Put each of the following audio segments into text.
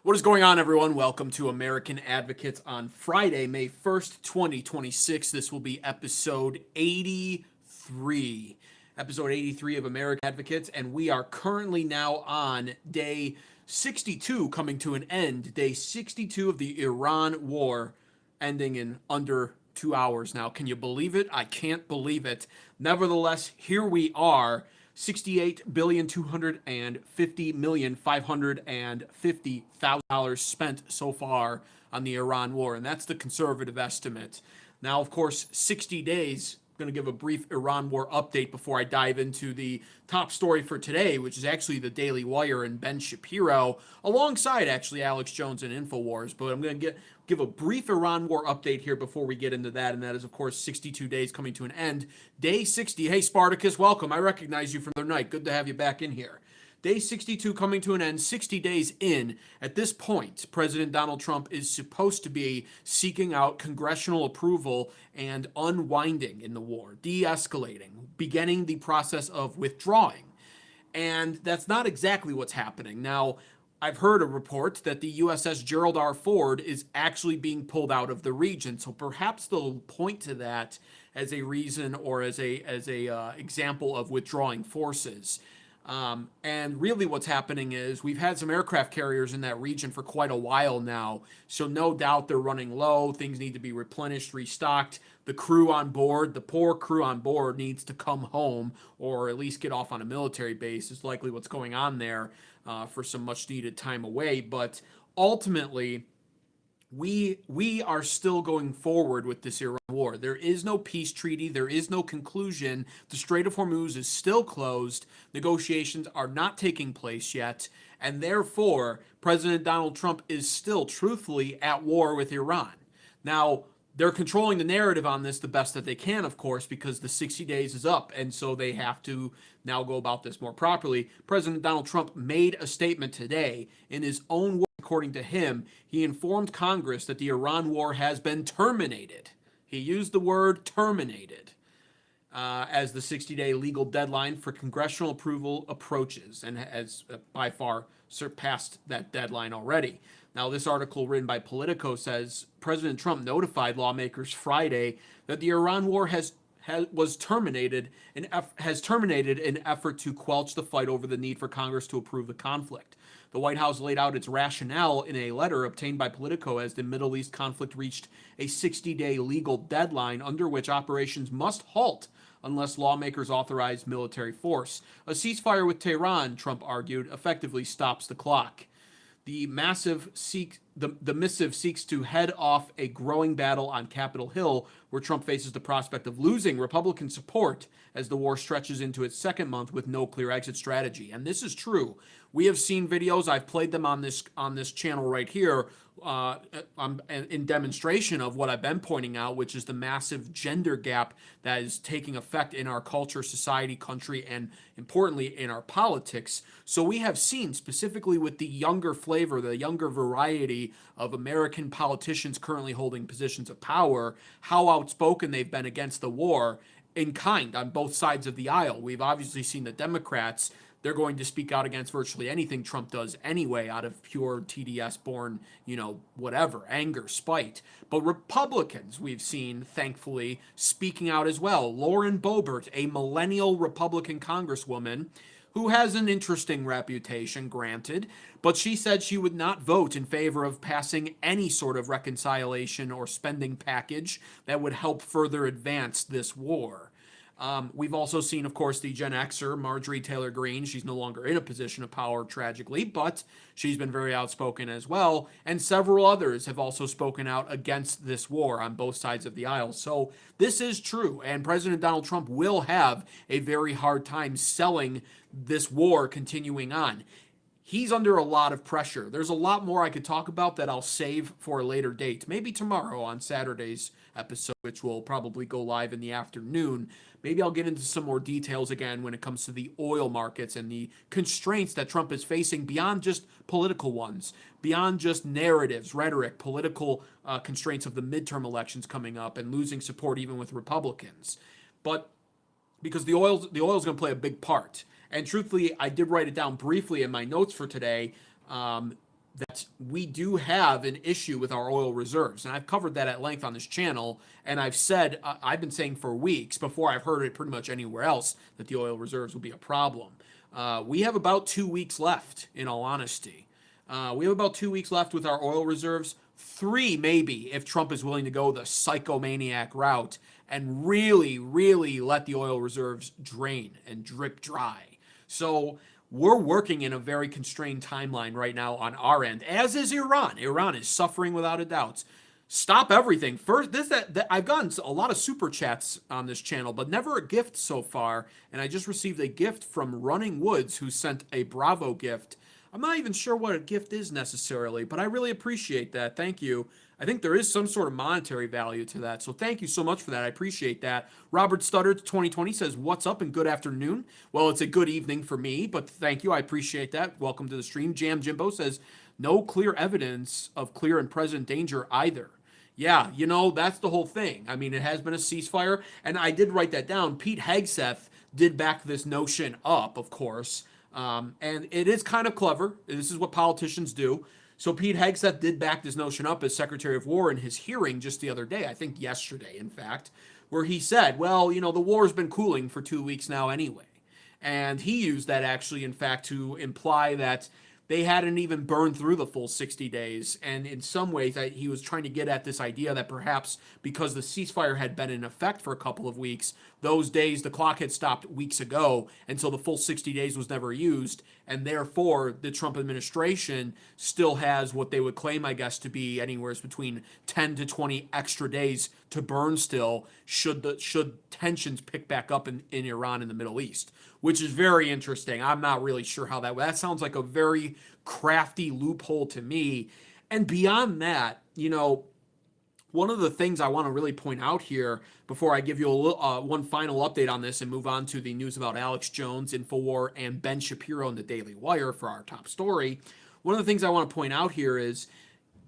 What is going on, everyone? Welcome to American Advocates on Friday, May 1st, 2026. This will be episode 83. Episode 83 of American Advocates, and we are currently now on day 62, coming to an end. Day 62 of the Iran war, ending in under 2 hours now. Can you believe it? I can't believe it. Nevertheless, here we are. $68,250,550,000 spent so far on the Iran war, and that's the conservative estimate. Now, of course, 60 days. I'm going to give a brief Iran war update before I dive into the top story for today, which is actually the Daily Wire and Ben Shapiro, alongside actually Alex Jones and InfoWars. But I'm going to give a brief Iran war update here before we get into that, and that is, of course, 62 days coming to an end. Day 60. Hey, Spartacus, welcome. I recognize you from the other night. Good to have you back in here. Day 62 coming to an end, 60 days in. At this point, President Donald Trump is supposed to be seeking out congressional approval and unwinding in the war, de-escalating, beginning the process of withdrawing. And that's not exactly what's happening. Now, I've heard a report that the USS Gerald R. Ford is actually being pulled out of the region. So perhaps they'll point to that as a reason or as a example of withdrawing forces. And really what's happening is we've had some aircraft carriers in that region for quite a while now. So no doubt they're running low. Things need to be replenished, restocked. The crew on board, the poor crew on board, needs to come home or at least get off on a military base is likely what's going on there for some much needed time away. But ultimately, we are still going forward with this Iran war. There is no peace treaty. There is no conclusion. The Strait of Hormuz is still closed. Negotiations are not taking place yet. And therefore, President Donald Trump is still truthfully at war with Iran. Now, they're controlling the narrative on this the best that they can, of course, because the 60 days is up. And so they have to now go about this more properly. President Donald Trump made a statement today in his own words. According to him, he informed Congress that the Iran war has been terminated. He used the word terminated as the 60-day legal deadline for congressional approval approaches and has by far surpassed that deadline already. Now, this article written by Politico says President Trump notified lawmakers Friday that the Iran war has terminated an effort to quelch the fight over the need for Congress to approve the conflict. The White House laid out its rationale in a letter obtained by Politico as the Middle East conflict reached a 60-day legal deadline under which operations must halt unless lawmakers authorize military force. A ceasefire with Tehran, Trump argued, effectively stops the clock. The missive seeks to head off a growing battle on Capitol Hill, where Trump faces the prospect of losing Republican support as the war stretches into its second month with no clear exit strategy. And this is true. We have seen videos. I've played them on this channel right here in demonstration of what I've been pointing out, which is the massive gender gap that is taking effect in our culture, society, country, and importantly in our politics. So we have seen, specifically with the younger flavor, the younger variety of American politicians currently holding positions of power, how outspoken they've been against the war in kind on both sides of the aisle. We've obviously seen the Democrats. They're going to speak out against virtually anything Trump does anyway, out of pure TDS-born, whatever, anger, spite. But Republicans, we've seen, thankfully, speaking out as well. Lauren Boebert, a millennial Republican congresswoman, who has an interesting reputation, granted, but she said she would not vote in favor of passing any sort of reconciliation or spending package that would help further advance this war. We've also seen, of course, the Gen Xer, Marjorie Taylor Greene. She's no longer in a position of power, tragically, but she's been very outspoken as well. And several others have also spoken out against this war on both sides of the aisle. So this is true, and President Donald Trump will have a very hard time selling this war continuing on. He's under a lot of pressure. There's a lot more I could talk about that I'll save for a later date, maybe tomorrow on Saturday's episode, which will probably go live in the afternoon. Maybe I'll get into some more details again when it comes to the oil markets and the constraints that Trump is facing beyond just political ones, beyond just narratives, rhetoric, political constraints of the midterm elections coming up and losing support even with Republicans. But because the oil is going to play a big part. And truthfully, I did write it down briefly in my notes for today. that we do have an issue with our oil reserves. And I've covered that at length on this channel. And I've said, I've been saying for weeks before I've heard it pretty much anywhere else that the oil reserves will be a problem. We have about 2 weeks left, in all honesty. We have about 2 weeks left with our oil reserves. 3 maybe if Trump is willing to go the psychomaniac route and really, really let the oil reserves drain and drip dry. So we're working in a very constrained timeline right now on our end, as is Iran. Iran is suffering without a doubt. Stop everything. First, that I've gotten a lot of super chats on this channel, but never a gift so far. And I just received a gift from Running Woods, who sent a Bravo gift. I'm not even sure what a gift is necessarily, but I really appreciate that. Thank you. I think there is some sort of monetary value to that. So thank you so much for that. I appreciate that. Robert Studdard 2020 says, "What's up and good afternoon?" Well, it's a good evening for me, but thank you. I appreciate that. Welcome to the stream. Jam Jimbo says, "No clear evidence of clear and present danger either." Yeah, that's the whole thing. I mean, it has been a ceasefire, and I did write that down. Pete Hegseth did back this notion up, of course, and it is kind of clever. This is what politicians do. So Pete Hegseth did back this notion up as Secretary of War in his hearing just the other day, I think yesterday, in fact, where he said, well, the war's been cooling for 2 weeks now anyway. And he used that actually, in fact, to imply that they hadn't even burned through the full 60 days. And in some ways, he was trying to get at this idea that perhaps because the ceasefire had been in effect for a couple of weeks, those days, the clock had stopped weeks ago, and so the full 60 days was never used. And therefore, the Trump administration still has what they would claim, I guess, to be anywhere between 10 to 20 extra days to burn still, should tensions pick back up in Iran and the Middle East, which is very interesting. I'm not really sure how that sounds like a very crafty loophole to me. And beyond that, one of the things I want to really point out here before I give you one final update on this and move on to the news about Alex Jones, InfoWars, and Ben Shapiro in the Daily Wire for our top story, one of the things I want to point out here is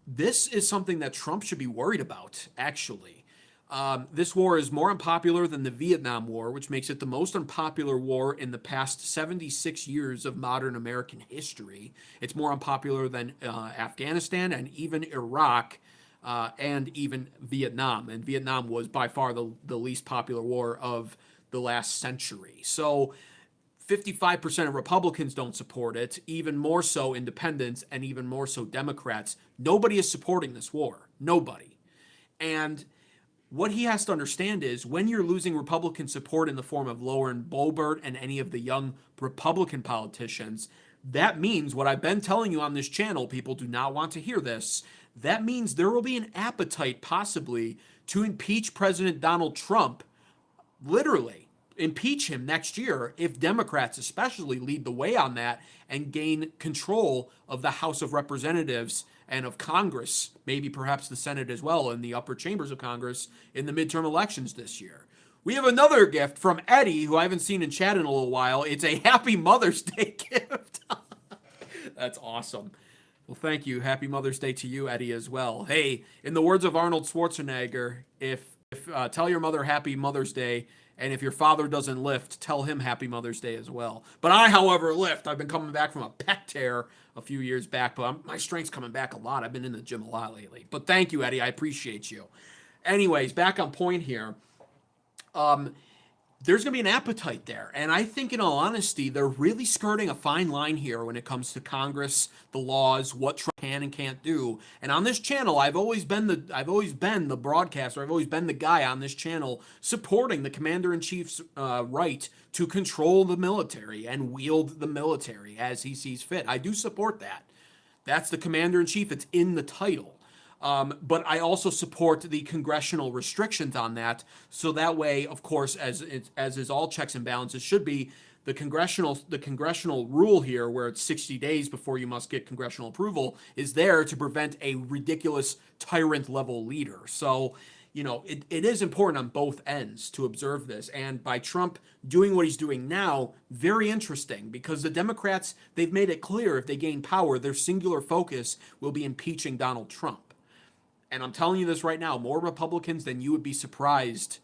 this is something that Trump should be worried about, actually. This war is more unpopular than the Vietnam War, which makes it the most unpopular war in the past 76 years of modern American history. It's more unpopular than Afghanistan and even Iraq. And even Vietnam. And Vietnam was by far the least popular war of the last century. So 55% of Republicans don't support it, even more so independents, and even more so Democrats. Nobody is supporting this war. Nobody. And what he has to understand is when you're losing Republican support in the form of Lauren Boebert and any of the young Republican politicians, that means what I've been telling you on this channel, people do not want to hear this, that means there will be an appetite possibly to impeach President Donald Trump, literally impeach him next year if Democrats especially lead the way on that and gain control of the House of Representatives and of Congress, maybe perhaps the Senate as well, in the upper chambers of Congress in the midterm elections this year. We have another gift from Eddie, who I haven't seen in chat in a little while. It's a Happy Mother's Day gift. That's awesome. Well, thank you. Happy Mother's Day to you, Eddie, as well. Hey, in the words of Arnold Schwarzenegger, if tell your mother Happy Mother's Day, and if your father doesn't lift, tell him Happy Mother's Day as well. But I, however, lift. I've been coming back from a pec tear a few years back, but my strength's coming back a lot. I've been in the gym a lot lately. But thank you, Eddie. I appreciate you. Anyways, back on point here. There's going to be an appetite there. And I think, in all honesty, they're really skirting a fine line here when it comes to Congress, the laws, what Trump can and can't do. And on this channel, I've always been the broadcaster. I've always been the guy on this channel supporting the commander-in-chief's right to control the military and wield the military as he sees fit. I do support that. That's the commander-in-chief. It's in the title. But I also support the congressional restrictions on that. So that way, of course, as is all checks and balances should be, the congressional rule here, where it's 60 days before you must get congressional approval, is there to prevent a ridiculous tyrant level leader. So, it is important on both ends to observe this. And by Trump doing what he's doing now, very interesting, because the Democrats, they've made it clear if they gain power, their singular focus will be impeaching Donald Trump. And I'm telling you this right now, more Republicans than you would be surprised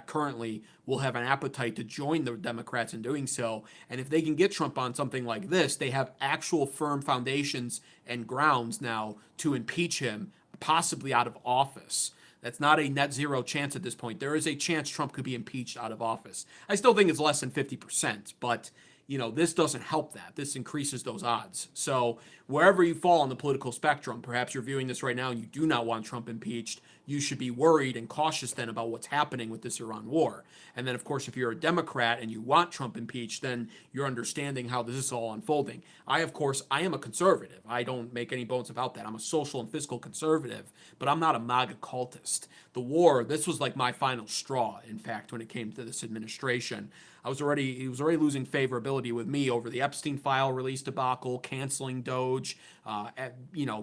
currently will have an appetite to join the Democrats in doing so. And if they can get Trump on something like this, they have actual firm foundations and grounds now to impeach him, possibly out of office. That's not a net zero chance at this point. There is a chance Trump could be impeached out of office. I still think it's less than 50%, but this doesn't help that. This increases those odds. So wherever you fall on the political spectrum, perhaps you're viewing this right now and you do not want Trump impeached, you should be worried and cautious then about what's happening with this Iran war. And then, of course, if you're a Democrat and you want Trump impeached, then you're understanding how this is all unfolding. I am a conservative. I don't make any bones about that. I'm a social and fiscal conservative, but I'm not a MAGA cultist. The war, this was like my final straw, in fact, when it came to this administration. He was already losing favorability with me over the Epstein file release debacle, canceling Doge,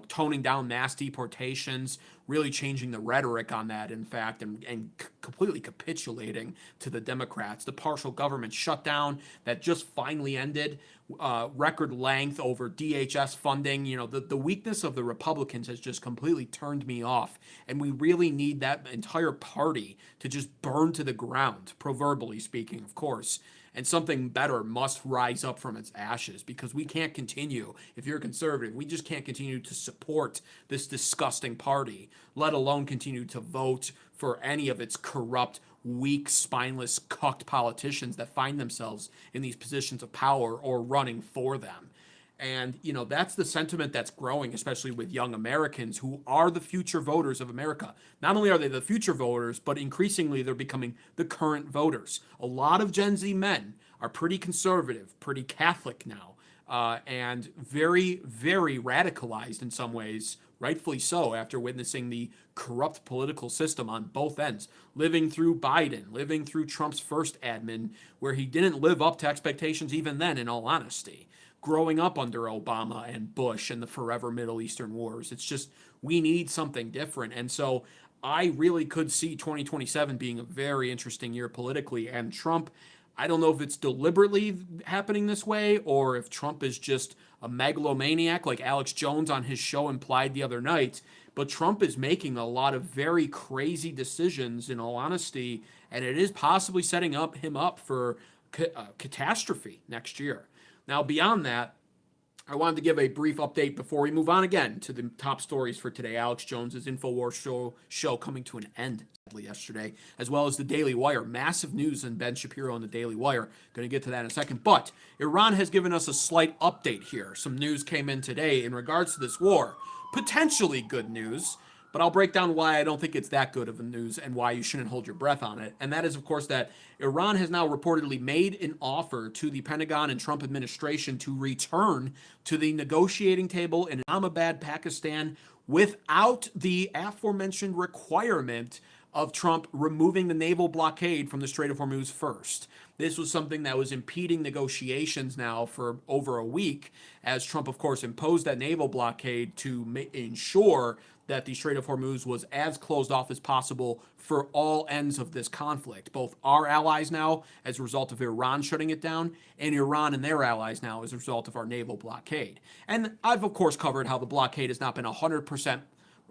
toning down mass deportations, really changing the rhetoric on that, in fact, and completely capitulating to the Democrats. The partial government shutdown that just finally ended, record length over DHS funding. The weakness of the Republicans has just completely turned me off, and we really need that entire party to just burn to the ground, proverbially speaking, of course. And something better must rise up from its ashes, because we can't continue, if you're a conservative, we just can't continue to support this disgusting party, let alone continue to vote for any of its corrupt, weak, spineless, cucked politicians that find themselves in these positions of power or running for them. And, that's the sentiment that's growing, especially with young Americans who are the future voters of America. Not only are they the future voters, but increasingly they're becoming the current voters. A lot of Gen Z men are pretty conservative, pretty Catholic now, and very, very radicalized in some ways, rightfully so, after witnessing the corrupt political system on both ends, living through Biden, living through Trump's first admin, where he didn't live up to expectations even then, in all honesty. Growing up under Obama and Bush and the forever Middle Eastern wars. It's just, we need something different. And so I really could see 2027 being a very interesting year politically. And Trump, I don't know if it's deliberately happening this way or if Trump is just a megalomaniac like Alex Jones on his show implied the other night. But Trump is making a lot of very crazy decisions, in all honesty, and it is possibly setting him up for catastrophe next year. Now, beyond that, I wanted to give a brief update before we move on again to the top stories for today. Alex Jones's InfoWars show coming to an end yesterday, as well as the Daily Wire. Massive news in Ben Shapiro and the Daily Wire. Going to get to that in a second. But Iran has given us a slight update here. Some news came in today in regards to this war. Potentially good news, but I'll break down why I don't think it's that good of a news and why you shouldn't hold your breath on it. And that is, of course, that Iran has now reportedly made an offer to the Pentagon and Trump administration to return to the negotiating table in Islamabad, Pakistan, without the aforementioned requirement of Trump removing the naval blockade from the Strait of Hormuz first. This was something that was impeding negotiations now for over a week, as Trump, of course, imposed that naval blockade to ensure that the Strait of Hormuz was as closed off as possible for all ends of this conflict. Both our allies now, as a result of Iran shutting it down, and Iran and their allies now, as a result of our naval blockade. And I've, of course, covered how the blockade has not been 100%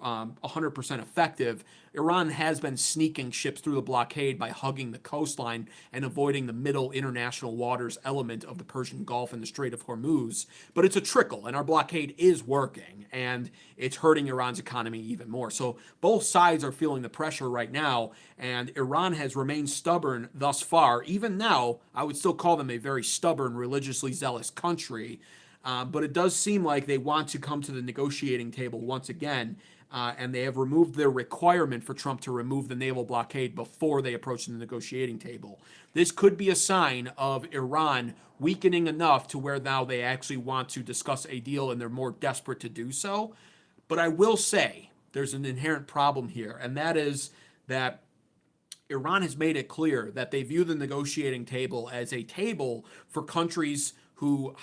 effective. Iran has been sneaking ships through the blockade by hugging the coastline and avoiding the middle international waters element of the Persian Gulf and the Strait of Hormuz. But it's a trickle, and our blockade is working, and it's hurting Iran's economy even more. So both sides are feeling the pressure right now, and Iran has remained stubborn thus far. Even now, I would still call them a very stubborn, religiously zealous country. But it does seem like they want to come to the negotiating table once again. And they have removed their requirement for Trump to remove the naval blockade before they approach the negotiating table. This could be a sign of Iran weakening enough to where now they actually want to discuss a deal and they're more desperate to do so. But I will say there's an inherent problem here, and that is that Iran has made it clear that they view the negotiating table as a table for countries who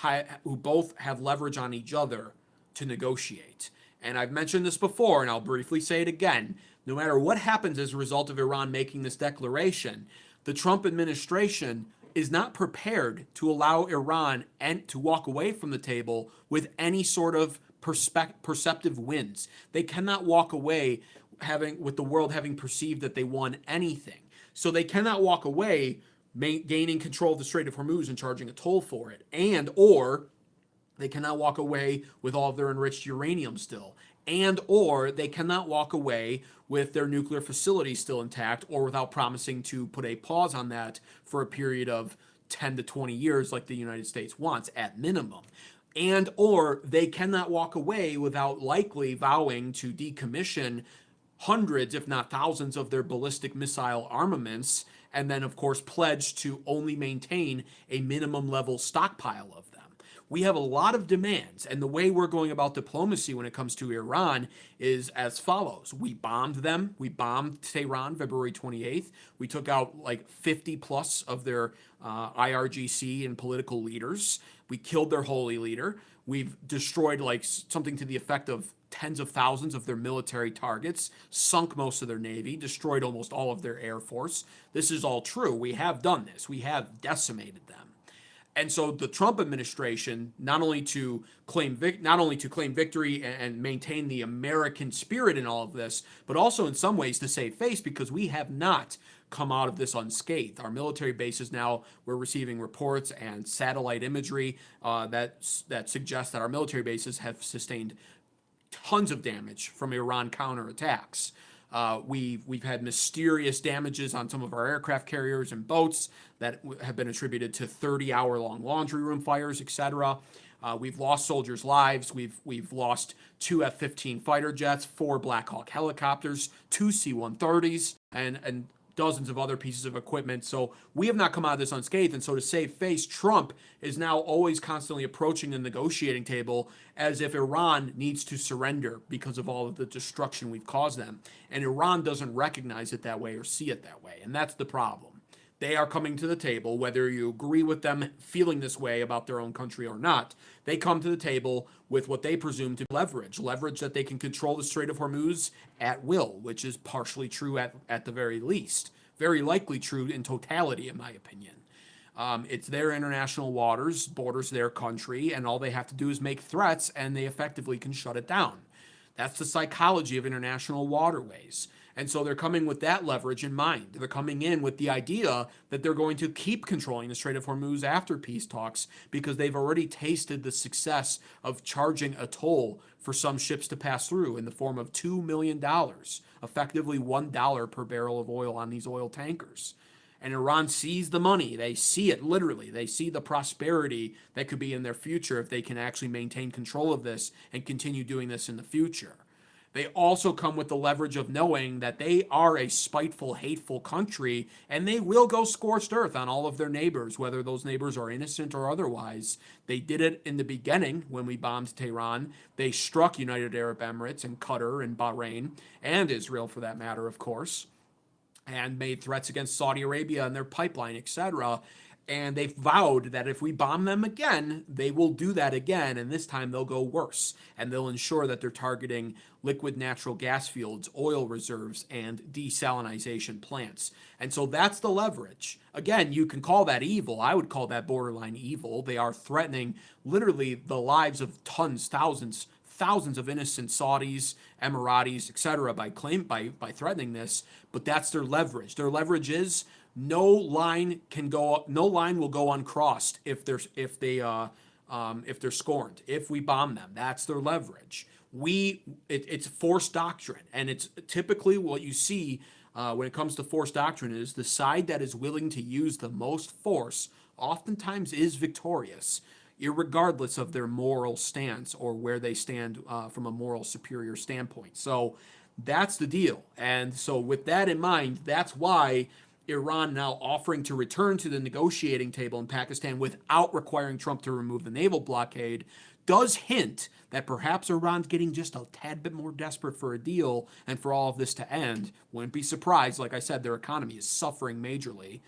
both have leverage on each other to negotiate. And I've mentioned this before, and I'll briefly say it again. No matter what happens as a result of Iran making this declaration, the Trump administration is not prepared to allow Iran to walk away from the table with any sort of perceptive wins. They cannot walk away with the world having perceived that they won anything. So they cannot walk away gaining control of the Strait of Hormuz and charging a toll for it, and or they cannot walk away with all of their enriched uranium still, and or they cannot walk away with their nuclear facilities still intact, or without promising to put a pause on that for a period of 10 to 20 years like the United States wants at minimum. And or they cannot walk away without likely vowing to decommission hundreds, if not thousands, of their ballistic missile armaments, and then, of course, pledge to only maintain a minimum level stockpile of them. We have a lot of demands, and the way we're going about diplomacy when it comes to Iran is as follows. We bombed them. We bombed Tehran February 28th. We took out like 50 plus of their IRGC and political leaders. We killed their holy leader. We've destroyed like something to the effect of tens of thousands of their military targets, sunk most of their navy, destroyed almost all of their air force. This is all true. We have done this. We have decimated them. And so the Trump administration, not only to claim victory and maintain the American spirit in all of this, but also in some ways to save face, because we have not come out of this unscathed. Our military bases now, we're receiving reports and satellite imagery that suggests that our military bases have sustained tons of damage from Iran counterattacks. We've had mysterious damages on some of our aircraft carriers and boats that have been attributed to 30-hour-long laundry room fires, etc. We've lost soldiers' lives. We've lost 2 F-15 fighter jets, 4 Black Hawk helicopters, 2 C-130s, and dozens of other pieces of equipment. So we have not come out of this unscathed. And so to save face, Trump is now always constantly approaching the negotiating table as if Iran needs to surrender because of all of the destruction we've caused them. And Iran doesn't recognize it that way or see it that way. And that's the problem. They are coming to the table, whether you agree with them feeling this way about their own country or not. They come to the table with what they presume to be leverage that they can control the Strait of Hormuz at will, which is partially true at the very least. Very likely true in totality, in my opinion. It's their international waters, borders their country, and all they have to do is make threats, and they effectively can shut it down. That's the psychology of international waterways. And so they're coming with that leverage in mind. They're coming in with the idea that they're going to keep controlling the Strait of Hormuz after peace talks because they've already tasted the success of charging a toll for some ships to pass through in the form of $2 million, effectively $1 per barrel of oil on these oil tankers. And Iran sees the money. They see it literally. They see the prosperity that could be in their future if they can actually maintain control of this and continue doing this in the future. They also come with the leverage of knowing that they are a spiteful, hateful country, and they will go scorched earth on all of their neighbors, whether those neighbors are innocent or otherwise. They did it in the beginning when we bombed Tehran. They struck United Arab Emirates and Qatar and Bahrain, and Israel for that matter, of course, and made threats against Saudi Arabia and their pipeline, etc. And they've vowed that if we bomb them again, they will do that again, and this time they'll go worse. And they'll ensure that they're targeting liquid natural gas fields, oil reserves, and desalinization plants. And so that's the leverage. Again, you can call that evil. I would call that borderline evil. They are threatening literally the lives of thousands of innocent Saudis, Emiratis, etc. by threatening this, but that's their leverage. Their leverage is no line will go uncrossed if they're scorned. If we bomb them, that's their leverage. It's force doctrine, and it's typically what you see when it comes to force doctrine is the side that is willing to use the most force oftentimes is victorious, irregardless of their moral stance or where they stand from a moral superior standpoint. So that's the deal. And so with that in mind, that's why Iran now offering to return to the negotiating table in Pakistan without requiring Trump to remove the naval blockade does hint that perhaps Iran's getting just a tad bit more desperate for a deal and for all of this to end. Wouldn't be surprised. Like I said, their economy is suffering majorly.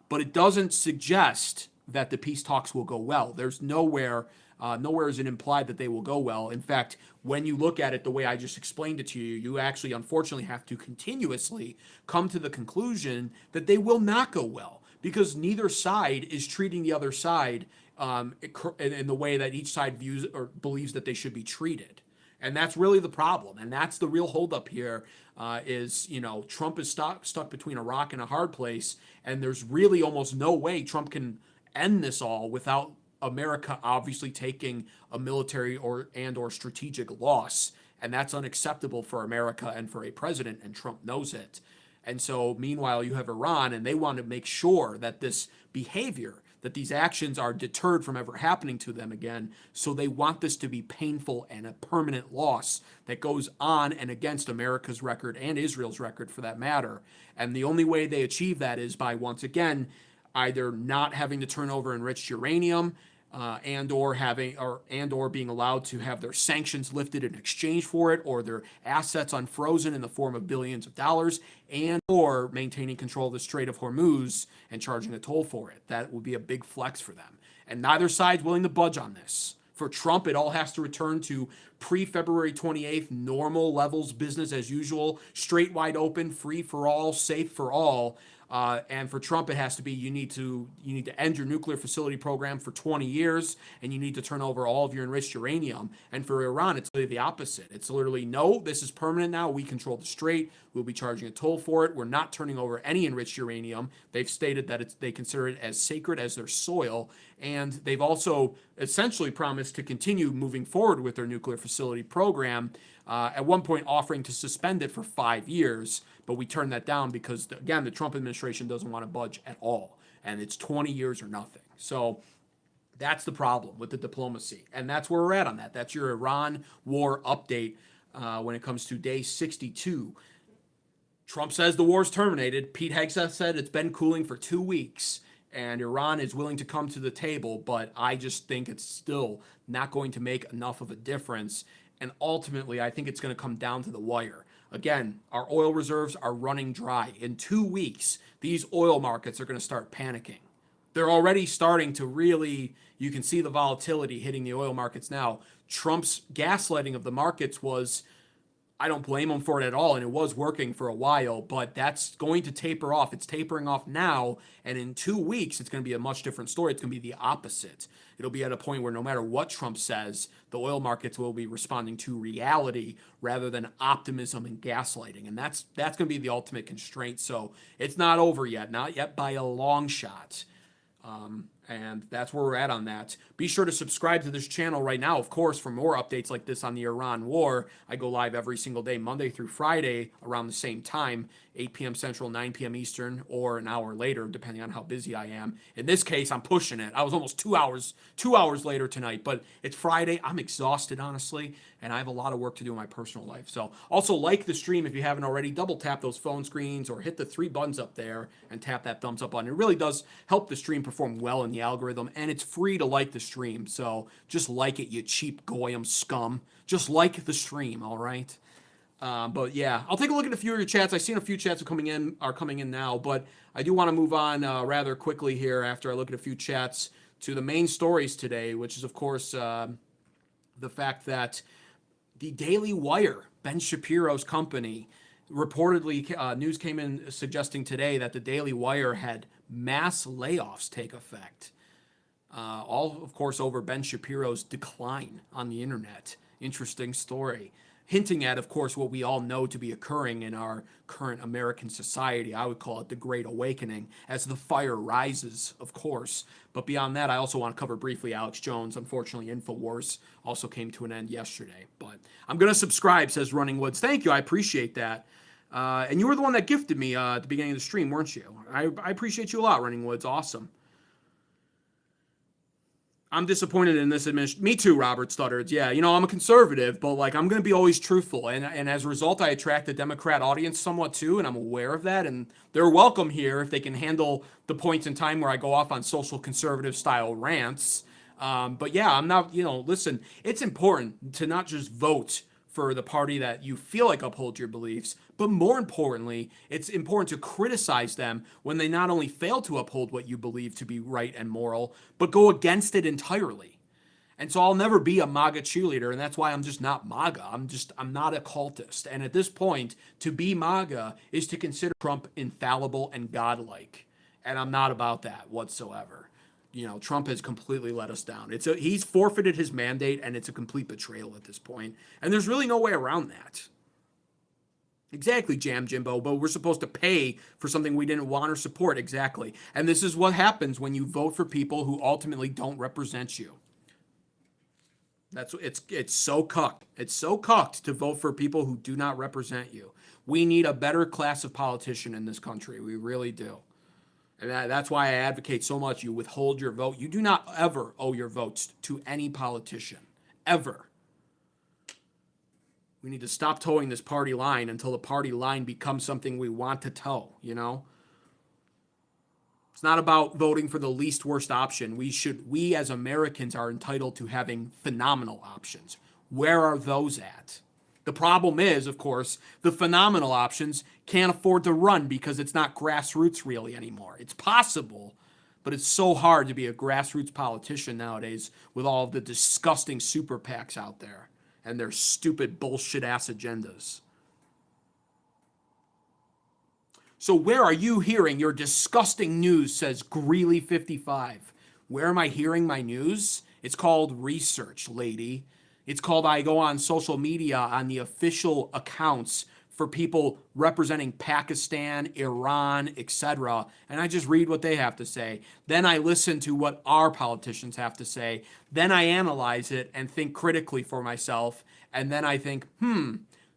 But it doesn't suggest that the peace talks will go well. There's nowhere is it implied that they will go well. In fact, when you look at it the way I just explained it to you, you actually unfortunately have to continuously come to the conclusion that they will not go well because neither side is treating the other side in the way that each side views or believes that they should be treated. And that's really the problem. And that's the real holdup here. Is, Trump is stuck between a rock and a hard place, and there's really almost no way Trump can end this all without America obviously taking a military or strategic loss, and that's unacceptable for America and for a president, and Trump knows it. And so, meanwhile, you have Iran, and they want to make sure that this behavior, that these actions are deterred from ever happening to them again. So they want this to be painful and a permanent loss that goes on and against America's record and Israel's record for that matter. And the only way they achieve that is by, once again, either not having to turn over enriched uranium, and or being allowed to have their sanctions lifted in exchange for it, or their assets unfrozen in the form of billions of dollars, and or maintaining control of the Strait of Hormuz and charging a toll for it. That would be a big flex for them. And neither side's willing to budge on this. For Trump, it all has to return to pre-February 28th normal levels, business as usual, straight wide open, free for all, safe for all. And for Trump, it has to be you need to end your nuclear facility program for 20 years, and you need to turn over all of your enriched uranium. And for Iran, it's literally the opposite. It's literally, no, this is permanent now. We control the strait. We'll be charging a toll for it. We're not turning over any enriched uranium. They've stated that they consider it as sacred as their soil. And they've also essentially promised to continue moving forward with their nuclear facility program, at one point offering to suspend it for 5 years. But we turned that down because, again, the Trump administration doesn't want to budge at all. And it's 20 years or nothing. So that's the problem with the diplomacy. And that's where we're at on that. That's your Iran war update when it comes to day 62. Trump says the war's terminated. Pete Hegseth said it's been cooling for 2 weeks. And Iran is willing to come to the table. But I just think it's still not going to make enough of a difference. And ultimately, I think it's going to come down to the wire. Again, our oil reserves are running dry. In 2 weeks, these oil markets are going to start panicking. They're already starting to really, you can see the volatility hitting the oil markets now. Trump's gaslighting of the markets was, I don't blame him for it at all, and it was working for a while, but that's going to taper off. It's tapering off now, and in 2 weeks, it's going to be a much different story. It's going to be the opposite. It'll be at a point where no matter what Trump says, the oil markets will be responding to reality rather than optimism and gaslighting, and that's going to be the ultimate constraint. So it's not over yet, not yet by a long shot. And that's where we're at on that. Be sure to subscribe to this channel right now, of course, for more updates like this on the Iran war. I go live every single day, Monday through Friday, around the same time, 8 p.m. Central, 9 p.m. Eastern, or an hour later, depending on how busy I am. In this case, I'm pushing it. I was almost 2 hours later tonight, but it's Friday. I'm exhausted, honestly, and I have a lot of work to do in my personal life. So also like the stream if you haven't already. Double tap those phone screens or hit the 3 buttons up there and tap that thumbs up button. It really does help the stream perform well in the algorithm, and it's free to like the stream. So just like it, you cheap goyim scum. Just like the stream, all right? But yeah, I'll take a look at a few of your chats. I've seen a few chats are coming in now, but I do want to move on rather quickly here after I look at a few chats to the main stories today, which is, of course, the fact that the Daily Wire, Ben Shapiro's company, reportedly news came in suggesting today that the Daily Wire had mass layoffs take effect. All, of course, over Ben Shapiro's decline on the internet. Interesting story. Hinting at, of course, what we all know to be occurring in our current American society. I would call it the Great Awakening, as the fire rises, of course. But beyond that, I also want to cover briefly Alex Jones. Unfortunately, InfoWars also came to an end yesterday. But I'm going to subscribe, says Running Woods. Thank you. I appreciate that. And you were the one that gifted me at the beginning of the stream, weren't you? I appreciate you a lot, Running Woods. Awesome. I'm disappointed in this administration. Me too, Robert stuttered. Yeah, I'm a conservative, but I'm going to be always truthful. And as a result, I attract the Democrat audience somewhat too, and I'm aware of that. And they're welcome here if they can handle the points in time where I go off on social conservative style rants. But yeah, I'm not, listen, it's important to not just vote for the party that you feel like upholds your beliefs, but more importantly, it's important to criticize them when they not only fail to uphold what you believe to be right and moral, but go against it entirely. And so I'll never be a MAGA cheerleader, and that's why I'm just not MAGA. I'm not a cultist. And at this point, to be MAGA is to consider Trump infallible and godlike. And I'm not about that whatsoever. Trump has completely let us down. He's forfeited his mandate, and it's a complete betrayal at this point. And there's really no way around that. Exactly, Jam Jimbo, but we're supposed to pay for something we didn't want or support. Exactly. And this is what happens when you vote for people who ultimately don't represent you. It's so cucked. It's so cucked to vote for people who do not represent you. We need a better class of politician in this country. We really do. And that's why I advocate so much you withhold your vote. You do not ever owe your votes to any politician. Ever. We need to stop towing this party line until the party line becomes something we want to tow, It's not about voting for the least worst option. We as Americans are entitled to having phenomenal options. Where are those at? The problem is, of course, the phenomenal options can't afford to run because it's not grassroots really anymore. It's possible, but it's so hard to be a grassroots politician nowadays with all of the disgusting super PACs out there and their stupid bullshit ass agendas. So where are you hearing your disgusting news, says Greeley55. Where am I hearing my news? It's called research, lady. It's called I go on social media on the official accounts for people representing Pakistan, Iran, etc. And I just read what they have to say. Then I listen to what our politicians have to say. Then I analyze it and think critically for myself. And then I think,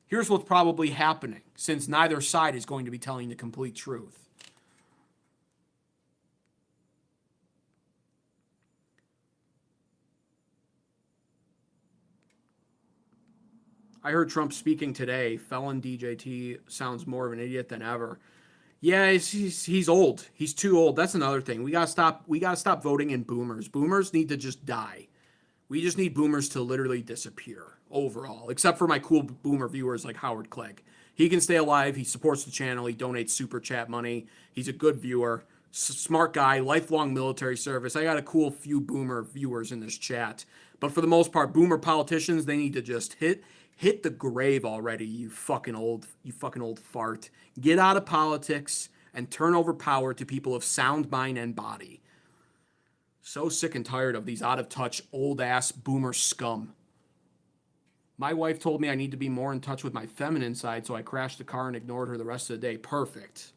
here's what's probably happening, since neither side is going to be telling the complete truth. I heard Trump speaking today. Felon DJT sounds more of an idiot than ever. Yeah, he's old. He's too old. That's another thing. We gotta stop voting in boomers. Boomers need to just die. We just need boomers to literally disappear overall, except for my cool boomer viewers like Howard Clegg. He can stay alive. He supports the channel. He donates super chat money. He's a good viewer, smart guy, lifelong military service. I got a cool few boomer viewers in this chat. But for the most part, boomer politicians, they need to just hit the grave already, you fucking old fart. Get out of politics and turn over power to people of sound mind and body. So sick and tired of these out-of-touch, old-ass boomer scum. My wife told me I need to be more in touch with my feminine side, so I crashed the car and ignored her the rest of the day. Perfect.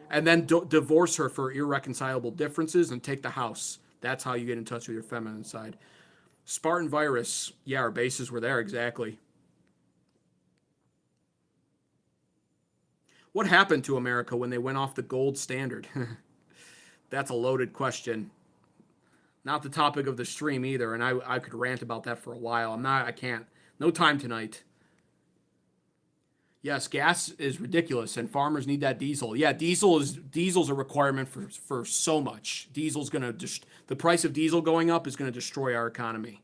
And then divorce her for irreconcilable differences and take the house. That's how you get in touch with your feminine side. Spartan virus. Yeah, our bases were there, exactly. What happened to America when they went off the gold standard? That's a loaded question. Not the topic of the stream either, and I could rant about that for a while. I can't. No time tonight. Yes, gas is ridiculous, and farmers need that diesel. Yeah, diesel's a requirement for so much. The price of diesel going up is gonna destroy our economy.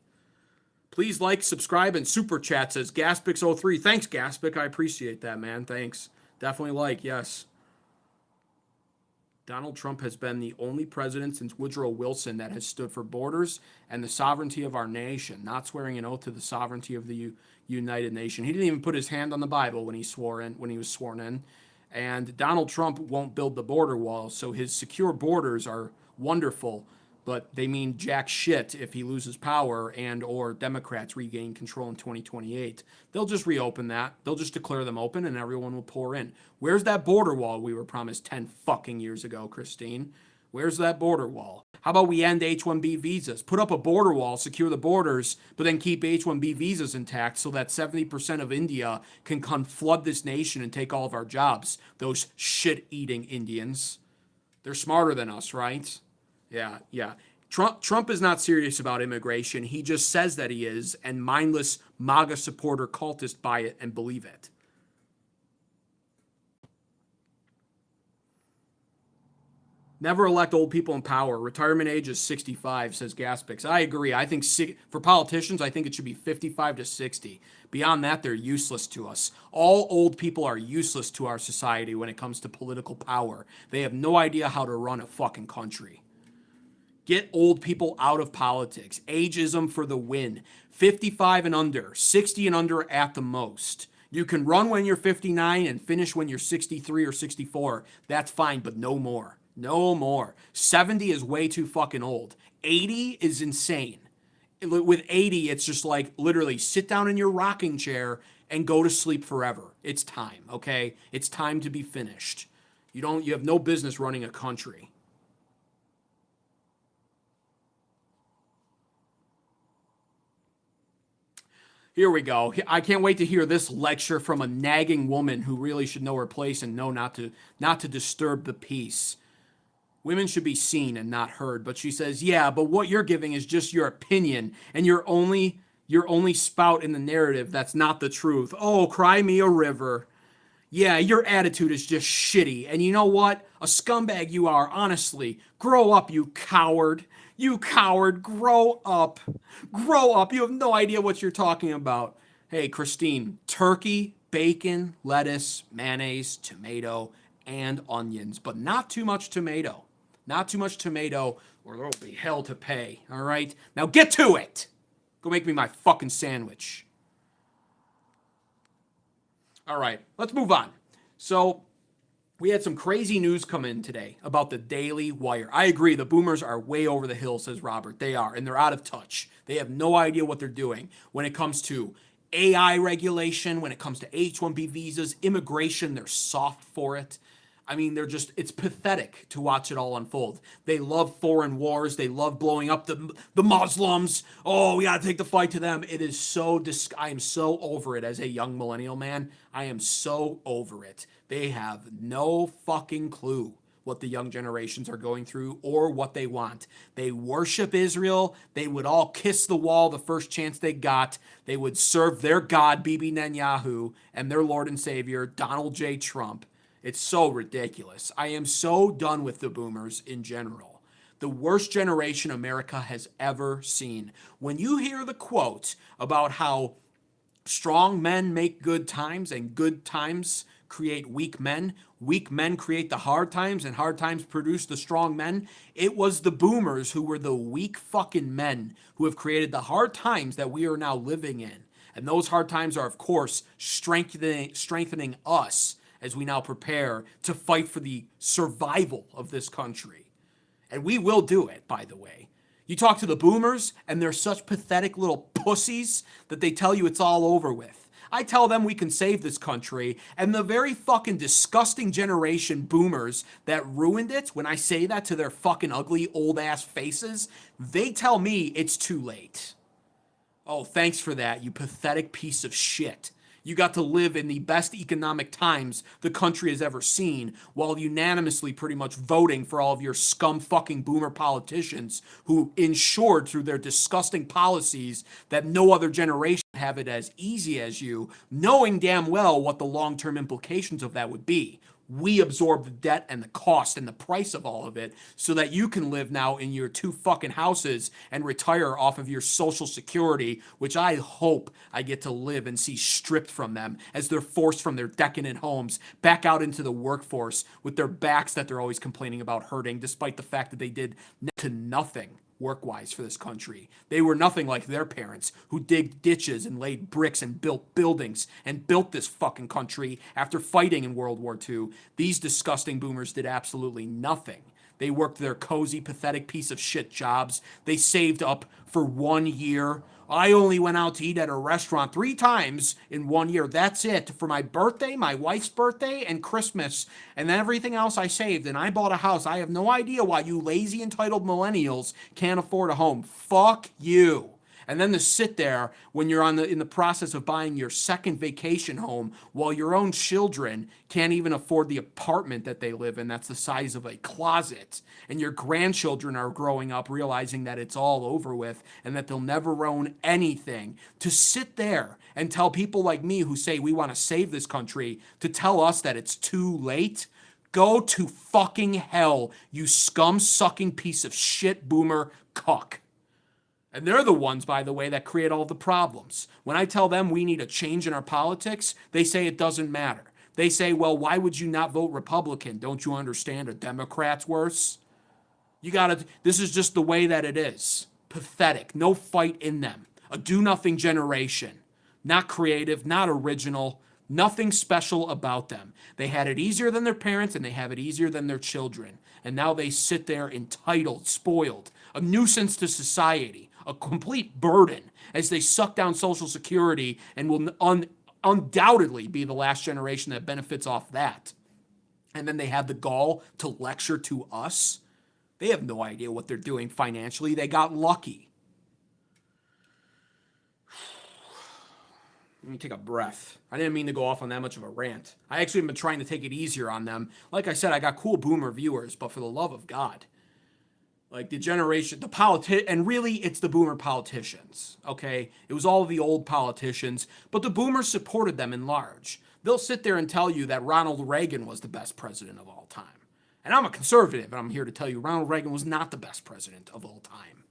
Please like, subscribe, and super chat, says Gaspix03. Thanks, Gaspic. I appreciate that, man. Thanks. Definitely like, yes. Donald Trump has been the only president since Woodrow Wilson that has stood for borders and the sovereignty of our nation, not swearing an oath to the sovereignty of the United Nation. He didn't even put his hand on the Bible when he was sworn in. And Donald Trump won't build the border wall, so his secure borders are wonderful, but they mean jack shit if he loses power and or Democrats regain control in 2028. They'll just reopen that. They'll just declare them open and everyone will pour in. Where's that border wall we were promised 10 fucking years ago, Christine? Where's that border wall? How about we end H-1B visas? Put up a border wall, secure the borders, but then keep H-1B visas intact so that 70% of India can come flood this nation and take all of our jobs. Those shit-eating Indians. They're smarter than us, right? Yeah. Trump is not serious about immigration. He just says that he is, and mindless MAGA supporter cultists buy it and believe it. Never elect old people in power. Retirement age is 65, says Gaspix. I agree. I think for politicians, I think it should be 55 to 60. Beyond that, they're useless to us. All old people are useless to our society when it comes to political power. They have no idea how to run a fucking country. Get old people out of politics. Ageism for the win. 55 and under, 60 and under at the most. You can run when you're 59 and finish when you're 63 or 64. That's fine, but no more. No more. 70 is way too fucking old. 80 is insane. With 80, it's just like literally sit down in your rocking chair and go to sleep forever. It's time, okay? It's time to be finished. You have no business running a country. Here we go. I can't wait to hear this lecture from a nagging woman who really should know her place and know not to disturb the peace. Women should be seen and not heard. But she says, yeah, but what you're giving is just your opinion, and you're only spout in the narrative that's not the truth. Oh, cry me a river. Yeah, your attitude is just shitty. And you know what? A scumbag you are, honestly. Grow up, you coward. You coward, grow up. Grow up. You have no idea what you're talking about. Hey, Christine, turkey, bacon, lettuce, mayonnaise, tomato, and onions, but not too much tomato. Not too much tomato, or there'll be hell to pay. All right? Now get to it. Go make me my fucking sandwich. All right, let's move on. So, we had some crazy news come in today about the Daily Wire. I agree, the boomers are way over the hill, says Robert. They are, and they're out of touch. They have no idea what they're doing when it comes to AI regulation, when it comes to H-1B visas, immigration, they're soft for it. I mean, it's pathetic to watch it all unfold. They love foreign wars. They love blowing up the Muslims. Oh, we got to take the fight to them. It is so, I am so over it as a young millennial man. I am so over it. They have no fucking clue what the young generations are going through or what they want. They worship Israel. They would all kiss the wall the first chance they got. They would serve their God, Bibi Netanyahu, and their Lord and Savior, Donald J. Trump. It's so ridiculous. I am so done with the boomers in general. The worst generation America has ever seen. When you hear the quote about how strong men make good times and good times create weak men create the hard times and hard times produce the strong men, it was the boomers who were the weak fucking men who have created the hard times that we are now living in. And those hard times are, of course, strengthening us as we now prepare to fight for the survival of this country. And we will do it, by the way. You talk to the boomers, and they're such pathetic little pussies that they tell you it's all over with. I tell them we can save this country, and the very fucking disgusting generation boomers that ruined it, when I say that to their fucking ugly old-ass faces, they tell me it's too late. Oh, thanks for that, you pathetic piece of shit. You got to live in the best economic times the country has ever seen while unanimously pretty much voting for all of your scum fucking boomer politicians who ensured through their disgusting policies that no other generation would have it as easy as you, knowing damn well what the long-term implications of that would be. We absorb the debt and the cost and the price of all of it so that you can live now in your 2 fucking houses and retire off of your Social Security, which I hope I get to live and see stripped from them as they're forced from their decadent homes back out into the workforce with their backs that they're always complaining about hurting, despite the fact that they did to nothing work-wise for this country. They were nothing like their parents who digged ditches and laid bricks and built buildings and built this fucking country after fighting in World War II. These disgusting boomers did absolutely nothing. They worked their cozy, pathetic piece of shit jobs. They saved up for 1 year. I only went out to eat at a restaurant 3 times in 1 year. That's it. For my birthday, my wife's birthday, and Christmas. And then everything else I saved. And I bought a house. I have no idea why you lazy, entitled millennials can't afford a home. Fuck you. And then to sit there when you're in the process of buying your second vacation home while your own children can't even afford the apartment that they live in that's the size of a closet, and your grandchildren are growing up realizing that it's all over with and that they'll never own anything. To sit there and tell people like me who say we want to save this country, to tell us that it's too late, go to fucking hell, you scum-sucking piece of shit boomer cuck. And they're the ones, by the way, that create all the problems. When I tell them we need a change in our politics, they say it doesn't matter. They say, well, why would you not vote Republican? Don't you understand? A Democrat's worse? This is just the way that it is. Pathetic. No fight in them. A do-nothing generation. Not creative, not original. Nothing special about them. They had it easier than their parents, and they have it easier than their children. And now they sit there entitled, spoiled, a nuisance to society, a complete burden as they suck down Social Security and will undoubtedly be the last generation that benefits off that. And then they have the gall to lecture to us. They have no idea what they're doing financially. They got lucky. Let me take a breath. I didn't mean to go off on that much of a rant. I actually have been trying to take it easier on them. Like I said, I got cool boomer viewers, but for the love of God, like the generation, and really it's the boomer politicians, okay? It was all the old politicians, but the boomers supported them in large. They'll sit there and tell you that Ronald Reagan was the best president of all time. And I'm a conservative, and I'm here to tell you Ronald Reagan was not the best president of all time.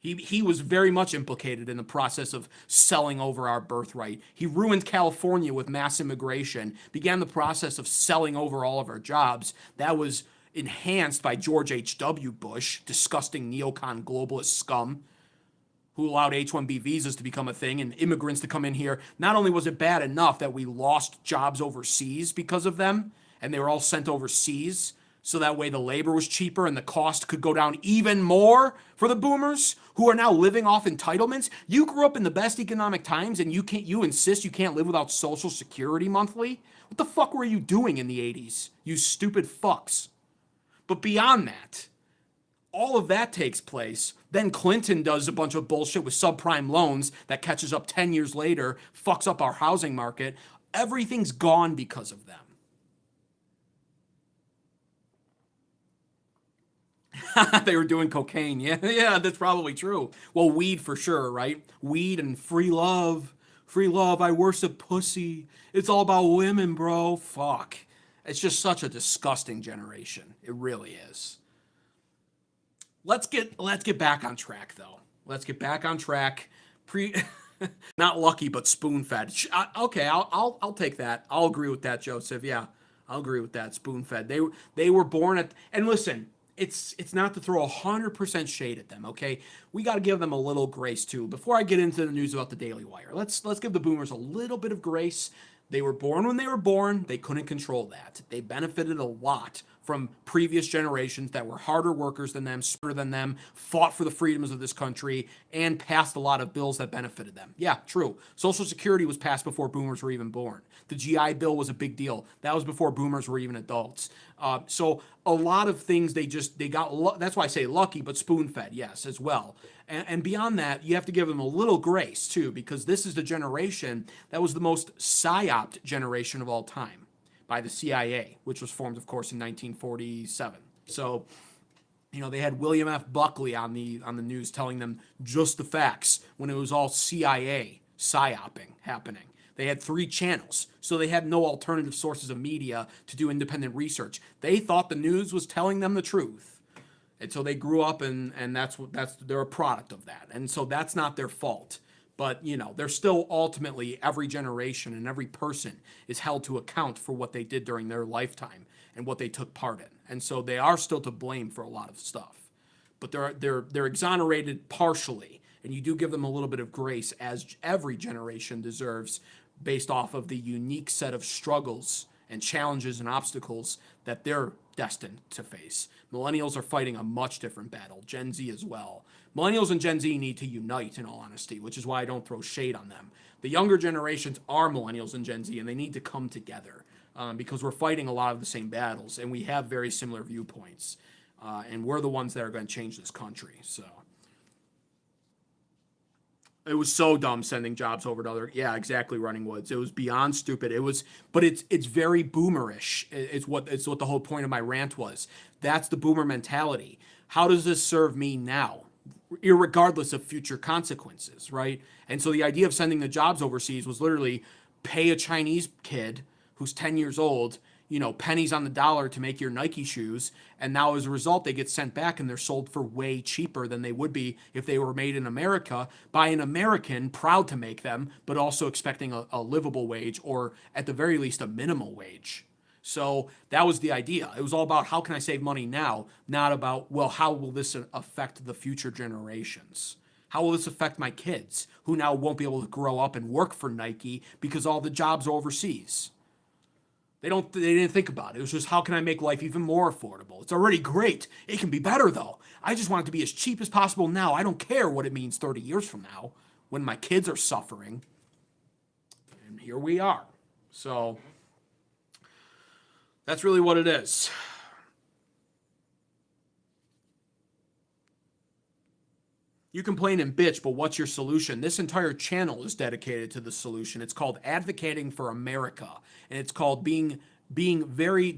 He was very much implicated in the process of selling over our birthright. He ruined California with mass immigration, began the process of selling over all of our jobs. That was enhanced by George H.W. Bush, disgusting neocon globalist scum, who allowed H-1B visas to become a thing and immigrants to come in here. Not only was it bad enough that we lost jobs overseas because of them, and they were all sent overseas, so that way the labor was cheaper and the cost could go down even more for the boomers who are now living off entitlements. You grew up in the best economic times and you insist you can't live without Social Security monthly? What the fuck were you doing in the 80s? You stupid fucks. But beyond that, all of that takes place. Then Clinton does a bunch of bullshit with subprime loans that catches up 10 years later, fucks up our housing market. Everything's gone because of them. They were doing cocaine. Yeah, that's probably true. Well, weed for sure, right? Weed and free love. Free love, I worship pussy. It's all about women, bro. Fuck. It's just such a disgusting generation. It really is. Let's get back on track, though. Let's get back on track. Not lucky, but spoon-fed. Okay, I'll take that. I'll agree with that, Joseph. Yeah, I'll agree with that. Spoon-fed. They were born at, and listen, it's not to throw 100% shade at them, okay? We got to give them a little grace too. Before I get into the news about the Daily Wire, let's give the boomers a little bit of grace. They were born when they were born. They couldn't control that. They benefited a lot from previous generations that were harder workers than them, smarter than them, fought for the freedoms of this country, and passed a lot of bills that benefited them. Yeah, true. Social Security was passed before boomers were even born. The GI Bill was a big deal. That was before boomers were even adults. So a lot of things they got, that's why I say lucky, but spoon-fed, yes, as well. And beyond that, you have to give them a little grace, too, because this is the generation that was the most psyoped generation of all time by the CIA, which was formed, of course, in 1947. So, they had William F. Buckley on the news telling them just the facts when it was all CIA psyoping happening. They had 3 channels, so they had no alternative sources of media to do independent research. They thought the news was telling them the truth. And so they grew up and they're a product of that. And so that's not their fault. But, they're still ultimately, every generation and every person is held to account for what they did during their lifetime and what they took part in. And so they are still to blame for a lot of stuff. But they're exonerated partially. And you do give them a little bit of grace, as every generation deserves, based off of the unique set of struggles and challenges and obstacles that they're destined to face. Millennials are fighting a much different battle. Gen Z as well. Millennials and Gen Z need to unite, in all honesty, which is why I don't throw shade on them. The younger generations are Millennials and Gen Z, and they need to come together because we're fighting a lot of the same battles, and we have very similar viewpoints. And we're the ones that are going to change this country. So it was so dumb sending jobs over to other. Yeah, exactly. Running Woods. It was beyond stupid. But it's very boomerish. It's what the whole point of my rant was. That's the boomer mentality. How does this serve me now, irregardless of future consequences, right? And so the idea of sending the jobs overseas was literally pay a Chinese kid who's 10 years old, pennies on the dollar to make your Nike shoes. And now as a result, they get sent back and they're sold for way cheaper than they would be if they were made in America by an American proud to make them, but also expecting a livable wage, or at the very least a minimal wage. So that was the idea. It was all about how can I save money now, not about, well, how will this affect the future generations? How will this affect my kids who now won't be able to grow up and work for Nike because all the jobs are overseas? They didn't think about it. It was just, how can I make life even more affordable? It's already great. It can be better though. I just want it to be as cheap as possible now. I don't care what it means 30 years from now when my kids are suffering. And here we are. So that's really what it is. You complain and bitch, but what's your solution? This entire channel is dedicated to the solution. It's called Advocating for America, and it's called being very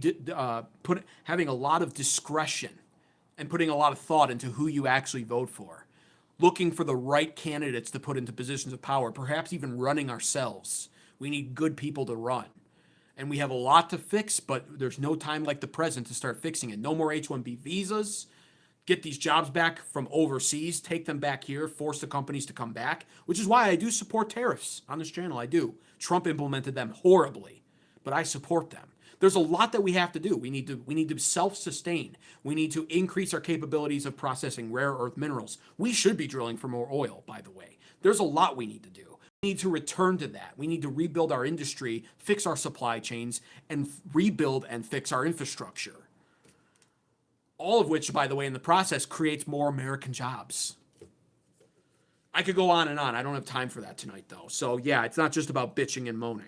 having a lot of discretion and putting a lot of thought into who you actually vote for, looking for the right candidates to put into positions of power, perhaps even running ourselves. We need good people to run. And we have a lot to fix, but there's no time like the present to start fixing it. No more H-1B visas. Get these jobs back from overseas, take them back here, force the companies to come back, which is why I do support tariffs on this channel. I do. Trump implemented them horribly, but I support them. There's a lot that we have to do. We need to self-sustain. We need to increase our capabilities of processing rare earth minerals. We should be drilling for more oil, by the way. There's a lot we need to do. We need to return to that. We need to rebuild our industry, fix our supply chains, and rebuild and fix our infrastructure. All of which, by the way, in the process creates more American jobs. I could go on and on. I don't have time for that tonight, though. So, yeah, it's not just about bitching and moaning.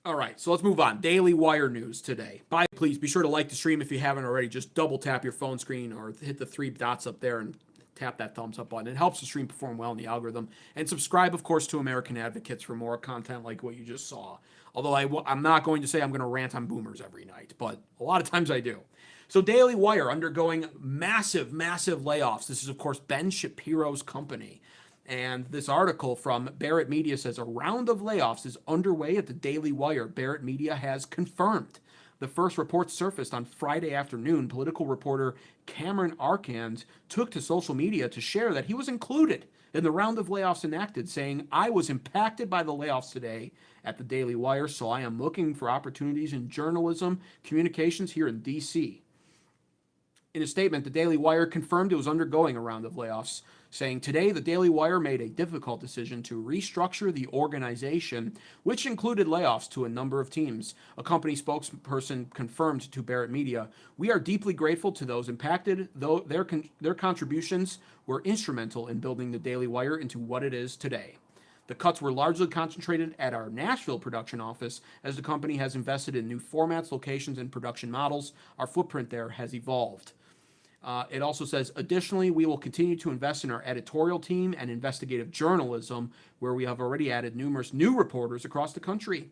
All right, so let's move on. Daily Wire news today. Please be sure to like the stream if you haven't already. Just double tap your phone screen or hit the 3 dots up there and tap that thumbs up button. It helps the stream perform well in the algorithm. And subscribe, of course, to American Advocates for more content like what you just saw. Although I'm not going to say I'm going to rant on boomers every night, but a lot of times I do. So Daily Wire undergoing massive layoffs. This is, of course, Ben Shapiro's company. And this article from Barrett Media says a round of layoffs is underway at the Daily Wire. Barrett Media has confirmed. The first report surfaced on Friday afternoon. Political reporter Cameron Arcand took to social media to share that he was included in the round of layoffs enacted, saying, "I was impacted by the layoffs today at the Daily Wire, so I am looking for opportunities in journalism, communications here in D.C." In a statement, the Daily Wire confirmed it was undergoing a round of layoffs, saying, "Today, the Daily Wire made a difficult decision to restructure the organization, which included layoffs to a number of teams." A company spokesperson confirmed to Barrett Media, "We are deeply grateful to those impacted, though their contributions were instrumental in building the Daily Wire into what it is today. The cuts were largely concentrated at our Nashville production office, as the company has invested in new formats, locations, and production models. Our footprint there has evolved." It also says, "Additionally, we will continue to invest in our editorial team and investigative journalism, where we have already added numerous new reporters across the country."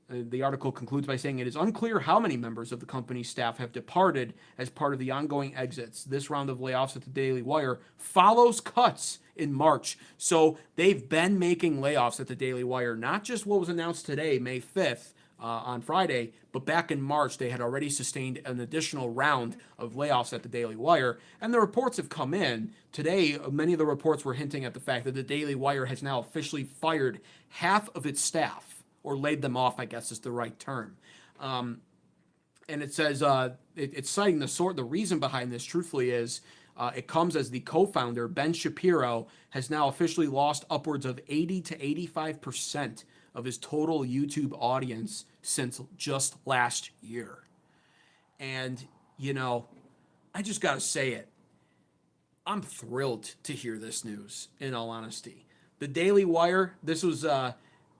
The article concludes by saying, "It is unclear how many members of the company's staff have departed as part of the ongoing exits. This round of layoffs at the Daily Wire follows cuts in March." So they've been making layoffs at the Daily Wire, not just what was announced today, May 5th, on Friday, but back in March, they had already sustained an additional round of layoffs at the Daily Wire. And the reports have come in. Today, many of the reports were hinting at the fact that the Daily Wire has now officially fired half of its staff, or laid them off, I guess is the right term. And it says, it's citing the reason behind this, truthfully, is it comes as the co-founder, Ben Shapiro, has now officially lost upwards of 80 to 85% of his total YouTube audience since just last year. And, I just got to say it. I'm thrilled to hear this news, in all honesty. The Daily Wire, this was,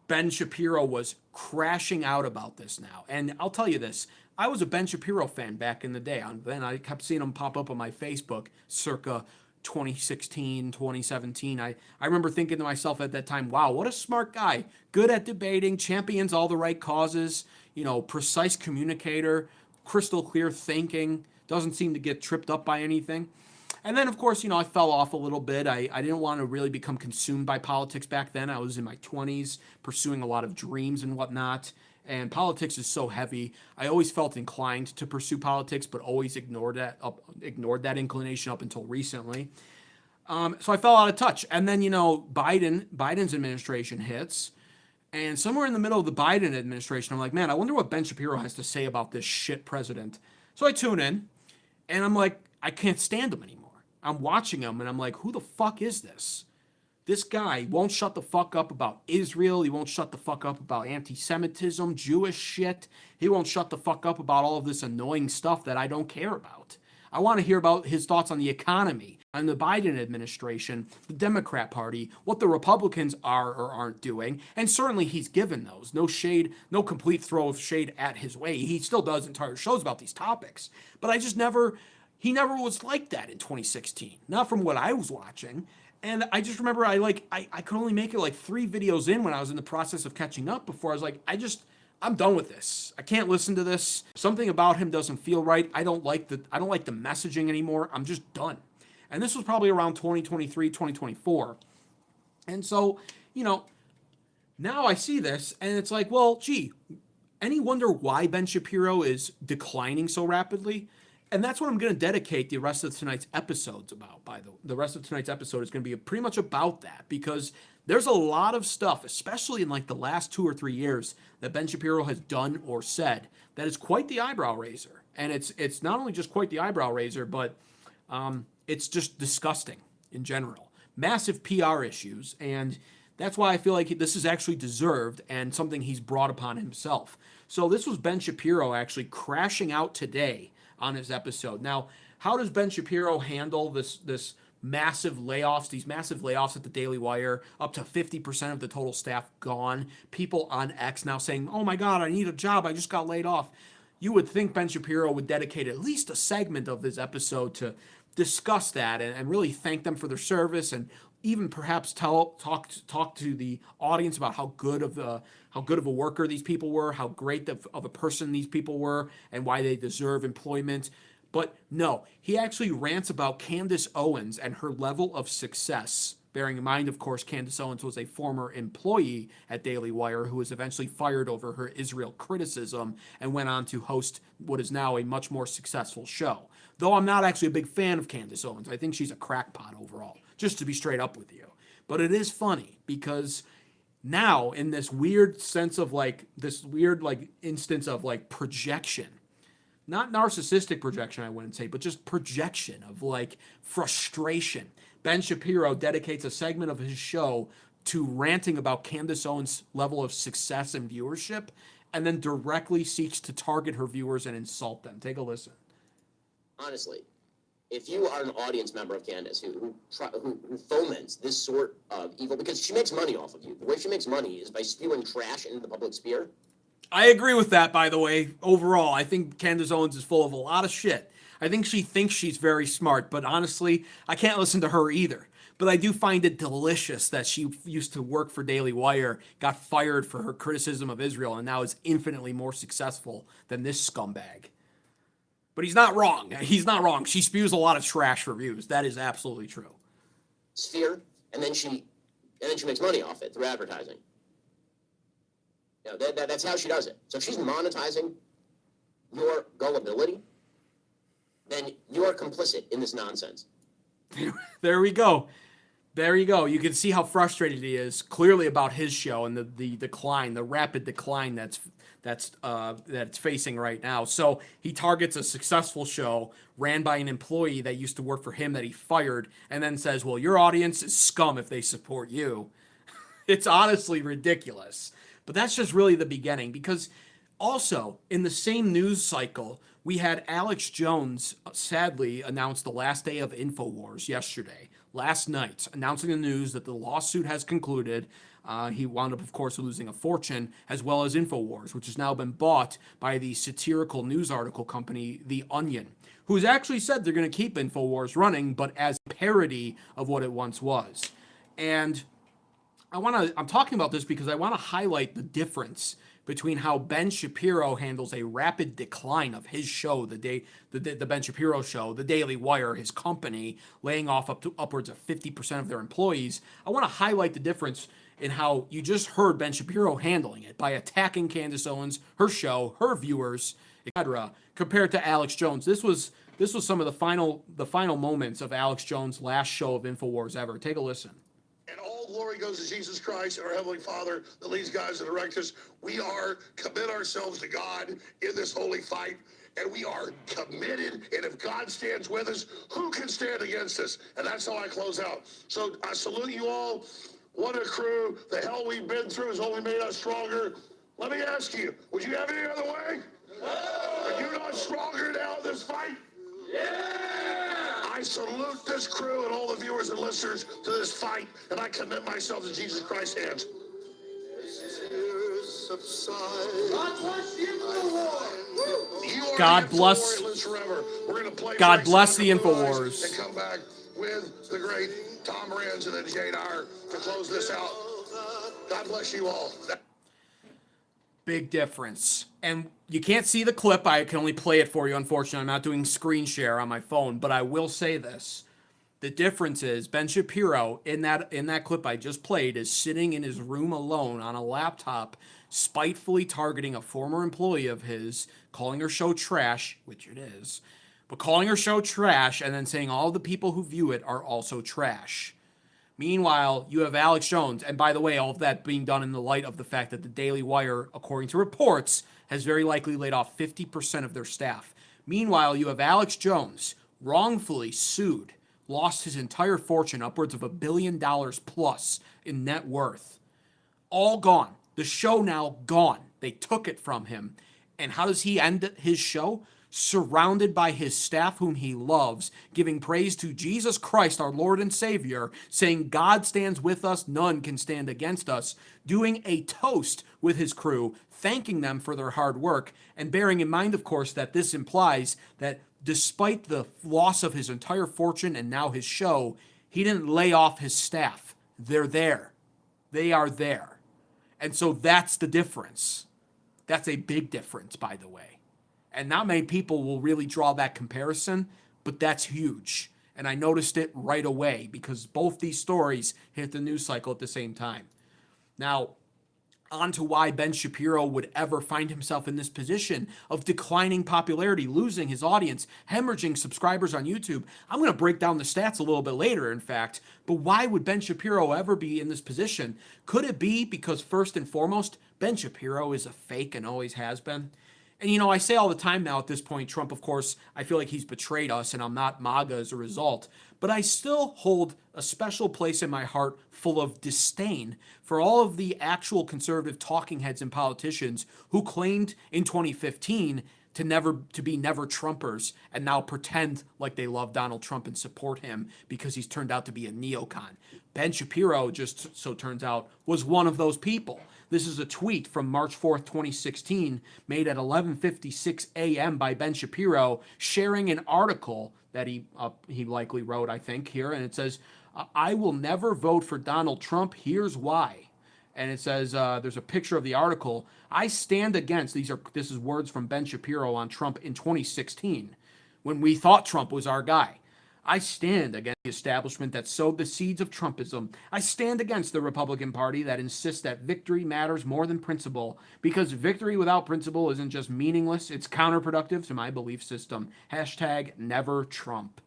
Ben Shapiro was crashing out about this now. And I'll tell you this, I was a Ben Shapiro fan back in the day. Then I kept seeing him pop up on my Facebook circa 2016, 2017. I remember thinking to myself at that time, wow, what a smart guy. Good at debating, champions all the right causes, precise communicator, crystal clear thinking, doesn't seem to get tripped up by anything. And then, of course, I fell off a little bit. I didn't want to really become consumed by politics back then. I was in my 20s, pursuing a lot of dreams and whatnot. And politics is so heavy. I always felt inclined to pursue politics, but always ignored that inclination up until recently. So I fell out of touch. And then, Biden's administration hits. And somewhere in the middle of the Biden administration, I'm like, man, I wonder what Ben Shapiro has to say about this shit president. So I tune in. And I'm like, I can't stand him anymore. I'm watching him and I'm like, who the fuck is this? This guy won't shut the fuck up about Israel. He won't shut the fuck up about anti-Semitism, Jewish shit. He won't shut the fuck up about all of this annoying stuff that I don't care about. I want to hear about his thoughts on the economy, on the Biden administration, the Democrat Party, what the Republicans are or aren't doing. And certainly he's given those. No shade, no complete throw of shade at his way. He still does entire shows about these topics. But he never was like that in 2016. Not from what I was watching. And I just remember I could only make it like 3 videos in when I was in the process of catching up before I was like, I'm done with this. I can't listen to this. Something about him doesn't feel right. I don't like the messaging anymore. I'm just done. And this was probably around 2023, 2024. And so, now I see this and it's like, well, gee, any wonder why Ben Shapiro is declining so rapidly? And that's what I'm going to dedicate the rest of tonight's episodes about. The rest of tonight's episode is going to be pretty much about that, because there's a lot of stuff, especially in like the last 2 or 3 years, that Ben Shapiro has done or said that is quite the eyebrow raiser. And it's not only just quite the eyebrow raiser, but it's just disgusting in general. Massive PR issues, and that's why I feel like this is actually deserved and something he's brought upon himself. So this was Ben Shapiro actually crashing out today on his episode. Now, how does Ben Shapiro handle this massive layoffs, these massive layoffs at the Daily Wire, up to 50% of the total staff gone, people on X now saying, oh my God, I need a job, I just got laid off. You would think Ben Shapiro would dedicate at least a segment of this episode to discuss that and really thank them for their service, and even perhaps talk to the audience about how good of a worker these people were, how great of a person these people were, and why they deserve employment. But no, he actually rants about Candace Owens and her level of success. Bearing in mind, of course, Candace Owens was a former employee at Daily Wire who was eventually fired over her Israel criticism and went on to host what is now a much more successful show. Though I'm not actually a big fan of Candace Owens. I think she's a crackpot overall, just to be straight up with you. But it is funny because now in this weird sense of instance of like projection, not narcissistic projection, I wouldn't say, but just projection of like frustration. Ben Shapiro dedicates a segment of his show to ranting about Candace Owens' level of success and viewership, and then directly seeks to target her viewers and insult them. Take a listen. Honestly, if you are an audience member of Candace who foments this sort of evil, because she makes money off of you. The way she makes money is by spewing trash into the public sphere. I agree with that, by the way. Overall, I think Candace Owens is full of a lot of shit. I think she thinks she's very smart, but honestly, I can't listen to her either. But I do find it delicious that she used to work for Daily Wire, got fired for her criticism of Israel, and now is infinitely more successful than this scumbag. But he's not wrong. He's not wrong. She spews a lot of trash for views. That is absolutely true. Sphere, and then she makes money off it through advertising. That's how she does it. So if she's monetizing your gullibility, then you are complicit in this nonsense. There we go. There you go. You can see how frustrated he is, clearly about his show and the decline, the rapid decline that's facing right now. So he targets a successful show ran by an employee that used to work for him that he fired, and then says, well, your audience is scum if they support you. It's honestly ridiculous. But that's just really the beginning, because also in the same news cycle, we had Alex Jones sadly announce the last day of InfoWars yesterday, last night, announcing the news that the lawsuit has concluded. He wound up, of course, losing a fortune, as well as InfoWars, which has now been bought by the satirical news article company, The Onion, who's actually said they're going to keep InfoWars running, but as a parody of what it once was. And I'm talking about this because I want to highlight the difference between how Ben Shapiro handles a rapid decline of his show, the Ben Shapiro Show, the Daily Wire, his company, laying off up to upwards of 50% of their employees. I want to highlight the difference in how you just heard Ben Shapiro handling it by attacking Candace Owens, her show, her viewers, etc., compared to Alex Jones. This was some of the final moments of Alex Jones' last show of InfoWars ever. Take a listen. And all glory goes to Jesus Christ, our Heavenly Father, that leads, guides, and directs us. We commit ourselves to God in this holy fight. and we are committed. And if God stands with us, who can stand against us? And that's how I close out. So I salute you all. What a crew. The hell we've been through has only made us stronger. Let me ask you, would you have it any other way? Are you not stronger now in this fight? I salute this crew and all the viewers and listeners to this fight, and I commit myself to Jesus Christ's hands. God bless. God bless the InfoWars. And come back with the great Tom Rans and then Jadar to close this out. God bless you all. Big difference. And you can't see the clip. I can only play it for you, unfortunately. I'm not doing screen share on my phone, but I will say this. The difference is Ben Shapiro in that clip I just played is sitting in his room alone on a laptop, spitefully targeting a former employee of his, calling her show trash, which it is, but calling her show trash and then saying all the people who view it are also trash. Meanwhile, you have Alex Jones, and by the way, all of that being done in the light of the fact that the Daily Wire, according to reports, has very likely laid off 50% of their staff. Meanwhile, you have Alex Jones, wrongfully sued, lost his entire fortune, upwards of $1 billion plus in net worth. All gone. The show now gone. They took it from him. And how does he end his show? Surrounded by his staff whom he loves, giving praise to Jesus Christ, our Lord and Savior, saying, God stands with us, none can stand against us, doing a toast with his crew, thanking them for their hard work, and bearing in mind, of course, that this implies that despite the loss of his entire fortune and now his show, he didn't lay off his staff. They're there. They are there. And so that's the difference. That's a big difference, by the way. And not many people will really draw that comparison, but that's huge. And I noticed it right away because both these stories hit the news cycle at the same time. Now, on to why Ben Shapiro would ever find himself in this position of declining popularity, losing his audience, hemorrhaging subscribers on YouTube. I'm going to break down the stats a little bit later, in fact. But why would Ben Shapiro ever be in this position? Could it be because, first and foremost, Ben Shapiro is a fake and always has been? And, you know, I say all the time now at this point, Trump, of course, I feel like he's betrayed us and I'm not MAGA as a result. But I still hold a special place in my heart full of disdain for all of the actual conservative talking heads and politicians who claimed in 2015 to be never Trumpers and now pretend like they love Donald Trump and support him because he's turned out to be a neocon. Ben Shapiro, just so turns out, was one of those people. This is a tweet from March 4th, 2016, made at 11:56 a.m. by Ben Shapiro, sharing an article that he likely wrote, I think, here. And it says, I will never vote for Donald Trump. Here's why. And it says, there's a picture of the article. I stand against, this is words from Ben Shapiro on Trump in 2016, when we thought Trump was our guy. I stand against the establishment that sowed the seeds of Trumpism. I stand against the Republican Party that insists that victory matters more than principle, because victory without principle isn't just meaningless, it's counterproductive to my belief system. Hashtag never Trump.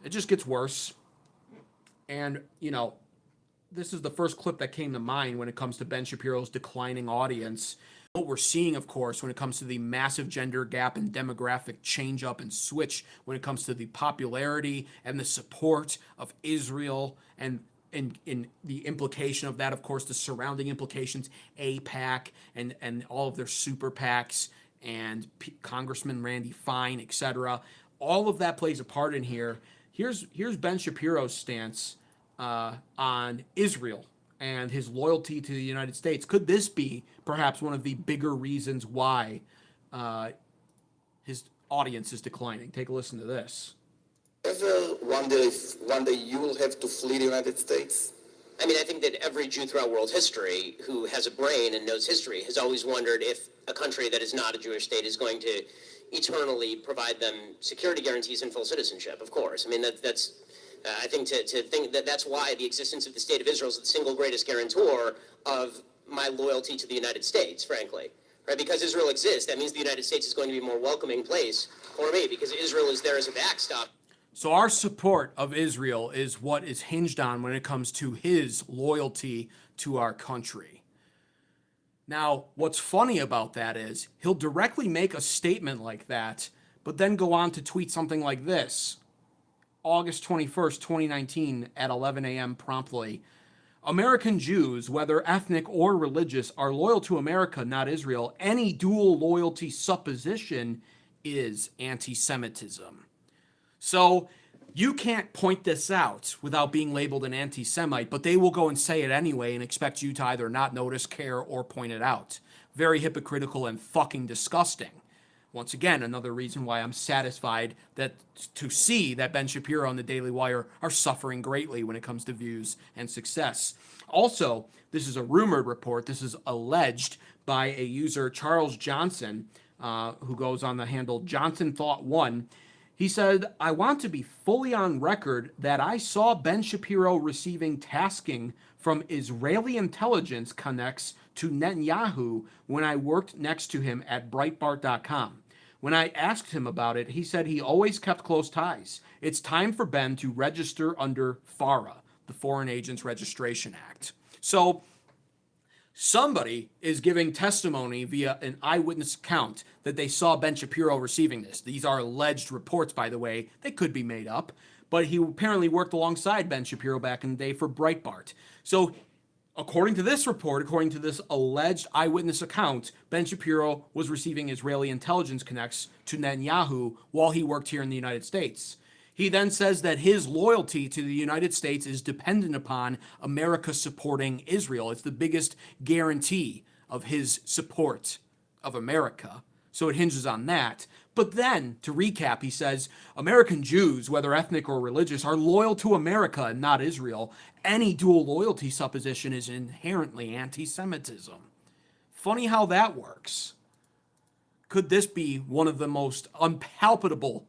It just gets worse. And, you know, this is the first clip that came to mind when it comes to Ben Shapiro's declining audience. What we're seeing, of course, when it comes to the massive gender gap and demographic change up and switch, when it comes to the popularity and the support of Israel and in the implication of that, of course, the surrounding implications, AIPAC and all of their super PACs and Congressman Randy Fine, etc. All of that plays a part in here. Here's Ben Shapiro's stance on Israel and his loyalty to the United States. Could this be perhaps one of the bigger reasons why his audience is declining? Take a listen to this. Ever wonder if one day you will have to flee the United States? I mean, I think that every Jew throughout world history who has a brain and knows history has always wondered if a country that is not a Jewish state is going to eternally provide them security guarantees and full citizenship, of course. I mean, that's I think to think that that's why the existence of the state of Israel is the single greatest guarantor of my loyalty to the United States, frankly. Right? Because Israel exists, that means the United States is going to be a more welcoming place for me because Israel is there as a backstop. So our support of Israel is what is hinged on when it comes to his loyalty to our country. Now, what's funny about that is he'll directly make a statement like that, but then go on to tweet something like this. August 21st, 2019 at 11 a.m. promptly. American Jews, whether ethnic or religious, are loyal to America, not Israel. Any dual loyalty supposition is anti-Semitism. So you can't point this out without being labeled an anti-Semite, but they will go and say it anyway and expect you to either not notice, care, or point it out. Very hypocritical and fucking disgusting. Once again, another reason why I'm satisfied that to see that Ben Shapiro and the Daily Wire are suffering greatly when it comes to views and success. Also, this is a rumored report. This is alleged by a user, Charles Johnson, who goes on the handle Johnson Thought One. He said, I want to be fully on record that I saw Ben Shapiro receiving tasking from Israeli intelligence connects to Netanyahu when I worked next to him at Breitbart.com. When I asked him about it, he said he always kept close ties. It's time for Ben to register under FARA, the Foreign Agents Registration Act. So somebody is giving testimony via an eyewitness account that they saw Ben Shapiro receiving this. These are alleged reports, by the way. They could be made up, but he apparently worked alongside Ben Shapiro back in the day for Breitbart. So according to this report, according to this alleged eyewitness account, Ben Shapiro was receiving Israeli intelligence connects to Netanyahu while he worked here in the United States. He then says that his loyalty to the United States is dependent upon America supporting Israel. It's the biggest guarantee of his support of America. So it hinges on that. But then, to recap, he says, American Jews, whether ethnic or religious, are loyal to America and not Israel. Any dual loyalty supposition is inherently anti-Semitism. Funny how that works. Could this be one of the most unpalatable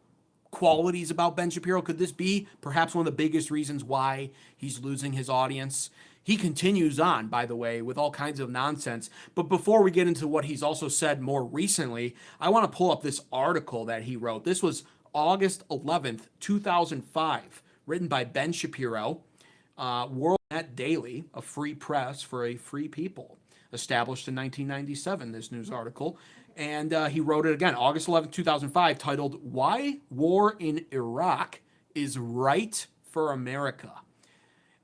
qualities about Ben Shapiro? Could this be perhaps one of the biggest reasons why he's losing his audience? He continues on, by the way, with all kinds of nonsense. But before we get into what he's also said more recently, I want to pull up this article that he wrote. This was August 11th, 2005, written by Ben Shapiro, WorldNet Daily, a free press for a free people, established in 1997, this news article. And he wrote it again, August 11th, 2005, titled, Why War in Iraq is Right for America.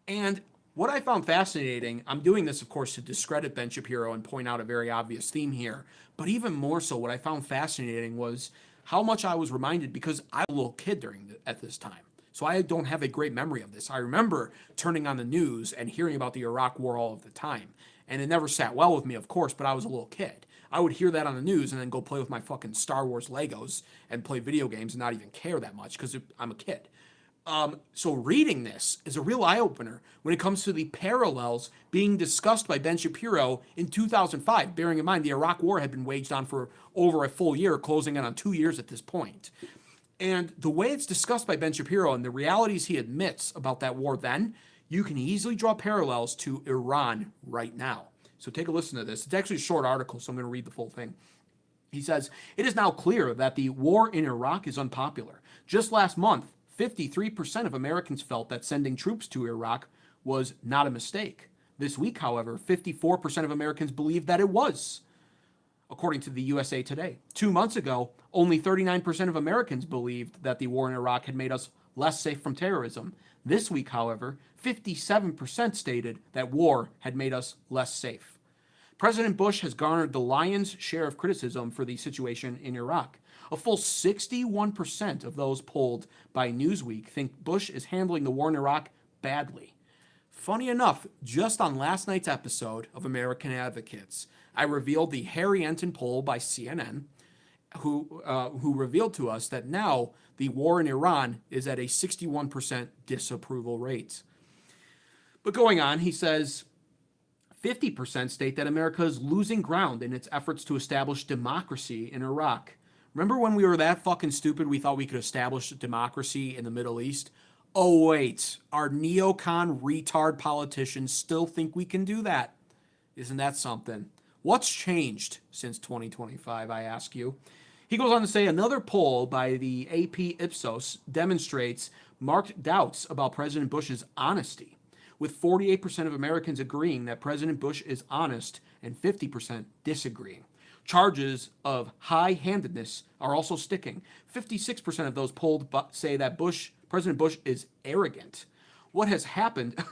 And what I found fascinating, I'm doing this, of course, to discredit Ben Shapiro and point out a very obvious theme here, but even more so, what I found fascinating was how much I was reminded, because I was a little kid at this time. So I don't have a great memory of this. I remember turning on the news and hearing about the Iraq War all of the time. And it never sat well with me, of course, but I was a little kid. I would hear that on the news and then go play with my fucking Star Wars Legos and play video games and not even care that much because I'm a kid. So reading this is a real eye-opener when it comes to the parallels being discussed by Ben Shapiro in 2005. Bearing in mind, the Iraq War had been waged on for over a full year, closing in on 2 years at this point. And the way it's discussed by Ben Shapiro and the realities he admits about that war then, you can easily draw parallels to Iran right now. So take a listen to this. It's actually a short article, so I'm going to read the full thing. He says, it is now clear that the war in Iraq is unpopular. Just last month, 53% of Americans felt that sending troops to Iraq was not a mistake. This week, however, 54% of Americans believe that it was, according to the USA Today. 2 months ago, only 39% of Americans believed that the war in Iraq had made us less safe from terrorism. This week, however, 57% stated that war had made us less safe. President Bush has garnered the lion's share of criticism for the situation in Iraq. A full 61% of those polled by Newsweek think Bush is handling the war in Iraq badly. Funny enough, just on last night's episode of American Advocates, I revealed the Harry Enton poll by CNN, who revealed to us that now the war in Iran is at a 61% disapproval rate. But going on, he says 50% state that America is losing ground in its efforts to establish democracy in Iraq. Remember when we were that fucking stupid we thought we could establish democracy in the Middle East? Oh wait, our neocon retard politicians still think we can do that. Isn't that something? What's changed since 2025, I ask you? He goes on to say another poll by the AP Ipsos demonstrates marked doubts about President Bush's honesty, with 48% of Americans agreeing that President Bush is honest and 50% disagreeing. Charges of high-handedness are also sticking. 56% of those polled say that President Bush is arrogant. What has happened?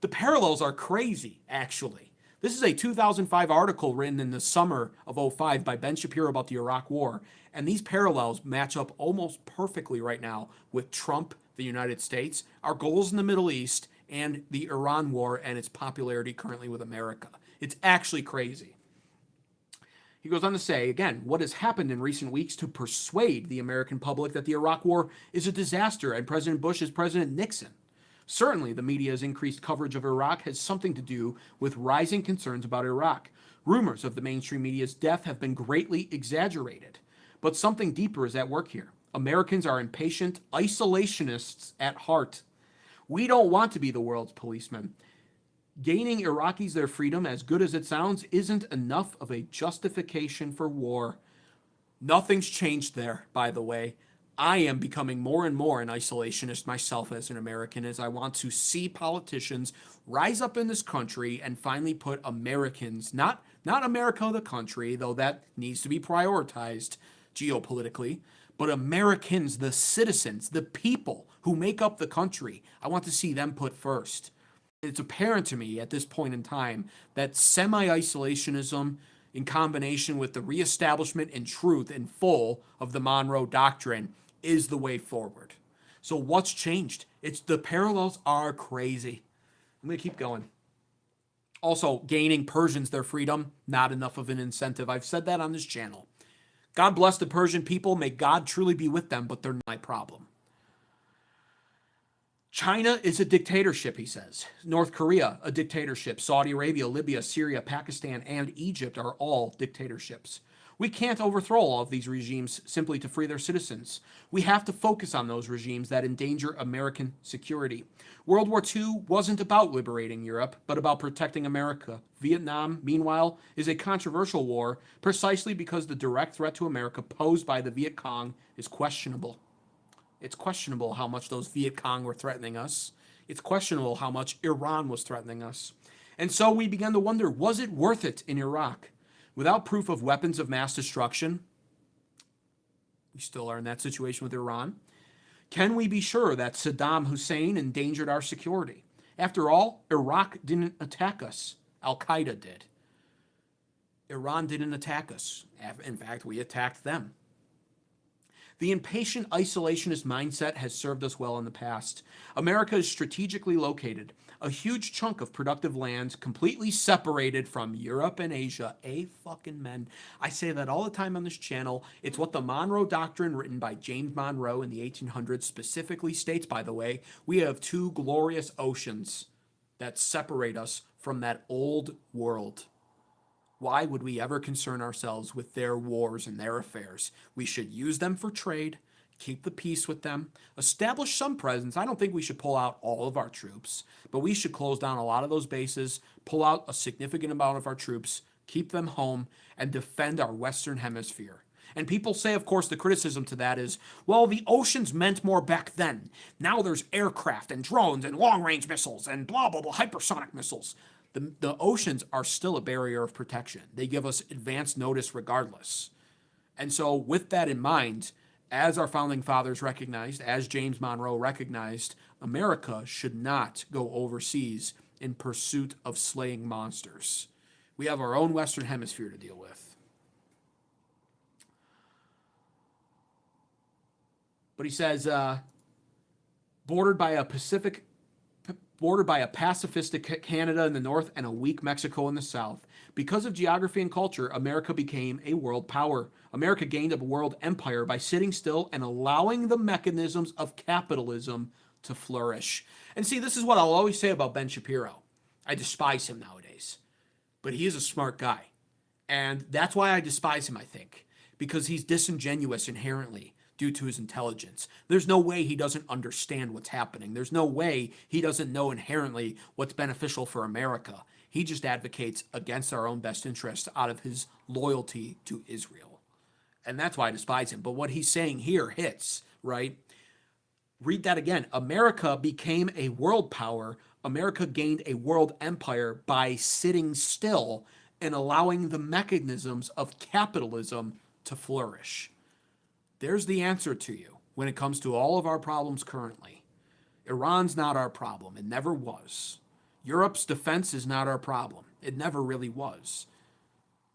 The parallels are crazy, actually. This is a 2005 article written in the summer of '05 by Ben Shapiro about the Iraq War, and these parallels match up almost perfectly right now with Trump, the United States, our goals in the Middle East, and the Iran war and its popularity currently with America. It's actually crazy. He goes on to say, again, what has happened in recent weeks to persuade the American public that the Iraq war is a disaster and President Bush is President Nixon? Certainly, the media's increased coverage of Iraq has something to do with rising concerns about Iraq. Rumors of the mainstream media's death have been greatly exaggerated. But something deeper is at work here. Americans are impatient isolationists at heart. We don't want to be the world's policemen. Gaining Iraqis their freedom, as good as it sounds, isn't enough of a justification for war. Nothing's changed there, by the way. I am becoming more and more an isolationist myself as an American, as I want to see politicians rise up in this country and finally put Americans, not America the country, though that needs to be prioritized geopolitically, but Americans, the citizens, the people who make up the country. I want to see them put first. It's apparent to me at this point in time that semi-isolationism in combination with the reestablishment and truth in full of the Monroe Doctrine is the way forward. So what's changed? The parallels are crazy. I'm going to keep going. Also, gaining Persians their freedom, not enough of an incentive. I've said that on this channel. God bless the Persian people. May God truly be with them, but they're not my problem. China is a dictatorship, he says. North Korea, a dictatorship. Saudi Arabia, Libya, Syria, Pakistan, and Egypt are all dictatorships. We can't overthrow all of these regimes simply to free their citizens. We have to focus on those regimes that endanger American security. World War II wasn't about liberating Europe, but about protecting America. Vietnam, meanwhile, is a controversial war precisely because the direct threat to America posed by the Viet Cong is questionable. It's questionable how much those Viet Cong were threatening us. It's questionable how much Iran was threatening us. And so we began to wonder, was it worth it in Iraq? Without proof of weapons of mass destruction, we still are in that situation with Iran. Can we be sure that Saddam Hussein endangered our security? After all, Iraq didn't attack us. Al-Qaeda did. Iran didn't attack us. In fact, we attacked them. The impatient isolationist mindset has served us well in the past. America is strategically located, a huge chunk of productive land completely separated from Europe and Asia. Fucking men. I say that all the time on this channel. It's what the Monroe Doctrine, written by James Monroe in the 1800s, specifically states, by the way. We have two glorious oceans that separate us from that old world. Why would we ever concern ourselves with their wars and their affairs? We should use them for trade, keep the peace with them, establish some presence. I don't think we should pull out all of our troops, but we should close down a lot of those bases, pull out a significant amount of our troops, keep them home, and defend our Western Hemisphere. And people say, of course, the criticism to that is, well, the oceans meant more back then. Now there's aircraft and drones and long-range missiles and blah, blah, blah, hypersonic missiles. The oceans are still a barrier of protection. They give us advance notice regardless. And so with that in mind, as our founding fathers recognized, as James Monroe recognized, America should not go overseas in pursuit of slaying monsters. We have our own Western Hemisphere to deal with. But he says, bordered by a pacifistic Canada in the north and a weak Mexico in the south. Because of geography and culture, America became a world power. America gained a world empire by sitting still and allowing the mechanisms of capitalism to flourish. And see, this is what I'll always say about Ben Shapiro. I despise him nowadays, but he is a smart guy. And that's why I despise him, I think, because he's disingenuous inherently due to his intelligence. There's no way he doesn't understand what's happening. There's no way he doesn't know inherently what's beneficial for America. He just advocates against our own best interests out of his loyalty to Israel. And that's why I despise him. But what he's saying here hits, right? Read that again. America became a world power. America gained a world empire by sitting still and allowing the mechanisms of capitalism to flourish. There's the answer to you when it comes to all of our problems currently. Iran's not our problem. It never was. Europe's defense is not our problem. It never really was.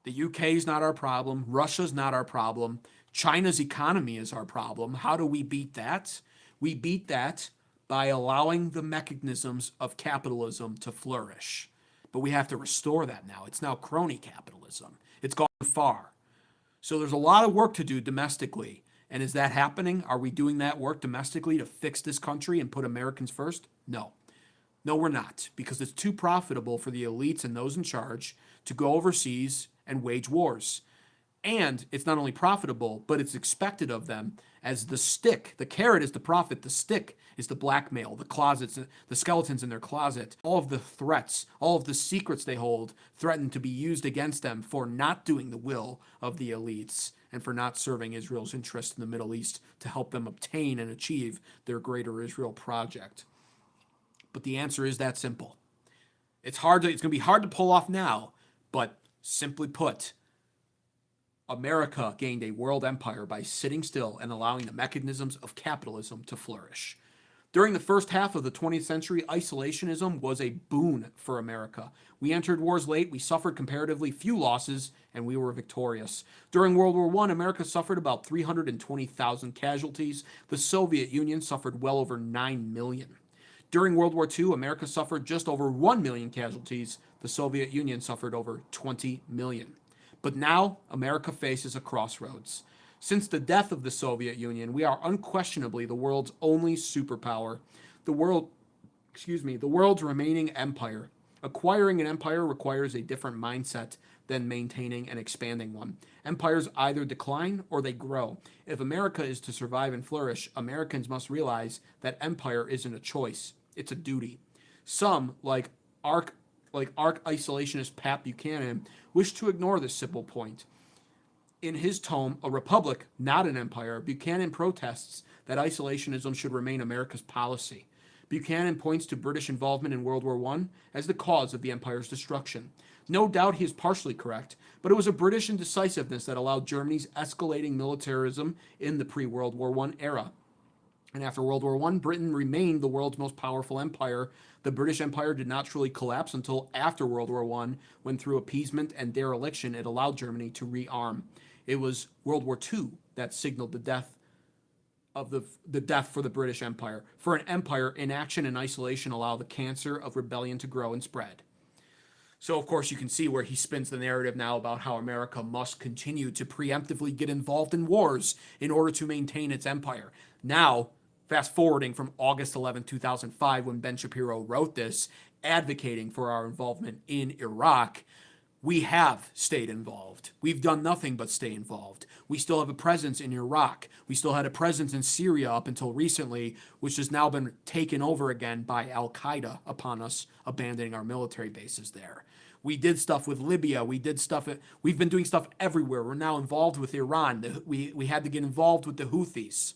The UK is not our problem. Russia's not our problem. China's economy is our problem. How do we beat that? We beat that by allowing the mechanisms of capitalism to flourish. But we have to restore that now. It's now crony capitalism. It's gone far. So there's a lot of work to do domestically. And is that happening? Are we doing that work domestically to fix this country and put Americans first? No. No, we're not, because it's too profitable for the elites and those in charge to go overseas and wage wars. And it's not only profitable, but it's expected of them as the stick. The carrot is the profit. The stick is the blackmail, the closets, the skeletons in their closet. All of the threats, all of the secrets they hold threaten to be used against them for not doing the will of the elites and for not serving Israel's interest in the Middle East to help them obtain and achieve their greater Israel project. But the answer is that simple. It's going to be hard to pull off now, but simply put, America gained a world empire by sitting still and allowing the mechanisms of capitalism to flourish. During the first half of the 20th century, isolationism was a boon for America. We entered wars late, we suffered comparatively few losses, and we were victorious. During World War I, America suffered about 320,000 casualties. The Soviet Union suffered well over 9 million. During World War II, America suffered just over 1 million casualties. The Soviet Union suffered over 20 million. But now, America faces a crossroads. Since the death of the Soviet Union, we are unquestionably the world's only superpower. The world's remaining empire. Acquiring an empire requires a different mindset than maintaining and expanding one. Empires either decline or they grow. If America is to survive and flourish, Americans must realize that empire isn't a choice, it's a duty. Some, like arch isolationist Pat Buchanan, wish to ignore this simple point. In his tome, A Republic, Not an Empire, Buchanan protests that isolationism should remain America's policy. Buchanan points to British involvement in World War I as the cause of the empire's destruction. No doubt he is partially correct, but it was a British indecisiveness that allowed Germany's escalating militarism in the pre-World War I era. And after World War I, Britain remained the world's most powerful empire. The British Empire did not truly collapse until after World War I, when through appeasement and dereliction it allowed Germany to rearm. It was World War II that signaled the death for the British Empire. For an empire, inaction and isolation allow the cancer of rebellion to grow and spread. So, of course, you can see where he spins the narrative now about how America must continue to preemptively get involved in wars in order to maintain its empire. Now, fast forwarding from August 11, 2005, when Ben Shapiro wrote this, advocating for our involvement in Iraq, we have stayed involved. We've done nothing but stay involved. We still have a presence in Iraq. We still had a presence in Syria up until recently, which has now been taken over again by Al-Qaeda upon us abandoning our military bases there. We did stuff with Libya. We've been doing stuff everywhere. We're now involved with Iran. We had to get involved with the Houthis.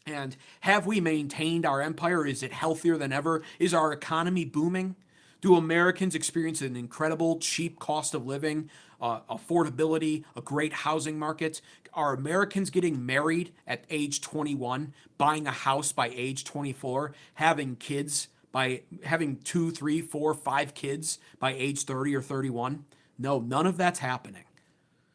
And have we maintained our empire? Is it healthier than ever? Is our economy booming? Do Americans experience an incredible cheap cost of living, affordability, a great housing market? Are Americans getting married at age 21, buying a house by age 24, having kids by having 2, 3, 4, 5 kids by age 30 or 31? No, none of that's happening.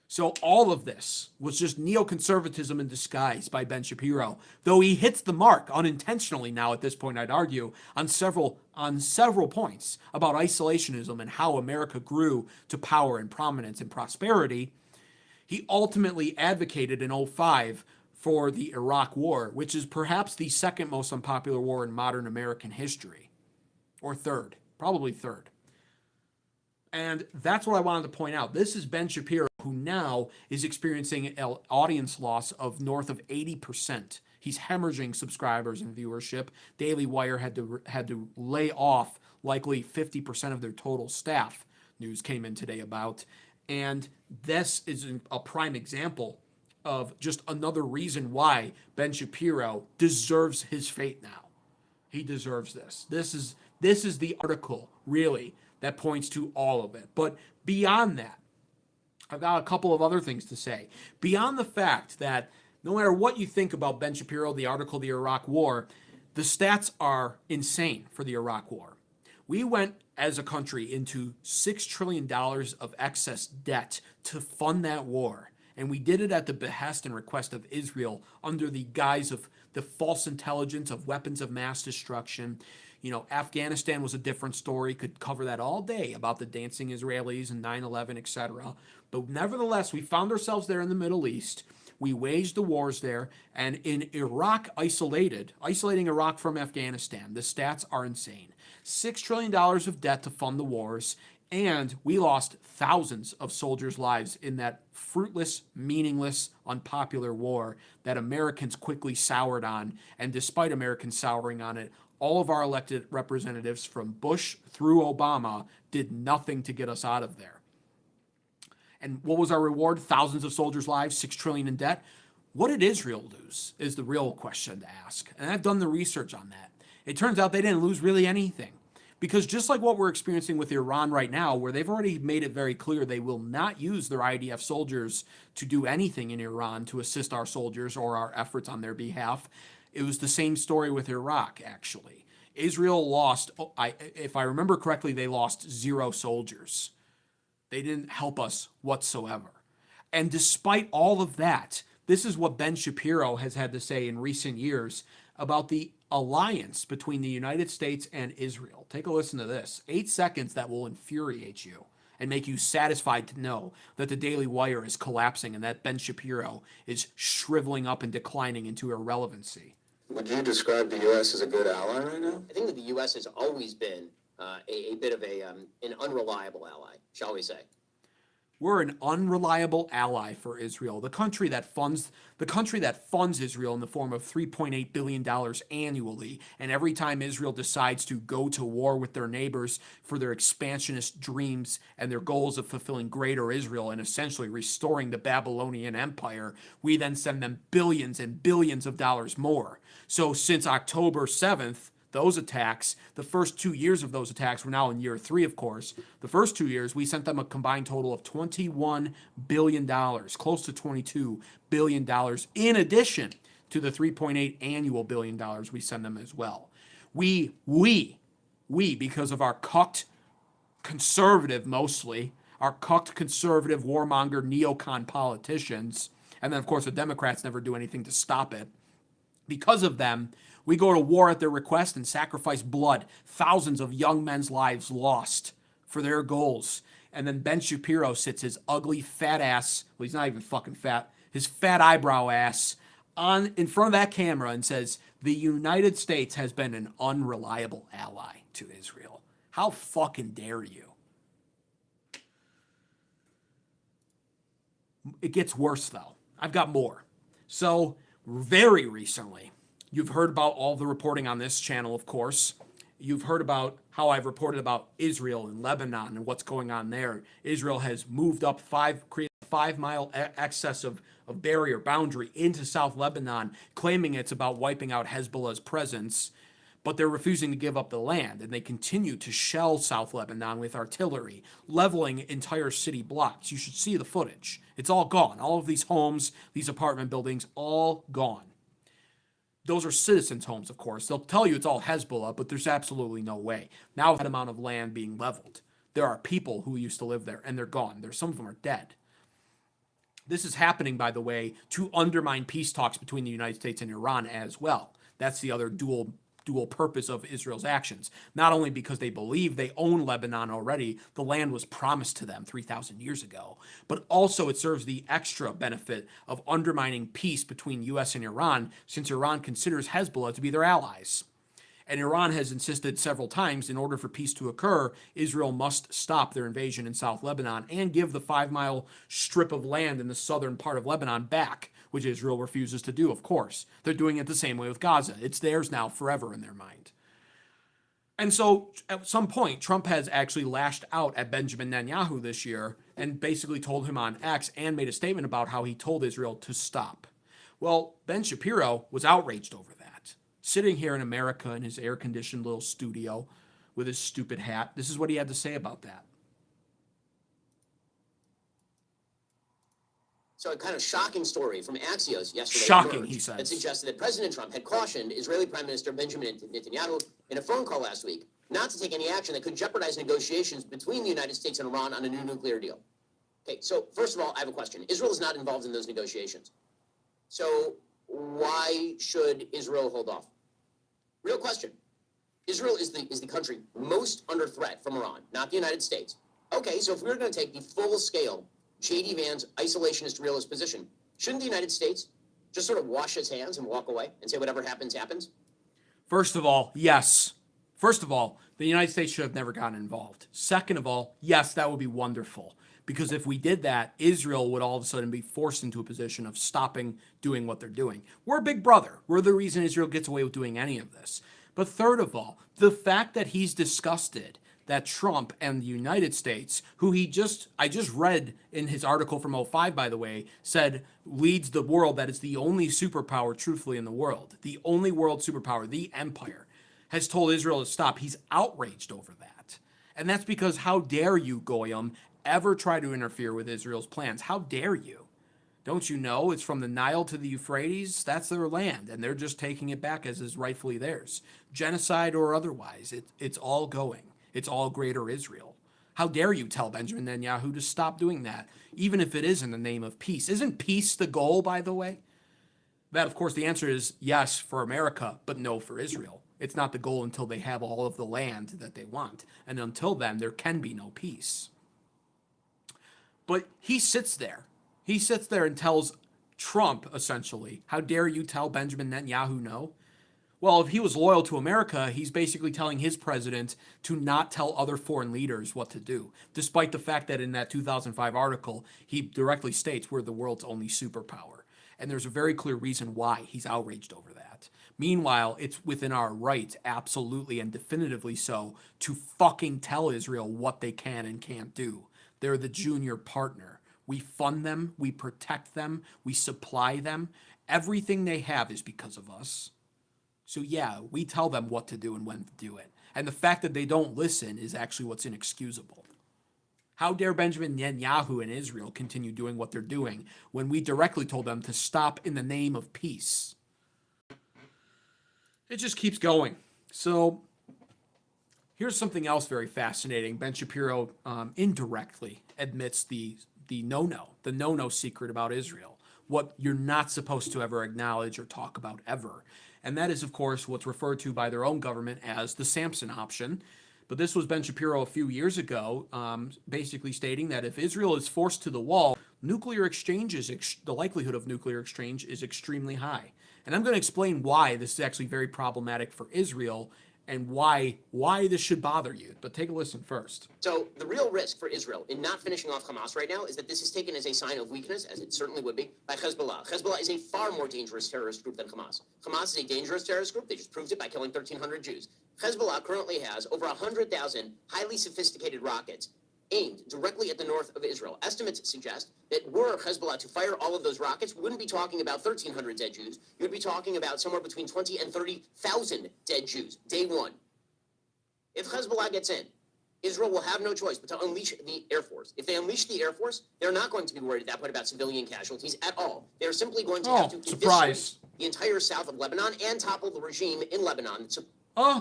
So all of this was just neoconservatism in disguise by Ben Shapiro, though he hits the mark unintentionally now at this point, I'd argue, on several points about isolationism and how America grew to power and prominence and prosperity. He ultimately advocated in 2005 for the Iraq War, which is perhaps the second most unpopular war in modern American history. Or third, probably third. And that's what I wanted to point out. This is Ben Shapiro, who now is experiencing an audience loss of north of 80%. He's hemorrhaging subscribers and viewership. Daily Wire had to lay off likely 50% of their total staff, news came in today about. And this is a prime example of just another reason why Ben Shapiro deserves his fate now. He deserves this. This is the article, really, that points to all of it. But beyond that, I've got a couple of other things to say. Beyond the fact that no matter what you think about Ben Shapiro, the article, the Iraq War, the stats are insane for the Iraq War. We went as a country into $6 trillion of excess debt to fund that war. And we did it at the behest and request of Israel under the guise of the false intelligence of weapons of mass destruction. Afghanistan was a different story, could cover that all day about the dancing Israelis and 9/11, etc. But nevertheless, we found ourselves there in the Middle East. We waged the wars there, and in Iraq, isolating Iraq from Afghanistan, the stats are insane. $6 trillion of debt to fund the wars, and we lost thousands of soldiers' lives in that fruitless, meaningless, unpopular war that Americans quickly soured on. And despite Americans souring on it, all of our elected representatives from Bush through Obama did nothing to get us out of there. And what was our reward? Thousands of soldiers' lives, $6 trillion in debt. What did Israel lose is the real question to ask. And I've done the research on that. It turns out they didn't lose really anything. Because just like what we're experiencing with Iran right now, where they've already made it very clear they will not use their IDF soldiers to do anything in Iran to assist our soldiers or our efforts on their behalf, it was the same story with Iraq, actually. Israel lost, if I remember correctly, they lost 0 soldiers. They didn't help us whatsoever. And despite all of that, this is what Ben Shapiro has had to say in recent years about the alliance between the United States and Israel. Take a listen to this. 8 seconds that will infuriate you and make you satisfied to know that the Daily Wire is collapsing and that Ben Shapiro is shriveling up and declining into irrelevancy. Would you describe the U.S. as a good ally right now? I think that the U.S. has always been a bit of an unreliable ally, shall we say. We're an unreliable ally for Israel. The country that funds Israel in the form of $3.8 billion annually. And every time Israel decides to go to war with their neighbors for their expansionist dreams and their goals of fulfilling greater Israel and essentially restoring the Babylonian Empire, we then send them billions and billions of dollars more. So since October 7th, those attacks, the first 2 years of those attacks, we're now in year 3, of course. The first 2 years, we sent them a combined total of $21 billion, close to $22 billion, in addition to the $3.8 annual billion we send them as well. We, because of our cucked conservative, mostly, our cucked conservative warmonger neocon politicians, and then, of course, the Democrats never do anything to stop it. Because of them, we go to war at their request and sacrifice blood, thousands of young men's lives lost for their goals. And then Ben Shapiro sits his ugly fat ass, well, he's not even fucking fat, his fat eyebrow ass in front of that camera and says, the United States has been an unreliable ally to Israel. How fucking dare you? It gets worse, though. I've got more. So, very recently, you've heard about all the reporting on this channel, of course. You've heard about how I've reported about Israel and Lebanon and what's going on there. Israel has moved up created a 5-mile excess of barrier boundary into South Lebanon, claiming it's about wiping out Hezbollah's presence, but they're refusing to give up the land, and they continue to shell South Lebanon with artillery, leveling entire city blocks. You should see the footage. It's all gone. All of these homes, these apartment buildings, all gone. Those are citizens' homes, of course. They'll tell you it's all Hezbollah, but there's absolutely no way. Now that amount of land being leveled, there are people who used to live there, and they're gone. Some of them are dead. This is happening, by the way, to undermine peace talks between the United States and Iran as well. That's the other dual purpose of Israel's actions. Not only because they believe they own Lebanon already, the land was promised to them 3,000 years ago, but also it serves the extra benefit of undermining peace between U.S. and Iran, since Iran considers Hezbollah to be their allies. And Iran has insisted several times, in order for peace to occur, Israel must stop their invasion in South Lebanon and give the 5-mile strip of land in the southern part of Lebanon back, which Israel refuses to do, of course. They're doing it the same way with Gaza. It's theirs now forever in their mind. And so, at some point, Trump has actually lashed out at Benjamin Netanyahu this year and basically told him on X and made a statement about how he told Israel to stop. Well, Ben Shapiro was outraged over that. Sitting here in America in his air-conditioned little studio with his stupid hat. This is what he had to say about that. So a kind of shocking story from Axios yesterday Shocking, emerged he says. that suggested that President Trump had cautioned Israeli Prime Minister Benjamin Netanyahu in a phone call last week not to take any action that could jeopardize negotiations between the United States and Iran on a new nuclear deal. Okay, so first of all, I have a question. Israel is not involved in those negotiations. So why should Israel hold off? Real question. Israel is the country most under threat from Iran, not the United States. Okay, so if we were going to take the full-scale J.D. Vance isolationist realist position, shouldn't the United States just sort of wash its hands and walk away and say whatever happens, happens? First of all, yes. First of all, the United States should have never gotten involved. Second of all, yes, that would be wonderful. Because if we did that, Israel would all of a sudden be forced into a position of stopping doing what they're doing. We're a big brother. We're the reason Israel gets away with doing any of this. But third of all, the fact that he's disgusted that Trump and the United States, who I just read in his article from '05, by the way, said leads the world, that is the only superpower, truthfully, in the world. The only world superpower, the empire, has told Israel to stop. He's outraged over that. And that's because how dare you, Goyim, ever try to interfere with Israel's plans? How dare you? Don't you know it's from the Nile to the Euphrates? That's their land, and they're just taking it back as is rightfully theirs. Genocide or otherwise, it's all going. It's all greater Israel. How dare you tell Benjamin Netanyahu to stop doing that, even if it is in the name of peace? Isn't peace the goal, by the way? That, of course, the answer is yes for America, but no for Israel. It's not the goal until they have all of the land that they want. And until then, there can be no peace. But he sits there. He sits there and tells Trump, essentially, how dare you tell Benjamin Netanyahu no? Well, if he was loyal to America, he's basically telling his president to not tell other foreign leaders what to do, despite the fact that in that 2005 article, he directly states we're the world's only superpower. And there's a very clear reason why he's outraged over that. Meanwhile, it's within our right, absolutely and definitively so, to fucking tell Israel what they can and can't do. They're the junior partner. We fund them, we protect them, we supply them. Everything they have is because of us. So yeah, we tell them what to do and when to do it. And the fact that they don't listen is actually what's inexcusable. How dare Benjamin Netanyahu and Israel continue doing what they're doing when we directly told them to stop in the name of peace? It just keeps going. So here's something else very fascinating. Ben Shapiro indirectly admits the no-no secret about Israel, what you're not supposed to ever acknowledge or talk about ever. And that is, of course, what's referred to by their own government as the Samson option. But this was Ben Shapiro a few years ago, basically stating that if Israel is forced to the wall, nuclear exchange the likelihood of nuclear exchange is extremely high. And I'm going to explain why this is actually very problematic for Israel and why this should bother you. But take a listen first. So the real risk for Israel in not finishing off Hamas right now is that this is taken as a sign of weakness, as it certainly would be, by Hezbollah. Hezbollah is a far more dangerous terrorist group than Hamas. Hamas is a dangerous terrorist group. They just proved it by killing 1,300 Jews. Hezbollah currently has over 100,000 highly sophisticated rockets aimed directly at the north of Israel. Estimates suggest that were Hezbollah to fire all of those rockets, we wouldn't be talking about 1,300 dead Jews. You would be talking about somewhere between 20 and 30,000 dead Jews, day one. If Hezbollah gets in, Israel will have no choice but to unleash the Air Force. If they unleash the Air Force, they're not going to be worried at that point about civilian casualties at all. They're simply going to have to eviscerate the entire south of Lebanon and topple the regime in Lebanon.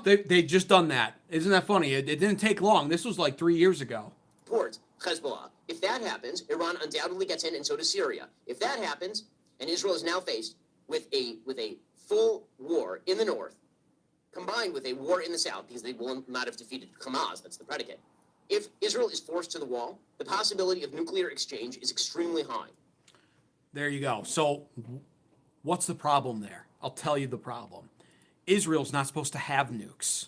They just done that. Isn't that funny? It didn't take long. This was like 3 years ago. Towards Hezbollah. If that happens, Iran undoubtedly gets in, and so does Syria. If that happens, and Israel is now faced with a full war in the north, combined with a war in the south, because they will not have defeated Hamas, that's the predicate. If Israel is forced to the wall, the possibility of nuclear exchange is extremely high. There you go. So what's the problem there? I'll tell you the problem. Israel's not supposed to have nukes.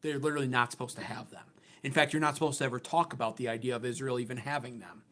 They're literally not supposed to have them. In fact, you're not supposed to ever talk about the idea of Israel even having them.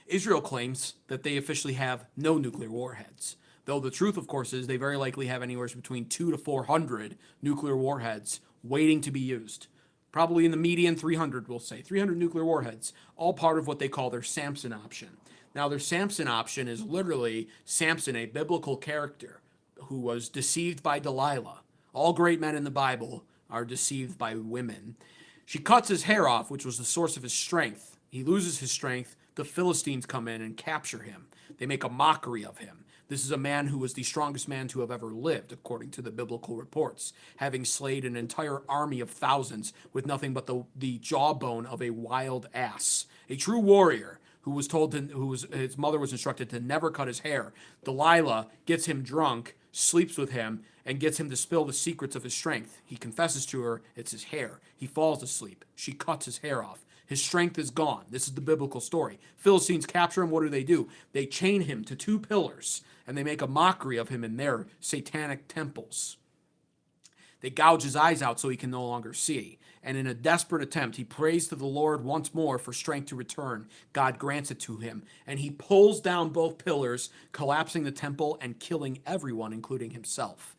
Israel claims that they officially have no nuclear warheads, though the truth, of course, is they very likely have anywhere between 200 to 400 nuclear warheads waiting to be used. Probably in the median 300, we'll say. 300 nuclear warheads, all part of what they call their Samson option. Now, their Samson option is literally Samson, a biblical character who was deceived by Delilah. All great men in the Bible are deceived by women. She cuts his hair off, which was the source of his strength. He loses his strength. The Philistines come in and capture him. They make a mockery of him. This is a man who was the strongest man to have ever lived, according to the biblical reports, having slayed an entire army of thousands with nothing but the jawbone of a wild ass. A true warrior who was told his mother was instructed to never cut his hair. Delilah gets him drunk, sleeps with him, and gets him to spill the secrets of his strength. He confesses to her it's his hair. He falls asleep. She cuts his hair off. His strength is gone. This is the biblical story. Philistines capture him. What do? They chain him to 2 pillars, and they make a mockery of him in their satanic temples. They gouge his eyes out so he can no longer see. And in a desperate attempt, he prays to the Lord once more for strength to return. God grants it to him, and he pulls down both pillars, collapsing the temple and killing everyone, including himself.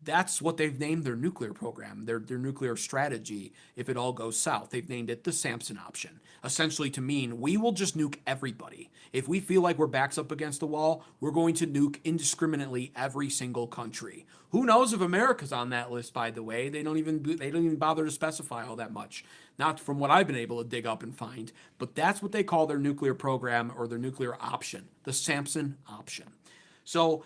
That's what they've named their nuclear program, their nuclear strategy, if it all goes south. They've named it the Samson option, essentially to mean we will just nuke everybody. If we feel like we're backs up against the wall, we're going to nuke indiscriminately every single country. Who knows if America's on that list, by the way? They don't even bother to specify all that much. Not from what I've been able to dig up and find, but that's what they call their nuclear program or their nuclear option, the Samson option. So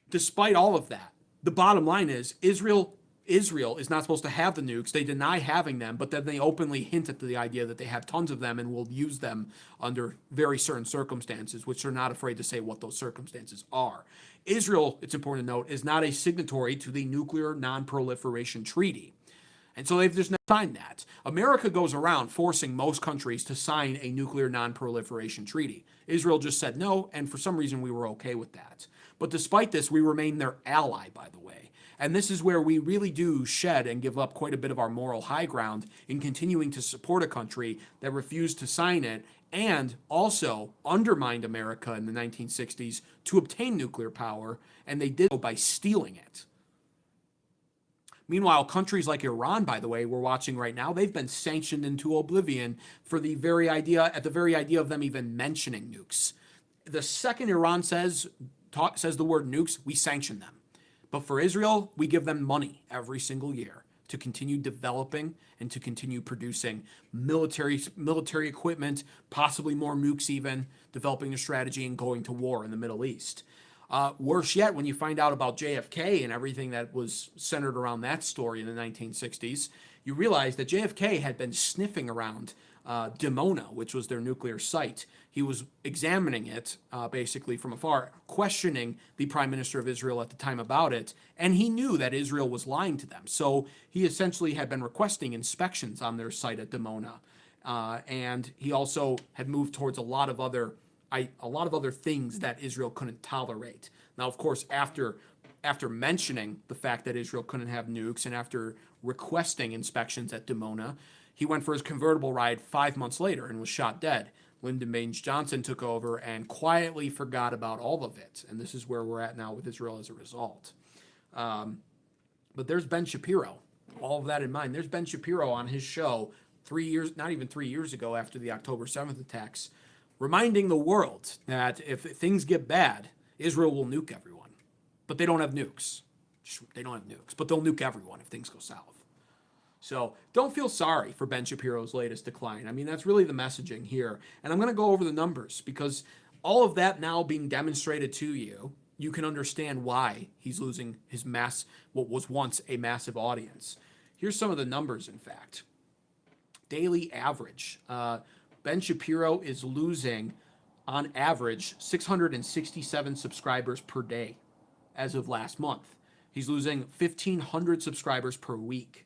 despite all of that, the bottom line is Israel is not supposed to have the nukes. They deny having them, but then they openly hint at the idea that they have tons of them and will use them under very certain circumstances, which they're not afraid to say what those circumstances are. Israel, it's important to note, is not a signatory to the Nuclear Non-Proliferation Treaty. And so they've just not signed that. America goes around forcing most countries to sign a nuclear non-proliferation treaty. Israel just said no, and for some reason we were okay with that. But despite this, we remain their ally, by the way. And this is where we really do shed and give up quite a bit of our moral high ground in continuing to support a country that refused to sign it and also undermined America in the 1960s to obtain nuclear power, and they did so by stealing it. Meanwhile, countries like Iran, by the way, we're watching right now, they've been sanctioned into oblivion for the very idea of them even mentioning nukes. The second Iran says the word nukes, we sanction them. But for Israel, we give them money every single year to continue developing and to continue producing military equipment, possibly more nukes even, developing a strategy and going to war in the Middle East. Worse yet, when you find out about JFK and everything that was centered around that story in the 1960s, you realize that JFK had been sniffing around Dimona, which was their nuclear site. He was examining it basically from afar, questioning the prime minister of Israel at the time about it, and he knew that Israel was lying to them. So he essentially had been requesting inspections on their site at Dimona, and he also had moved towards a lot of other things that Israel couldn't tolerate. Now, of course, after mentioning the fact that Israel couldn't have nukes and after requesting inspections at Dimona, he went for his convertible ride 5 months later and was shot dead. Lyndon Baines Johnson took over and quietly forgot about all of it. And this is where we're at now with Israel as a result. But there's Ben Shapiro. All of that in mind. There's Ben Shapiro on his show not even 3 years ago after the October 7th attacks, reminding the world that if things get bad, Israel will nuke everyone. But they don't have nukes. They don't have nukes. But they'll nuke everyone if things go south. So don't feel sorry for Ben Shapiro's latest decline. I mean, that's really the messaging here. And I'm going to go over the numbers because all of that now being demonstrated to you, you can understand why he's losing what was once a massive audience. Here's some of the numbers, in fact. Daily average. Ben Shapiro is losing, on average, 667 subscribers per day as of last month. He's losing 1,500 subscribers per week.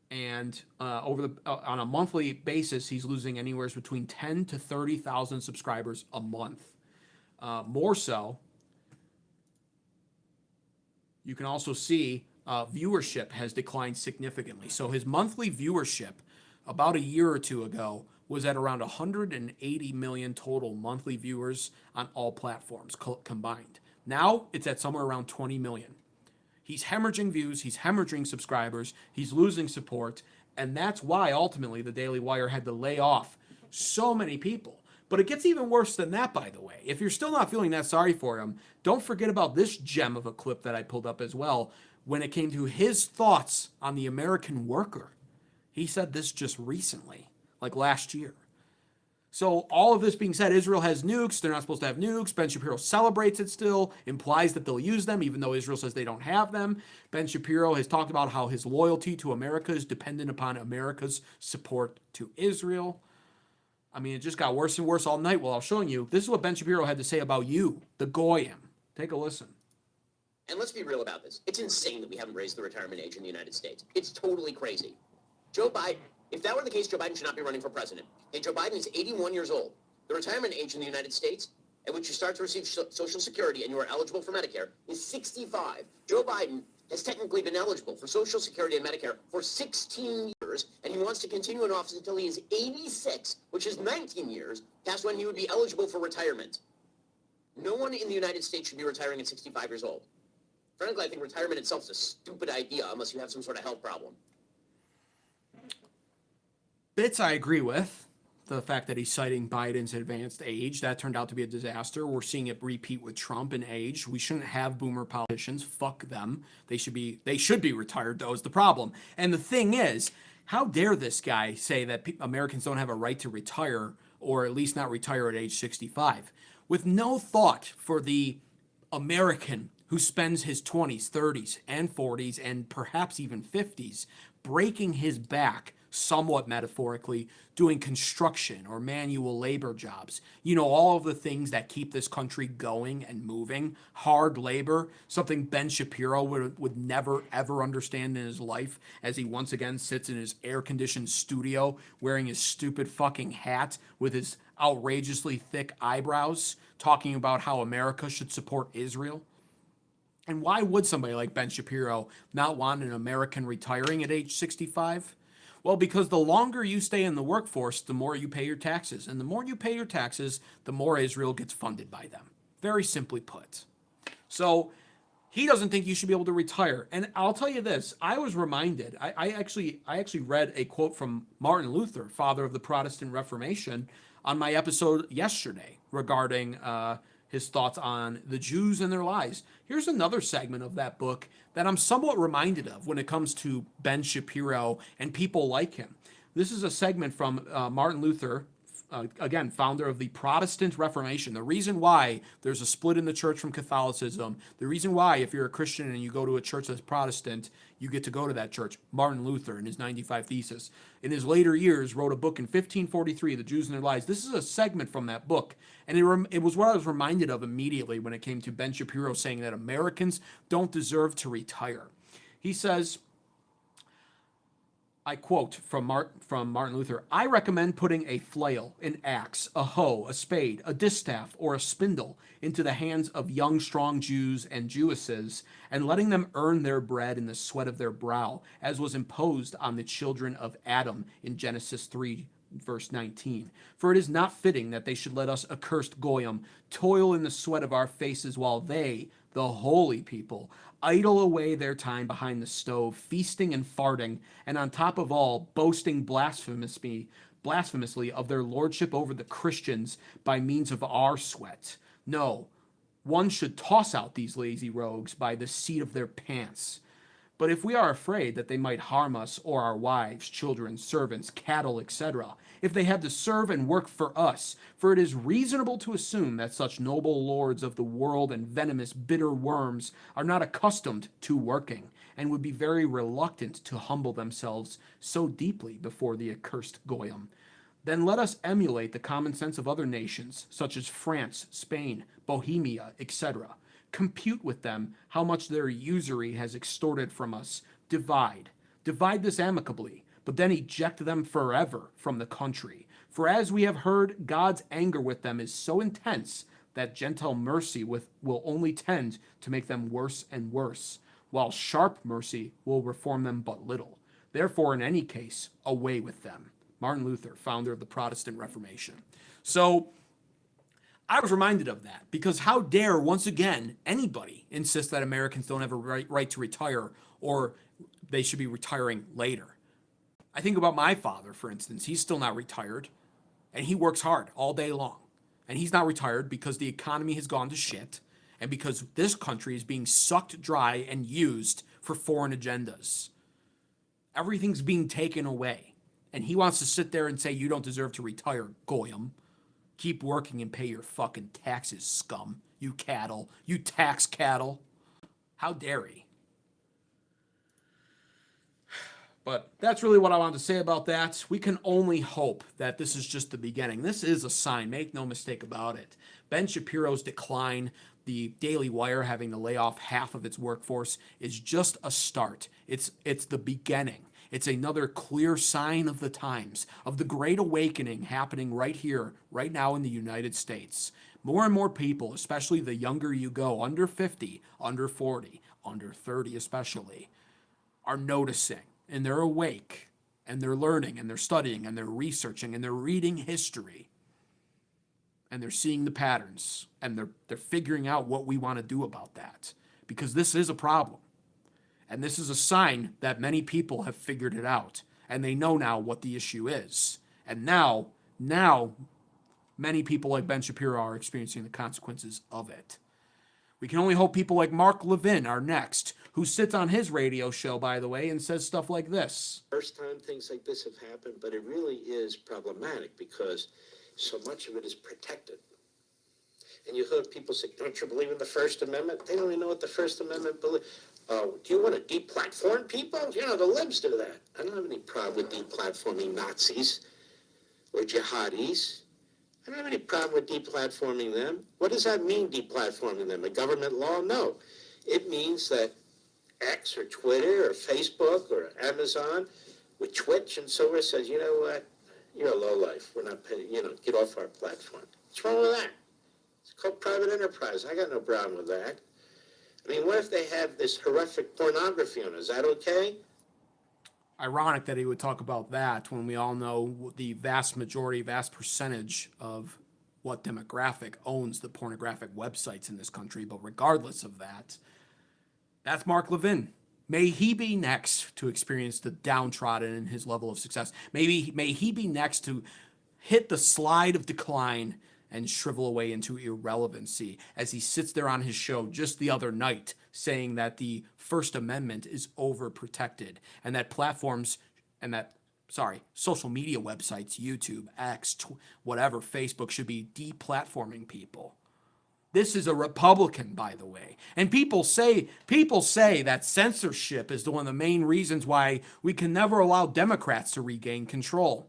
And on a monthly basis, he's losing anywhere between 10 to 30,000 subscribers a month. More so, you can also see viewership has declined significantly. So his monthly viewership about a year or two ago was at around 180 million total monthly viewers on all platforms combined. Now it's at somewhere around 20 million. He's hemorrhaging views, he's hemorrhaging subscribers, he's losing support, and that's why ultimately the Daily Wire had to lay off so many people. But it gets even worse than that, by the way. If you're still not feeling that sorry for him, don't forget about this gem of a clip that I pulled up as well, when it came to his thoughts on the American worker. He said this just recently, like last year. So all of this being said, Israel has nukes. They're not supposed to have nukes. Ben Shapiro celebrates it still, implies that they'll use them, even though Israel says they don't have them. Ben Shapiro has talked about how his loyalty to America is dependent upon America's support to Israel. I mean, it just got worse and worse all night while I was showing you. This is what Ben Shapiro had to say about you, the Goyim. Take a listen. And let's be real about this. It's insane that we haven't raised the retirement age in the United States. It's totally crazy. Joe Biden, if that were the case, Joe Biden should not be running for president. Hey, Joe Biden is 81 years old. The retirement age in the United States, at which you start to receive Social Security and you are eligible for Medicare, is 65. Joe Biden has technically been eligible for Social Security and Medicare for 16 years, and he wants to continue in office until he is 86, which is 19 years past when he would be eligible for retirement. No one in the United States should be retiring at 65 years old. Frankly, I think retirement itself is a stupid idea unless you have some sort of health problem. Bits I agree with. The fact that he's citing Biden's advanced age, that turned out to be a disaster. We're seeing it repeat with Trump in age. We shouldn't have boomer politicians. Fuck them. They should be retired, though, is the problem. And the thing is, how dare this guy say that Americans don't have a right to retire, or at least not retire at age 65, with no thought for the American who spends his 20s, 30s, and 40s, and perhaps even 50s breaking his back, somewhat metaphorically, doing construction or manual labor jobs. You know, all of the things that keep this country going and moving. Hard labor, something Ben Shapiro would never, ever understand in his life, as he once again sits in his air-conditioned studio wearing his stupid fucking hat with his outrageously thick eyebrows, talking about how America should support Israel. And why would somebody like Ben Shapiro not want an American retiring at age 65? Well, because the longer you stay in the workforce, the more you pay your taxes. And the more you pay your taxes, the more Israel gets funded by them. Very simply put. So he doesn't think you should be able to retire. And I'll tell you this, I was reminded, I actually read a quote from Martin Luther, father of the Protestant Reformation, on my episode yesterday regarding his thoughts on the Jews and their lies. Here's another segment of that book that I'm somewhat reminded of when it comes to Ben Shapiro and people like him. This is a segment from Martin Luther, again, founder of the Protestant Reformation. The reason why there's a split in the church from Catholicism, the reason why if you're a Christian and you go to a church that's Protestant, you get to go to that church. Martin Luther, in his 95 Thesis, in his later years, wrote a book in 1543, The Jews and Their Lies. This is a segment from that book, and it was what I was reminded of immediately when it came to Ben Shapiro saying that Americans don't deserve to retire. He says, I quote from Martin Luther, "I recommend putting a flail, an axe, a hoe, a spade, a distaff, or a spindle into the hands of young, strong Jews and Jewesses, and letting them earn their bread in the sweat of their brow, as was imposed on the children of Adam in Genesis 3, verse 19. For it is not fitting that they should let us accursed Goyim toil in the sweat of our faces while they, the holy people, idle away their time behind the stove, feasting and farting, and on top of all, boasting blasphemously of their lordship over the Christians by means of our sweat. No, one should toss out these lazy rogues by the seat of their pants. But if we are afraid that they might harm us or our wives, children, servants, cattle, etc., if they had to serve and work for us, for it is reasonable to assume that such noble lords of the world and venomous bitter worms are not accustomed to working, and would be very reluctant to humble themselves so deeply before the accursed Goyim, then let us emulate the common sense of other nations, such as France, Spain, Bohemia, etc., compute with them how much their usury has extorted from us. Divide this amicably, but then eject them forever from the country. For as we have heard, God's anger with them is so intense that gentle mercy will only tend to make them worse and worse, while sharp mercy will reform them but little. Therefore, in any case, away with them." Martin Luther, founder of the Protestant Reformation. So I was reminded of that because how dare, once again, anybody insist that Americans don't have a right to retire or they should be retiring later. I think about my father, for instance. He's still not retired, and he works hard all day long. And he's not retired because the economy has gone to shit and because this country is being sucked dry and used for foreign agendas. Everything's being taken away. And he wants to sit there and say, you don't deserve to retire, Goyim. Keep working and pay your fucking taxes, scum. You cattle. You tax cattle. How dare he? But that's really what I wanted to say about that. We can only hope that this is just the beginning. This is a sign. Make no mistake about it. Ben Shapiro's decline, the Daily Wire having to lay off half of its workforce, is just a start. It's the beginning. It's another clear sign of the times, of the great awakening happening right here, right now in the United States. More and more people, especially the younger you go, under 50, under 40, under 30 especially, are noticing, and they're awake, and they're learning, and they're studying, and they're researching, and they're reading history, and they're seeing the patterns, and they're figuring out what we want to do about that, because this is a problem. And this is a sign that many people have figured it out, and they know now what the issue is. And now, many people like Ben Shapiro are experiencing the consequences of it. We can only hope people like Mark Levin are next, who sits on his radio show, by the way, and says stuff like this. First time things like this have happened, but it really is problematic because so much of it is protected. And you heard people say, don't you believe in the First Amendment? They don't even know what the First Amendment believes. Do you want to deplatform people? You know, the libs do that. I don't have any problem with deplatforming Nazis or jihadis. I don't have any problem with deplatforming them. What does that mean, deplatforming them? A government law? No. It means that X or Twitter or Facebook or Amazon with Twitch and so forth says, you know what? You're a lowlife. We're not paying, get off our platform. What's wrong with that? It's called private enterprise. I got no problem with that. I mean, what if they have this horrific pornography on it? Is that okay? Ironic that he would talk about that when we all know the vast majority, vast percentage of what demographic owns the pornographic websites in this country. But regardless of that, that's Mark Levin. May he be next to experience the downtrodden in his level of success. May he be next to hit the slide of decline and shrivel away into irrelevancy as he sits there on his show just the other night saying that the First Amendment is overprotected and that social media websites, YouTube, X, whatever, Facebook should be deplatforming people. This is a Republican, by the way. And people say that censorship is one of the main reasons why we can never allow Democrats to regain control.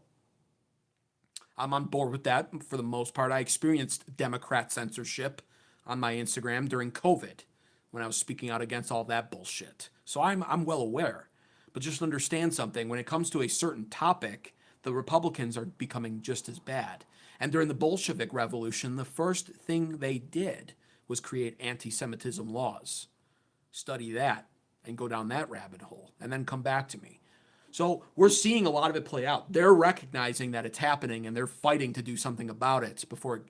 I'm on board with that for the most part. I experienced Democrat censorship on my Instagram during COVID when I was speaking out against all that bullshit. So I'm well aware. But just understand something. When it comes to a certain topic, the Republicans are becoming just as bad. And during the Bolshevik Revolution, the first thing they did was create anti-Semitism laws. Study that and go down that rabbit hole and then come back to me. So we're seeing a lot of it play out. They're recognizing that it's happening and they're fighting to do something about it before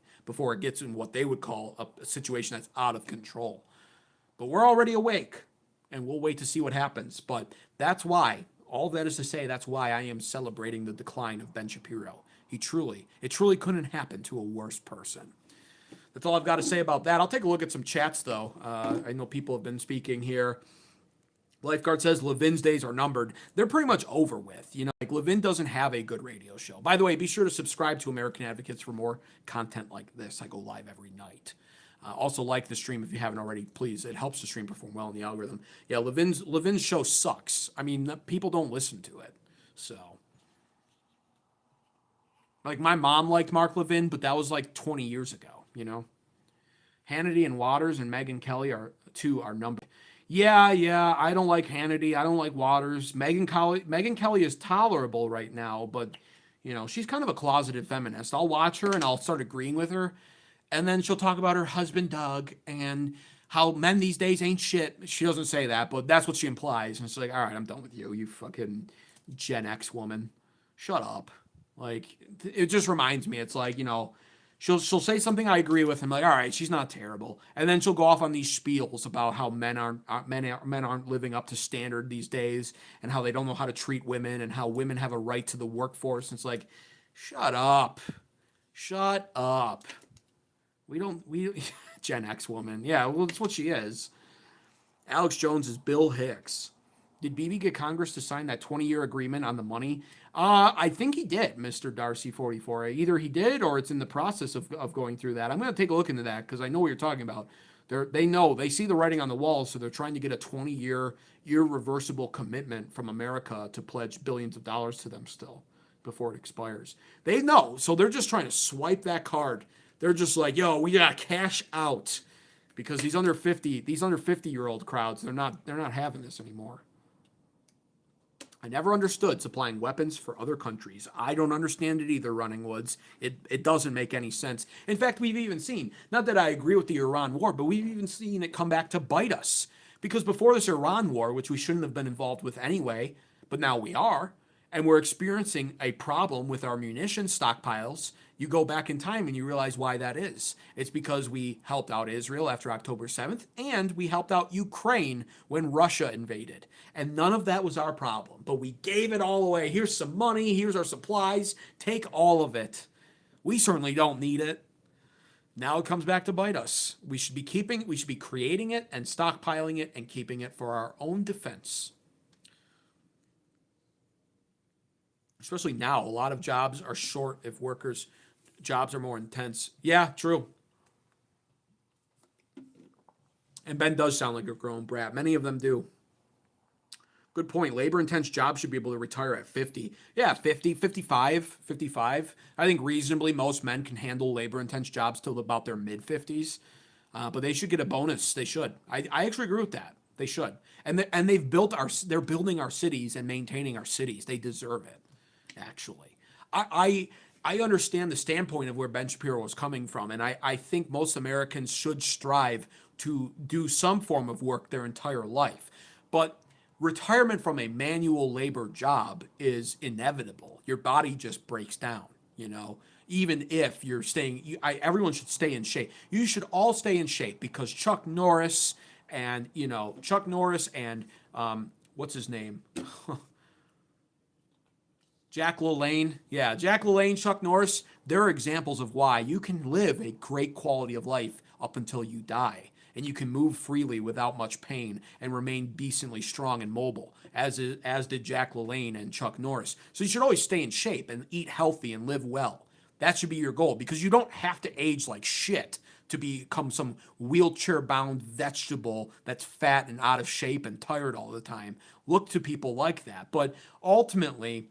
it gets in what they would call a situation that's out of control. But we're already awake and we'll wait to see what happens. But that's why, all that is to say, that's why I am celebrating the decline of Ben Shapiro. It truly couldn't happen to a worse person. That's all I've got to say about that. I'll take a look at some chats though. I know people have been speaking here. Lifeguard says Levin's days are numbered. They're pretty much over with. Like Levin doesn't have a good radio show. By the way, be sure to subscribe to American Advocates for more content like this. I go live every night. Also like the stream if you haven't already, please. It helps the stream perform well in the algorithm. Yeah, Levin's show sucks. I mean, people don't listen to it. So, like my mom liked Mark Levin, but that was like 20 years ago, Hannity and Waters and Megyn Kelly are numbered. Yeah, I don't like Hannity. I don't like Waters. Megyn Kelly is tolerable right now, but, she's kind of a closeted feminist. I'll watch her and I'll start agreeing with her, and then she'll talk about her husband, Doug, and how men these days ain't shit. She doesn't say that, but that's what she implies. And it's like, all right, I'm done with you, you fucking Gen X woman. Shut up. Like, it just reminds me, it's like, she'll say something I agree with, and I'm like, all right, she's not terrible. And then she'll go off on these spiels about how men aren't living up to standard these days, and how they don't know how to treat women, and how women have a right to the workforce. And it's like, shut up. Gen X woman. Yeah, well, that's what she is. Alex Jones is Bill Hicks. Did Bibi get Congress to sign that 20-year agreement on the money? I think he did, Mr. Darcy 44. Either he did or it's in the process of going through that. I'm going to take a look into that because I know what you're talking about. They see the writing on the wall, so they're trying to get a 20-year irreversible commitment from America to pledge billions of dollars to them still before it expires. They know, so they're just trying to swipe that card. They're just like, yo, we got cash out because these under 50-year-old crowds, they're not having this anymore. I never understood supplying weapons for other countries. I don't understand it either, Running Woods. It doesn't make any sense. In fact, we've even seen, not that I agree with the Iran war, but we've even seen it come back to bite us. Because before this Iran war, which we shouldn't have been involved with anyway, but now we are, and we're experiencing a problem with our munition stockpiles, you go back in time and you realize why that is. It's because we helped out Israel after October 7th, and we helped out Ukraine when Russia invaded. And none of that was our problem, but we gave it all away. Here's some money, here's our supplies, take all of it. We certainly don't need it. Now it comes back to bite us. We should be creating it and stockpiling it and keeping it for our own defense. Especially now, a lot of jobs are short if workers' jobs are more intense. Yeah, true. And Ben does sound like a grown brat. Many of them do. Good point. Labor-intense jobs should be able to retire at 50. Yeah, 50, 55. I think reasonably most men can handle labor-intense jobs till about their mid-50s. But they should get a bonus. They should. I actually agree with that. They should. And they're building our cities and maintaining our cities. They deserve it, actually. I understand the standpoint of where Ben Shapiro was coming from, and I think most Americans should strive to do some form of work their entire life. But retirement from a manual labor job is inevitable. Your body just breaks down, even if you're staying. Everyone should stay in shape. You should all stay in shape because Chuck Norris and what's his name? Jack LaLanne. Yeah, Jack LaLanne, Chuck Norris, they're examples of why you can live a great quality of life up until you die. And you can move freely without much pain and remain decently strong and mobile, as did Jack LaLanne and Chuck Norris. So you should always stay in shape and eat healthy and live well. That should be your goal because you don't have to age like shit to become some wheelchair-bound vegetable that's fat and out of shape and tired all the time. Look to people like that. But ultimately,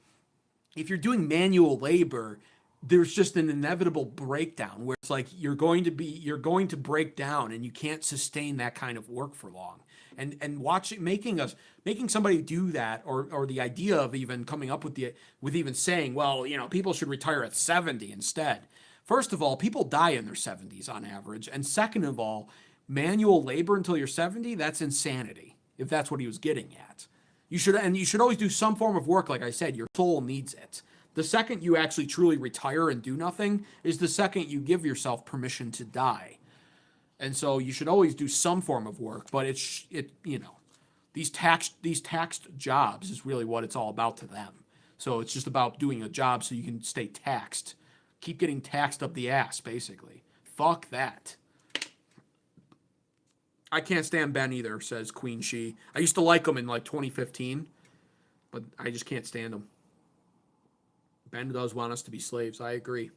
if you're doing manual labor, there's just an inevitable breakdown where it's like you're going to break down and you can't sustain that kind of work for long. And making somebody do that, or the idea of even coming up with even saying, well, people should retire at 70 instead. First of all, people die in their 70s on average, and second of all, manual labor until you're 70, that's insanity. If that's what he was getting at. You should always do some form of work. Like I said, your soul needs it. The second you actually truly retire and do nothing is the second you give yourself permission to die. And so you should always do some form of work, but these taxed jobs is really what it's all about to them. So it's just about doing a job so you can stay taxed. Keep getting taxed up the ass, basically. Fuck that. I can't stand Ben either, says Queen She. I used to like him in 2015, but I just can't stand him. Ben does want us to be slaves. I agree.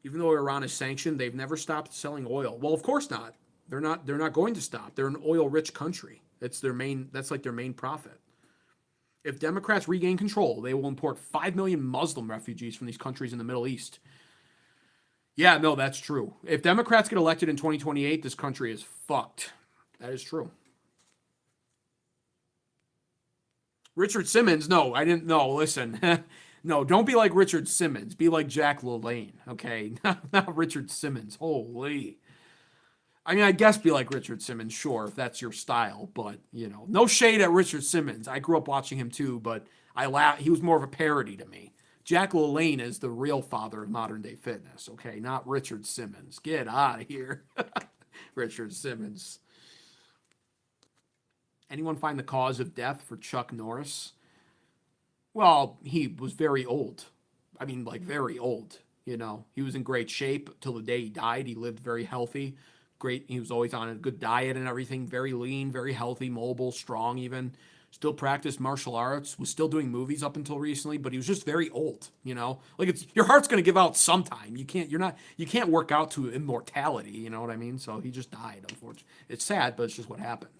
Even though Iran is sanctioned, they've never stopped selling oil. Well, of course not. They're not going to stop. They're an oil-rich country. That's their main profit. If Democrats regain control, they will import 5 million Muslim refugees from these countries in the Middle East. Yeah, no, that's true. If Democrats get elected in 2028, this country is fucked. That is true. Richard Simmons, no, I didn't know. Listen, no, don't be like Richard Simmons. Be like Jack LaLanne, okay? Not Richard Simmons. Holy. I mean, I guess be like Richard Simmons, sure, if that's your style. But, no shade at Richard Simmons. I grew up watching him too, but he was more of a parody to me. Jack LaLanne is the real father of modern-day fitness, okay? Not Richard Simmons. Get out of here. Richard Simmons. Anyone find the cause of death for Chuck Norris? Well, he was very old. I mean, very old, He was in great shape till the day he died. He lived very healthy. great. He was always on a good diet and everything, very lean, very healthy, mobile, strong even. Still practiced martial arts, was still doing movies up until recently, but he was just very old, Like it's your heart's going to give out sometime. You can't work out to immortality, you know what I mean? So he just died, unfortunately. It's sad, but it's just what happened.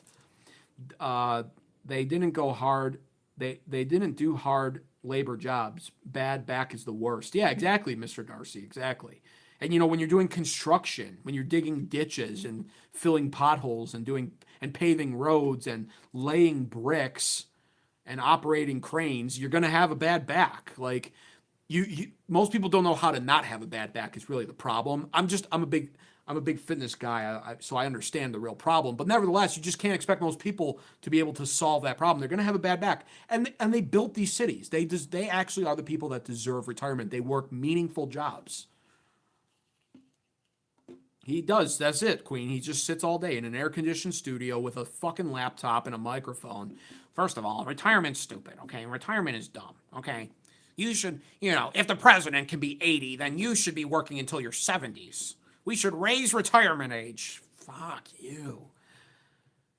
They didn't go hard. They didn't do hard labor jobs. Bad back is the worst. Yeah, exactly, Mr. Darcy, exactly. And when you're doing construction, when you're digging ditches and filling potholes and paving roads and laying bricks and operating cranes, you're going to have a bad back. Like most people don't know how to not have a bad back is really the problem. I'm a big fitness guy, so I understand the real problem. But nevertheless, you just can't expect most people to be able to solve that problem. They're going to have a bad back, and they built these cities. They actually are the people that deserve retirement. They work meaningful jobs. He does. That's it, Queen. He just sits all day in an air-conditioned studio with a fucking laptop and a microphone. First of all, retirement's stupid, okay? Retirement is dumb, okay? You should, if the president can be 80, then you should be working until your 70s. We should raise retirement age. Fuck you.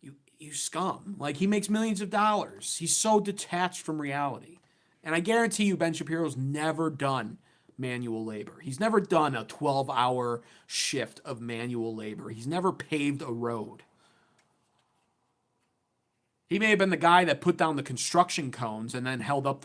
You scum. Like, he makes millions of dollars. He's so detached from reality. And I guarantee you Ben Shapiro's never done manual labor. He's never done a 12-hour shift of manual labor. He's never paved a road. He may have been the guy that put down the construction cones and then held up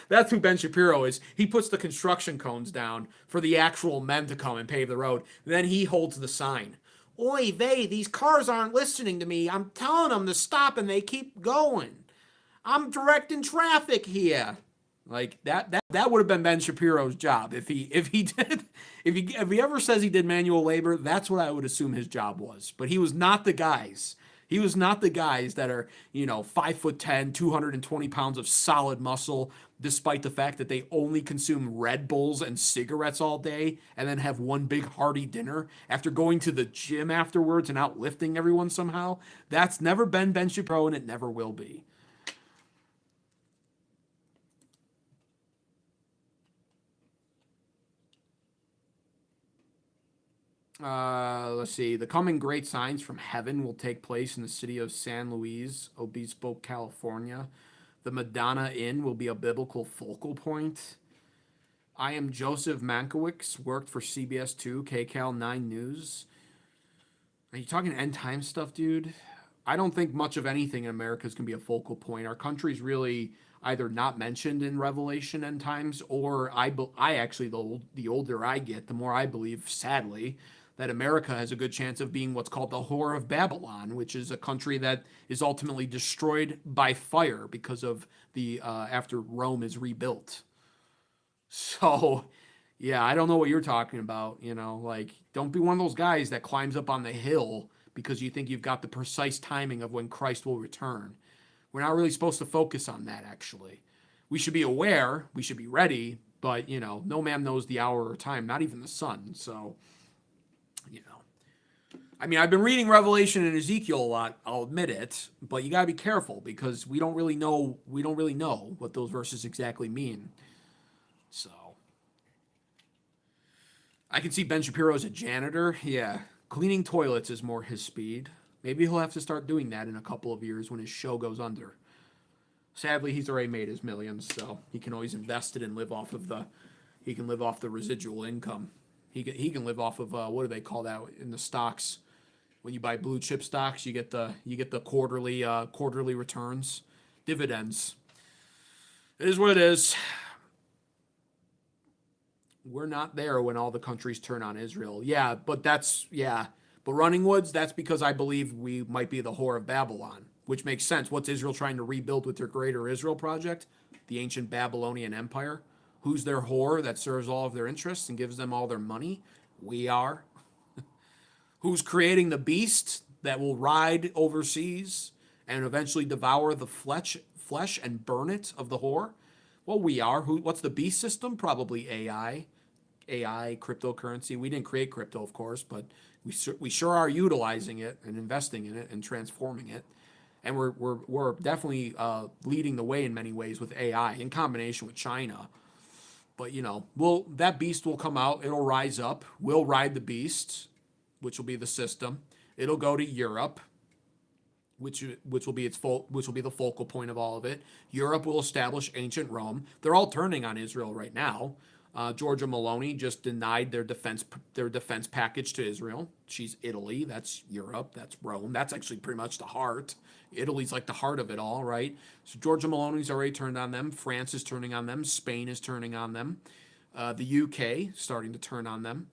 that's who Ben Shapiro is. He puts the construction cones down for the actual men to come and pave the road. Then he holds the sign. Oy vey, these cars aren't listening to me. I'm telling them to stop and they keep going. I'm directing traffic here. Like that would have been Ben Shapiro's job if he ever says he did manual labor. That's what I would assume his job was. But he was not the guys. He was not the guys that are 5'10", 220 pounds of solid muscle, despite the fact that they only consume Red Bulls and cigarettes all day, and then have one big hearty dinner after going to the gym afterwards and outlifting everyone somehow. That's never been Ben Shapiro, and it never will be. Let's see. The coming great signs from heaven will take place in the city of San Luis Obispo, California. The Madonna Inn will be a biblical focal point. I am Joseph Mankiewicz, worked for CBS 2, KCAL 9 News. Are you talking end time stuff, dude? I don't think much of anything in America is going to be a focal point. Our country's really either not mentioned in Revelation end times, or I actually, the older I get, the more I believe, sadly, that America has a good chance of being what's called the Whore of Babylon, which is a country that is ultimately destroyed by fire because of after Rome is rebuilt. So, yeah, I don't know what you're talking about, like, don't be one of those guys that climbs up on the hill because you think you've got the precise timing of when Christ will return. We're not really supposed to focus on that, actually. We should be aware, we should be ready, but, no man knows the hour or time, not even the sun, so... I mean, I've been reading Revelation and Ezekiel a lot, I'll admit it, but you gotta be careful because we don't really know what those verses exactly mean. So I can see Ben Shapiro as a janitor. Yeah. Cleaning toilets is more his speed. Maybe he'll have to start doing that in a couple of years when his show goes under. Sadly, he's already made his millions, so he can always invest it and live off of the residual income. He can live off of what do they call that in the stocks? When you buy blue chip stocks, you get the quarterly returns, dividends. It is what it is. We're not there when all the countries turn on Israel. Yeah, but But Running Woods, that's because I believe we might be the Whore of Babylon, which makes sense. What's Israel trying to rebuild with their Greater Israel project? The ancient Babylonian Empire. Who's their whore that serves all of their interests and gives them all their money? We are. Who's creating the beast that will ride overseas and eventually devour the flesh and burn it of the whore? Well, we are. What's the beast system? Probably AI, cryptocurrency. We didn't create crypto, of course, but we sure are utilizing it and investing in it and transforming it. And we're definitely leading the way in many ways with AI in combination with China. But that beast will come out. It'll rise up. We'll ride the beast. which will be the system. It'll go to Europe, which will be the focal point of all of it. Europe will establish ancient Rome. They're all turning on Israel right now. Georgia Maloney just denied their defense package to Israel. She's Italy. That's Europe. That's Rome. That's actually pretty much the heart. Italy's like the heart of it all, right? So Georgia Maloney's already turned on them. France is turning on them. Spain is turning on them. The UK starting to turn on them.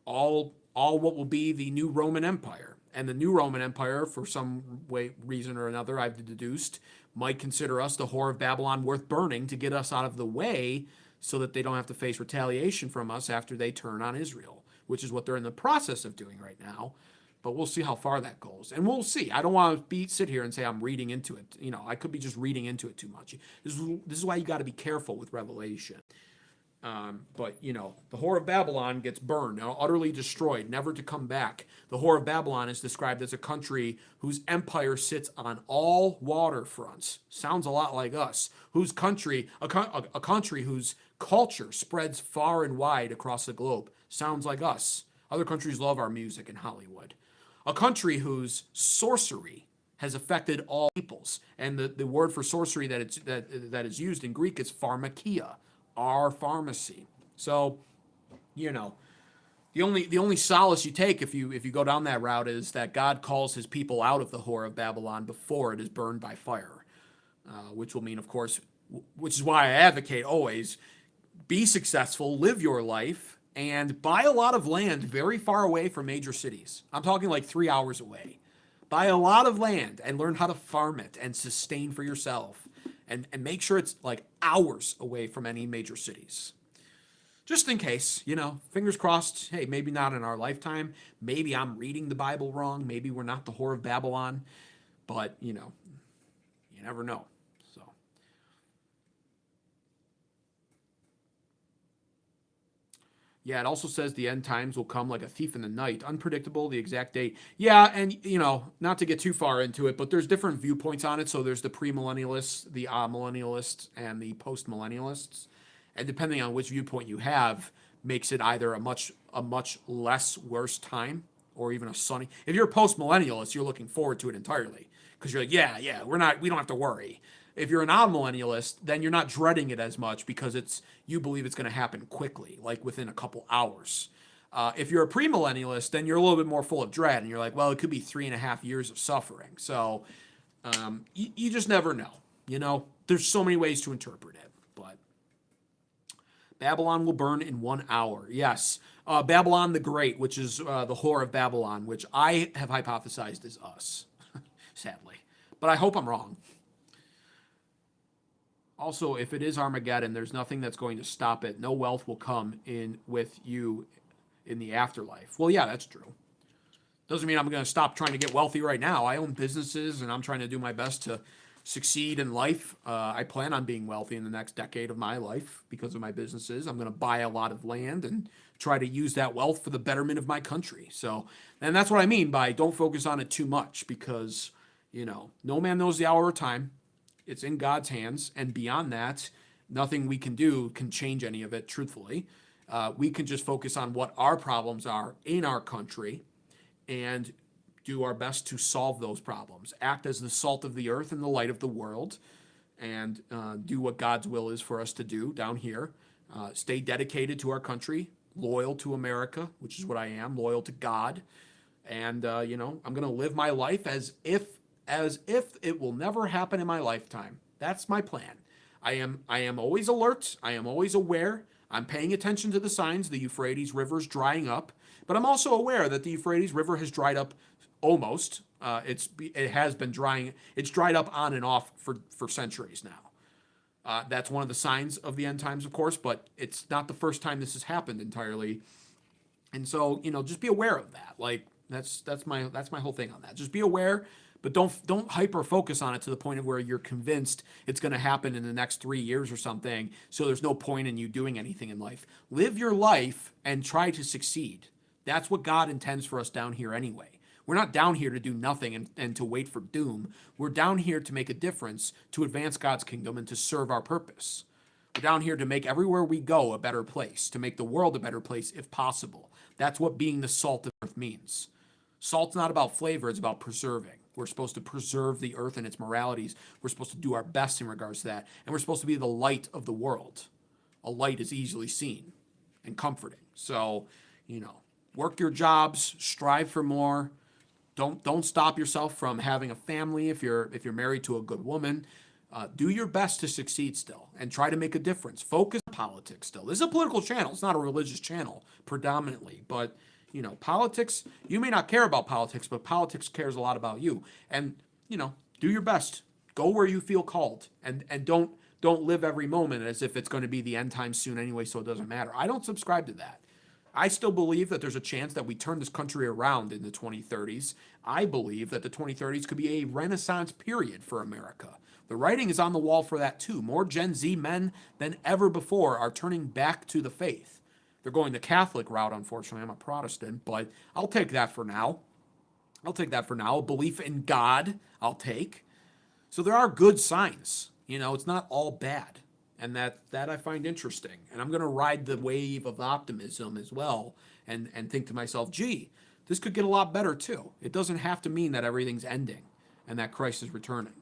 All what will be the new Roman Empire. And the new Roman Empire, for some reason or another, I've deduced, might consider us, the whore of Babylon, worth burning to get us out of the way so that they don't have to face retaliation from us after they turn on Israel, which is what they're in the process of doing right now. But we'll see how far that goes. And we'll see. I don't want to sit here and say I'm reading into it. I could be just reading into it too much. This is why you got to be careful with Revelation. But the whore of Babylon gets burned, utterly destroyed, never to come back. The whore of Babylon is described as a country whose empire sits on all waterfronts. Sounds a lot like us. Whose country, a country whose culture spreads far and wide across the globe. Sounds like us. Other countries love our music in Hollywood. A country whose sorcery has affected all peoples. And the word for sorcery that is used in Greek is pharmakia. Our pharmacy. So, the only solace you take if you go down that route is that God calls his people out of the whore of Babylon before it is burned by fire, which will mean, of course, which is why I advocate always be successful, live your life, and buy a lot of land very far away from major cities. I'm talking like 3 hours away. Buy a lot of land and learn how to farm it and sustain for yourself. And make sure it's like hours away from any major cities. Just in case, fingers crossed, hey, maybe not in our lifetime. Maybe I'm reading the Bible wrong. Maybe we're not the whore of Babylon. But, you never know. So. Yeah, it also says the end times will come like a thief in the night. Unpredictable, the exact date. Yeah, and, not to get too far into it, but there's different viewpoints on it. So there's the premillennialists, the millennialists, and the postmillennialists. And depending on which viewpoint you have, makes it either a much less worse time or even a sunny. If you're a postmillennialist, you're looking forward to it entirely. Because you're like, yeah, we don't have to worry. If you're an amillennialist, then you're not dreading it as much because you believe it's going to happen quickly, like within a couple hours. If you're a premillennialist, then you're a little bit more full of dread, and you're like, well, it could be 3.5 years of suffering. So you just never know. There's so many ways to interpret it. But Babylon will burn in 1 hour. Yes, Babylon the Great, which is the whore of Babylon, which I have hypothesized is us, sadly. But I hope I'm wrong. Also, if it is Armageddon, there's nothing that's going to stop it. No wealth will come in with you in the afterlife. Well, yeah, that's true. Doesn't mean I'm going to stop trying to get wealthy right now. I own businesses, and I'm trying to do my best to succeed in life. I plan on being wealthy in the next decade of my life because of my businesses. I'm going to buy a lot of land and try to use that wealth for the betterment of my country. So, and that's what I mean by don't focus on it too much because, no man knows the hour or time. It's in God's hands, and beyond that, nothing we can do can change any of it, truthfully. We can just focus on what our problems are in our country and do our best to solve those problems. Act as the salt of the earth and the light of the world, and do what God's will is for us to do down here. Stay dedicated to our country, loyal to America, which is what I am, loyal to God. And, I'm going to live my life as if it will never happen in my lifetime. That's my plan. I am always alert. I am always aware. I'm paying attention to the signs. The Euphrates River's drying up, but I'm also aware that the Euphrates River has dried up almost. It has been drying. It's dried up on and off for centuries now. That's one of the signs of the end times, of course, but it's not the first time this has happened entirely. And so, just be aware of that. Like that's my whole thing on that. Just be aware. But don't hyper focus on it to the point of where you're convinced it's going to happen in the next 3 years or something. So there's no point in you doing anything in life. Live your life and try to succeed. That's what God intends for us down here anyway. We're not down here to do nothing and to wait for doom. We're down here to make a difference, to advance God's kingdom, and to serve our purpose. We're down here to make everywhere we go a better place, to make the world a better place if possible. That's what being the salt of the earth means. Salt's not about flavor, it's about preserving. We're supposed to preserve the earth and its moralities. We're supposed to do our best in regards to that. And we're supposed to be the light of the world. A light is easily seen and comforting. So, work your jobs, strive for more. Don't stop yourself from having a family if you're married to a good woman. Do your best to succeed still and try to make a difference. Focus on politics still. This is a political channel. It's not a religious channel predominantly, but politics, you may not care about politics, but politics cares a lot about you. And, do your best. Go where you feel called and don't live every moment as if it's going to be the end time soon anyway, so it doesn't matter. I don't subscribe to that. I still believe that there's a chance that we turn this country around in the 2030s. I believe that the 2030s could be a renaissance period for America. The writing is on the wall for that too. More Gen Z men than ever before are turning back to the faith. They're going the Catholic route, unfortunately. I'm a Protestant, but I'll take that for now. A belief in God, I'll take. So there are good signs. It's not all bad. And that I find interesting. And I'm going to ride the wave of optimism as well and think to myself, gee, this could get a lot better too. It doesn't have to mean that everything's ending and that Christ is returning.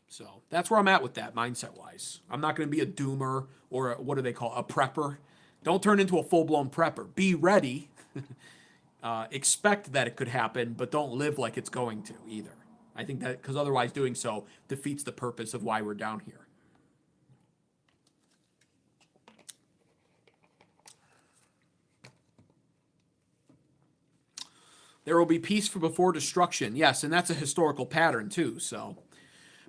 So that's where I'm at with that mindset-wise. I'm not going to be a doomer or what do they call a prepper. Don't turn into a full-blown prepper. Be ready. Expect that it could happen, but don't live like it's going to either. I think that because otherwise doing so defeats the purpose of why we're down here. There will be peace before destruction. Yes, and that's a historical pattern too. So,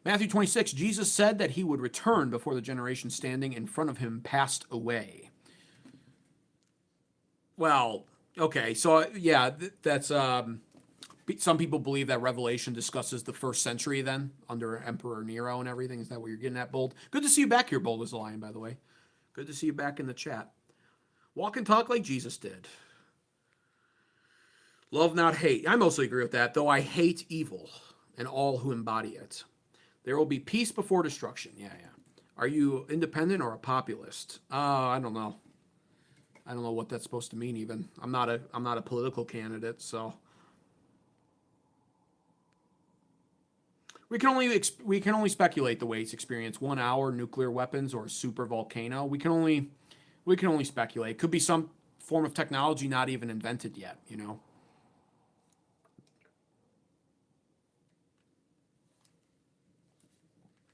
Matthew 26, Jesus said that he would return before the generation standing in front of him passed away. Well, okay, so yeah, that's some people believe that Revelation discusses the first century then under Emperor Nero and everything. Is that what you're getting at, Bold? Good to see you back here, Bold as a Lion, by the way. Good to see you back in the chat. Walk and talk like Jesus did. Love, not hate. I mostly agree with that, though I hate evil and all who embody it. There will be peace before destruction. Yeah. Are you independent or a populist? I don't know. I don't know what that's supposed to mean even. I'm not a political candidate, so. We can only speculate the ways experience 1 hour nuclear weapons or a super volcano. We can only speculate. It could be some form of technology not even invented yet,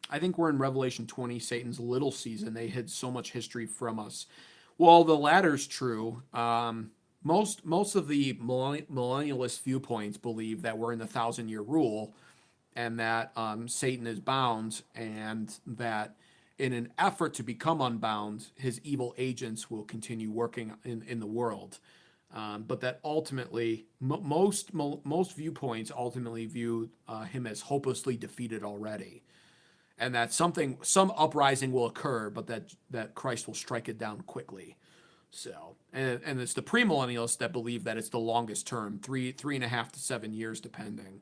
I think we're in Revelation 20, Satan's little season. They hid so much history from us. Well, the latter's true. Most of the millennialist viewpoints believe that we're in the 1,000-year rule and that Satan is bound and that in an effort to become unbound, his evil agents will continue working in the world. But that ultimately, most viewpoints ultimately view him as hopelessly defeated already. And that some uprising will occur, but that Christ will strike it down quickly. So, and it's the premillennialists that believe that it's the longest term, 3.5 to 7 years, depending,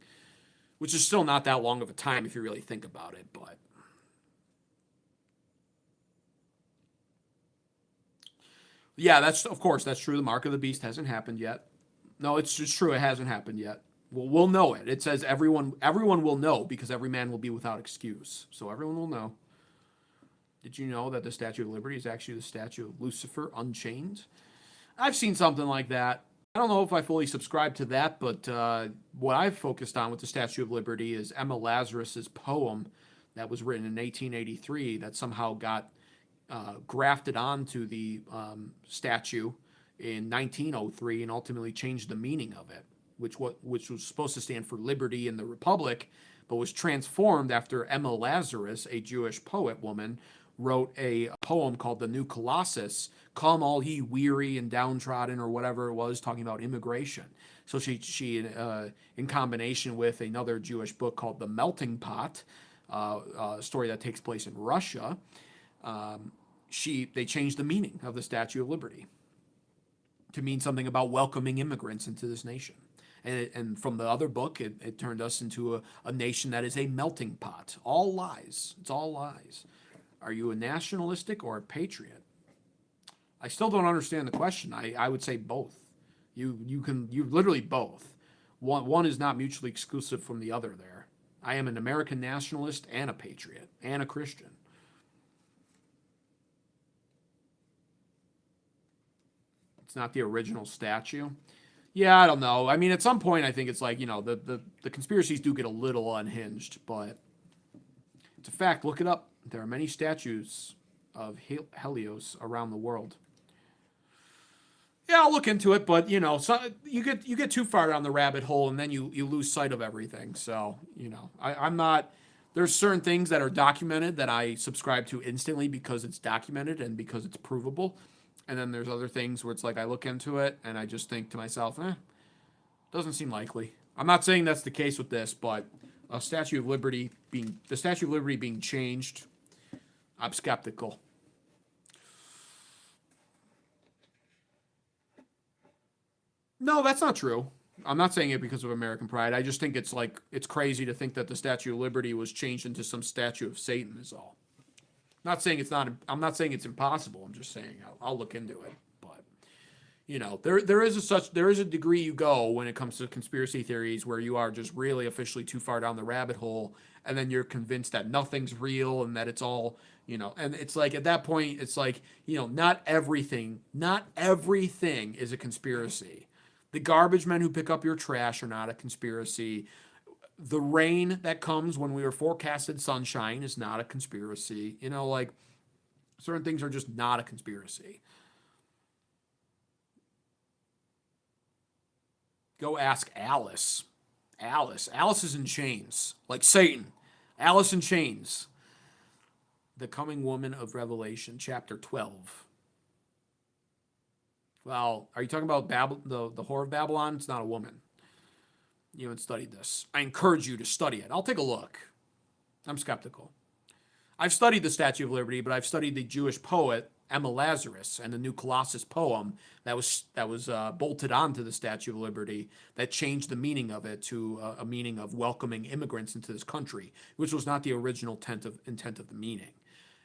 which is still not that long of a time if you really think about it. But yeah, that's true. The mark of the beast hasn't happened yet. No, it's just true. It hasn't happened yet. We'll know it. It says everyone will know because every man will be without excuse. So everyone will know. Did you know that the Statue of Liberty is actually the statue of Lucifer unchained? I've seen something like that. I don't know if I fully subscribe to that, but what I've focused on with the Statue of Liberty is Emma Lazarus's poem that was written in 1883 that somehow got grafted onto the statue in 1903 and ultimately changed the meaning of it. Which was supposed to stand for liberty in the Republic, but was transformed after Emma Lazarus, a Jewish poet woman, wrote a poem called The New Colossus, Come All Ye Weary and Downtrodden, or whatever it was, talking about immigration. So she in combination with another Jewish book called The Melting Pot, a story that takes place in Russia, they changed the meaning of the Statue of Liberty to mean something about welcoming immigrants into this nation. And from the other book, it turned us into a nation that is a melting pot. All lies. It's all lies. Are you a nationalistic or a patriot? I still don't understand the question. I would say both. You literally both. One is not mutually exclusive from the other there. I am an American nationalist and a patriot and a Christian. It's not the original statue. Yeah, I don't know. I mean, at some point, I think it's like, the conspiracies do get a little unhinged, but it's a fact. Look it up. There are many statues of Helios around the world. Yeah, I'll look into it, but so you get too far down the rabbit hole, and then you lose sight of everything. So I'm not. There's certain things that are documented that I subscribe to instantly because it's documented and because it's provable, and then there's other things where it's like I look into it and I just think to myself, doesn't seem likely. I'm not saying that's the case with this, but the Statue of Liberty being changed, I'm skeptical. No, that's not true. I'm not saying it because of American pride. I just think it's crazy to think that the Statue of Liberty was changed into some statue of Satan is all. Not saying it's not. I'm not saying it's impossible. I'm just saying I'll look into it. But there is a degree you go when it comes to conspiracy theories where you are just really officially too far down the rabbit hole, and then you're convinced that nothing's real and that it's all and it's like at that point it's like not everything is a conspiracy. The garbage men who pick up your trash are not a conspiracy. The rain that comes when we were forecasted sunshine is not a conspiracy. Certain things are just not a conspiracy. Go ask Alice. Alice is in chains, like Satan. Alice in chains. The Coming Woman of Revelation, chapter 12. Well, are you talking about the Whore of Babylon? It's not a woman. You haven't studied this. I encourage you to study it. I'll take a look. I'm skeptical. I've studied the Statue of Liberty, but I've studied the Jewish poet Emma Lazarus and the New Colossus poem that was bolted onto the Statue of Liberty that changed the meaning of it to a meaning of welcoming immigrants into this country, which was not the original intent of the meaning.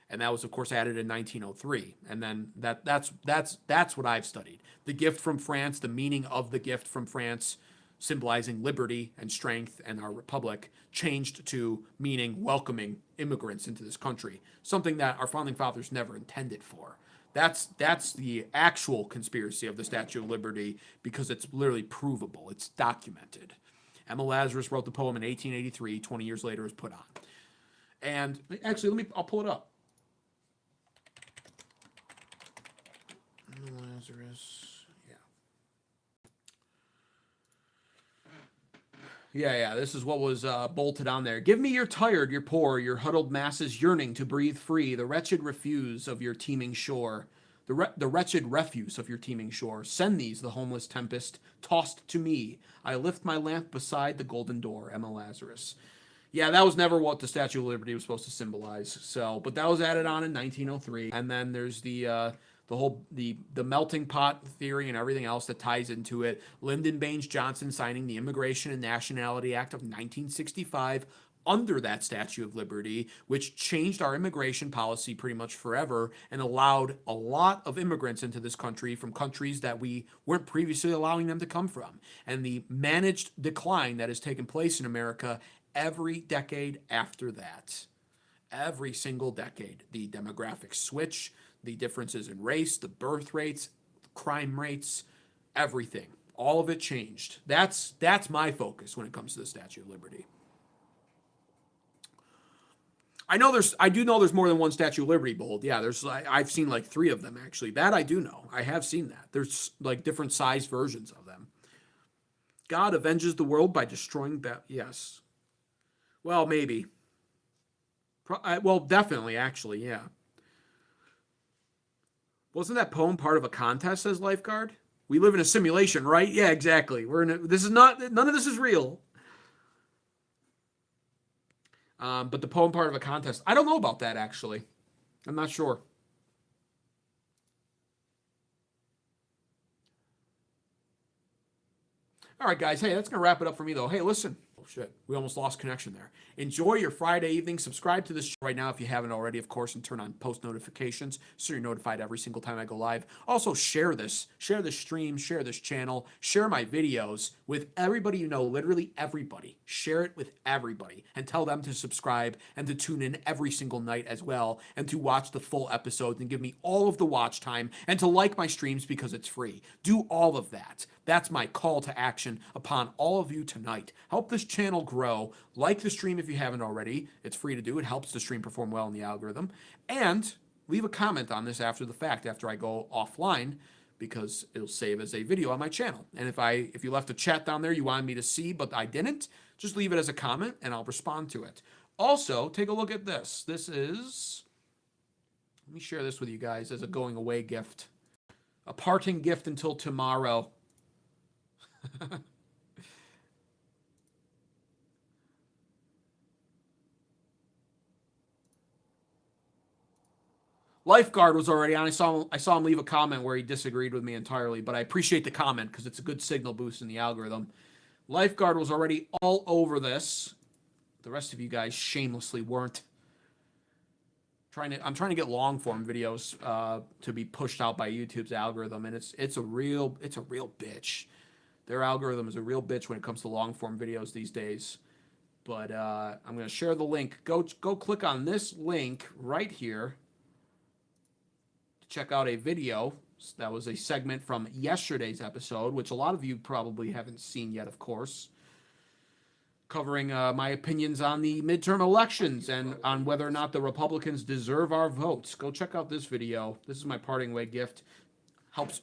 And that was, of course, added in 1903. And then that's what I've studied. The gift from France, the meaning of the gift from France, symbolizing liberty and strength and our republic, changed to meaning welcoming immigrants into this country, something that our founding fathers never intended for. That's the actual conspiracy of the Statue of Liberty because it's literally provable. It's documented. Emma Lazarus wrote the poem in 1883. 20 years later, it was put on. And actually, I'll pull it up. Lazarus, yeah. This is what was bolted on there. Give me your tired, your poor, your huddled masses yearning to breathe free. The wretched refuse of your teeming shore. The wretched refuse of your teeming shore. Send these, the homeless tempest, tossed to me. I lift my lamp beside the golden door. Emma Lazarus. Yeah, that was never what the Statue of Liberty was supposed to symbolize. So, but that was added on in 1903. And then there's the melting pot theory and everything else that ties into it. Lyndon Baines Johnson signing the Immigration and Nationality Act of 1965 under that Statue of Liberty, which changed our immigration policy pretty much forever and allowed a lot of immigrants into this country from countries that we weren't previously allowing them to come from. And the managed decline that has taken place in America every decade after that. Every single decade. The demographic switch, the differences in race, the birth rates, crime rates, everything. All of it changed. That's my focus when it comes to the Statue of Liberty. I do know there's more than one Statue of Liberty bold. Yeah, I've seen like 3 of them actually. That I do know. I have seen that. There's like different size versions of them. God avenges the world by destroying yes. Well, maybe. Well, definitely, actually, yeah. Wasn't that poem part of a contest, says Lifeguard? We live in a simulation, right? Yeah, exactly. None of this is real. But the poem part of a contest. I don't know about that, actually. I'm not sure. All right, guys. Hey, that's going to wrap it up for me, though. Hey, listen. shit. We almost lost connection there. Enjoy your Friday evening. Subscribe to this show right now if you haven't already, of course, and turn on post notifications so you're notified every single time I go live. Also, share this. Share this stream. Share this channel. Share my videos with everybody you know, literally everybody. Share it with everybody and tell them to subscribe and to tune in every single night as well and to watch the full episodes and give me all of the watch time and to like my streams because it's free. Do all of that. That's my call to action upon all of you tonight. Help this channel grow. Like the stream if you haven't already. It's free to do. It helps the stream perform well in the algorithm. And leave a comment on this after the fact, after I go offline, because it'll save as a video on my channel. And if you left a chat down there you wanted me to see but I didn't, just leave it as a comment and I'll respond to it. Also, take a look at this. Let me share this with you guys as a going away gift. A parting gift until tomorrow. Lifeguard was already on. I saw him leave a comment where he disagreed with me entirely, but I appreciate the comment because it's a good signal boost in the algorithm. Lifeguard was already all over this. The rest of you guys shamelessly weren't. I'm trying to get long form videos to be pushed out by YouTube's algorithm, and it's a real bitch. Their algorithm is a real bitch when it comes to long form videos these days. But I'm going to share the link. Go click on this link right here to check out a video. That was a segment from yesterday's episode, which a lot of you probably haven't seen yet, of course, covering my opinions on the midterm elections and on whether or not the Republicans deserve our votes. Go check out this video. This is my parting way gift.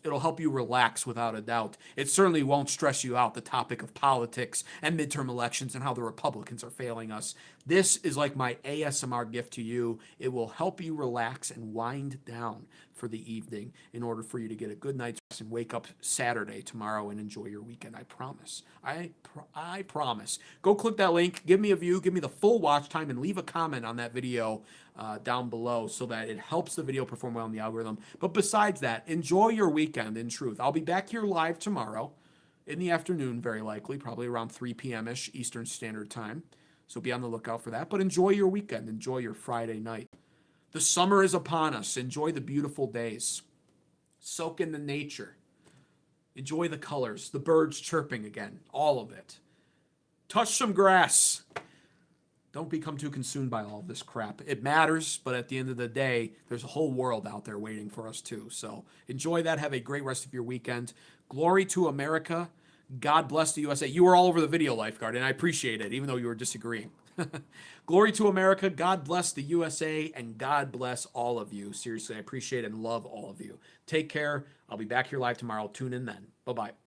It'll help you relax without a doubt. It certainly won't stress you out, the topic of politics and midterm elections and how the Republicans are failing us. This is like my ASMR gift to you. It will help you relax and wind down for the evening in order for you to get a good night's rest and wake up Saturday tomorrow and enjoy your weekend. I promise. I promise. Go click that link. Give me a view. Give me the full watch time and leave a comment on that video down below so that it helps the video perform well in the algorithm. But besides that, enjoy your weekend in truth. I'll be back here live tomorrow in the afternoon, very likely, probably around 3 p.m.-ish Eastern Standard Time. So be on the lookout for that. But enjoy your weekend. Enjoy your Friday night. The summer is upon us. Enjoy the beautiful days. Soak in the nature. Enjoy the colors, the birds chirping again, all of it. Touch some grass. Don't become too consumed by all of this crap. It matters, but at the end of the day, there's a whole world out there waiting for us too. So enjoy that. Have a great rest of your weekend. Glory to America. God bless the USA. You were all over the video, Lifeguard, and I appreciate it, even though you were disagreeing. Glory to America. God bless the USA, and God bless all of you. Seriously, I appreciate and love all of you. Take care. I'll be back here live tomorrow. Tune in then. Bye-bye.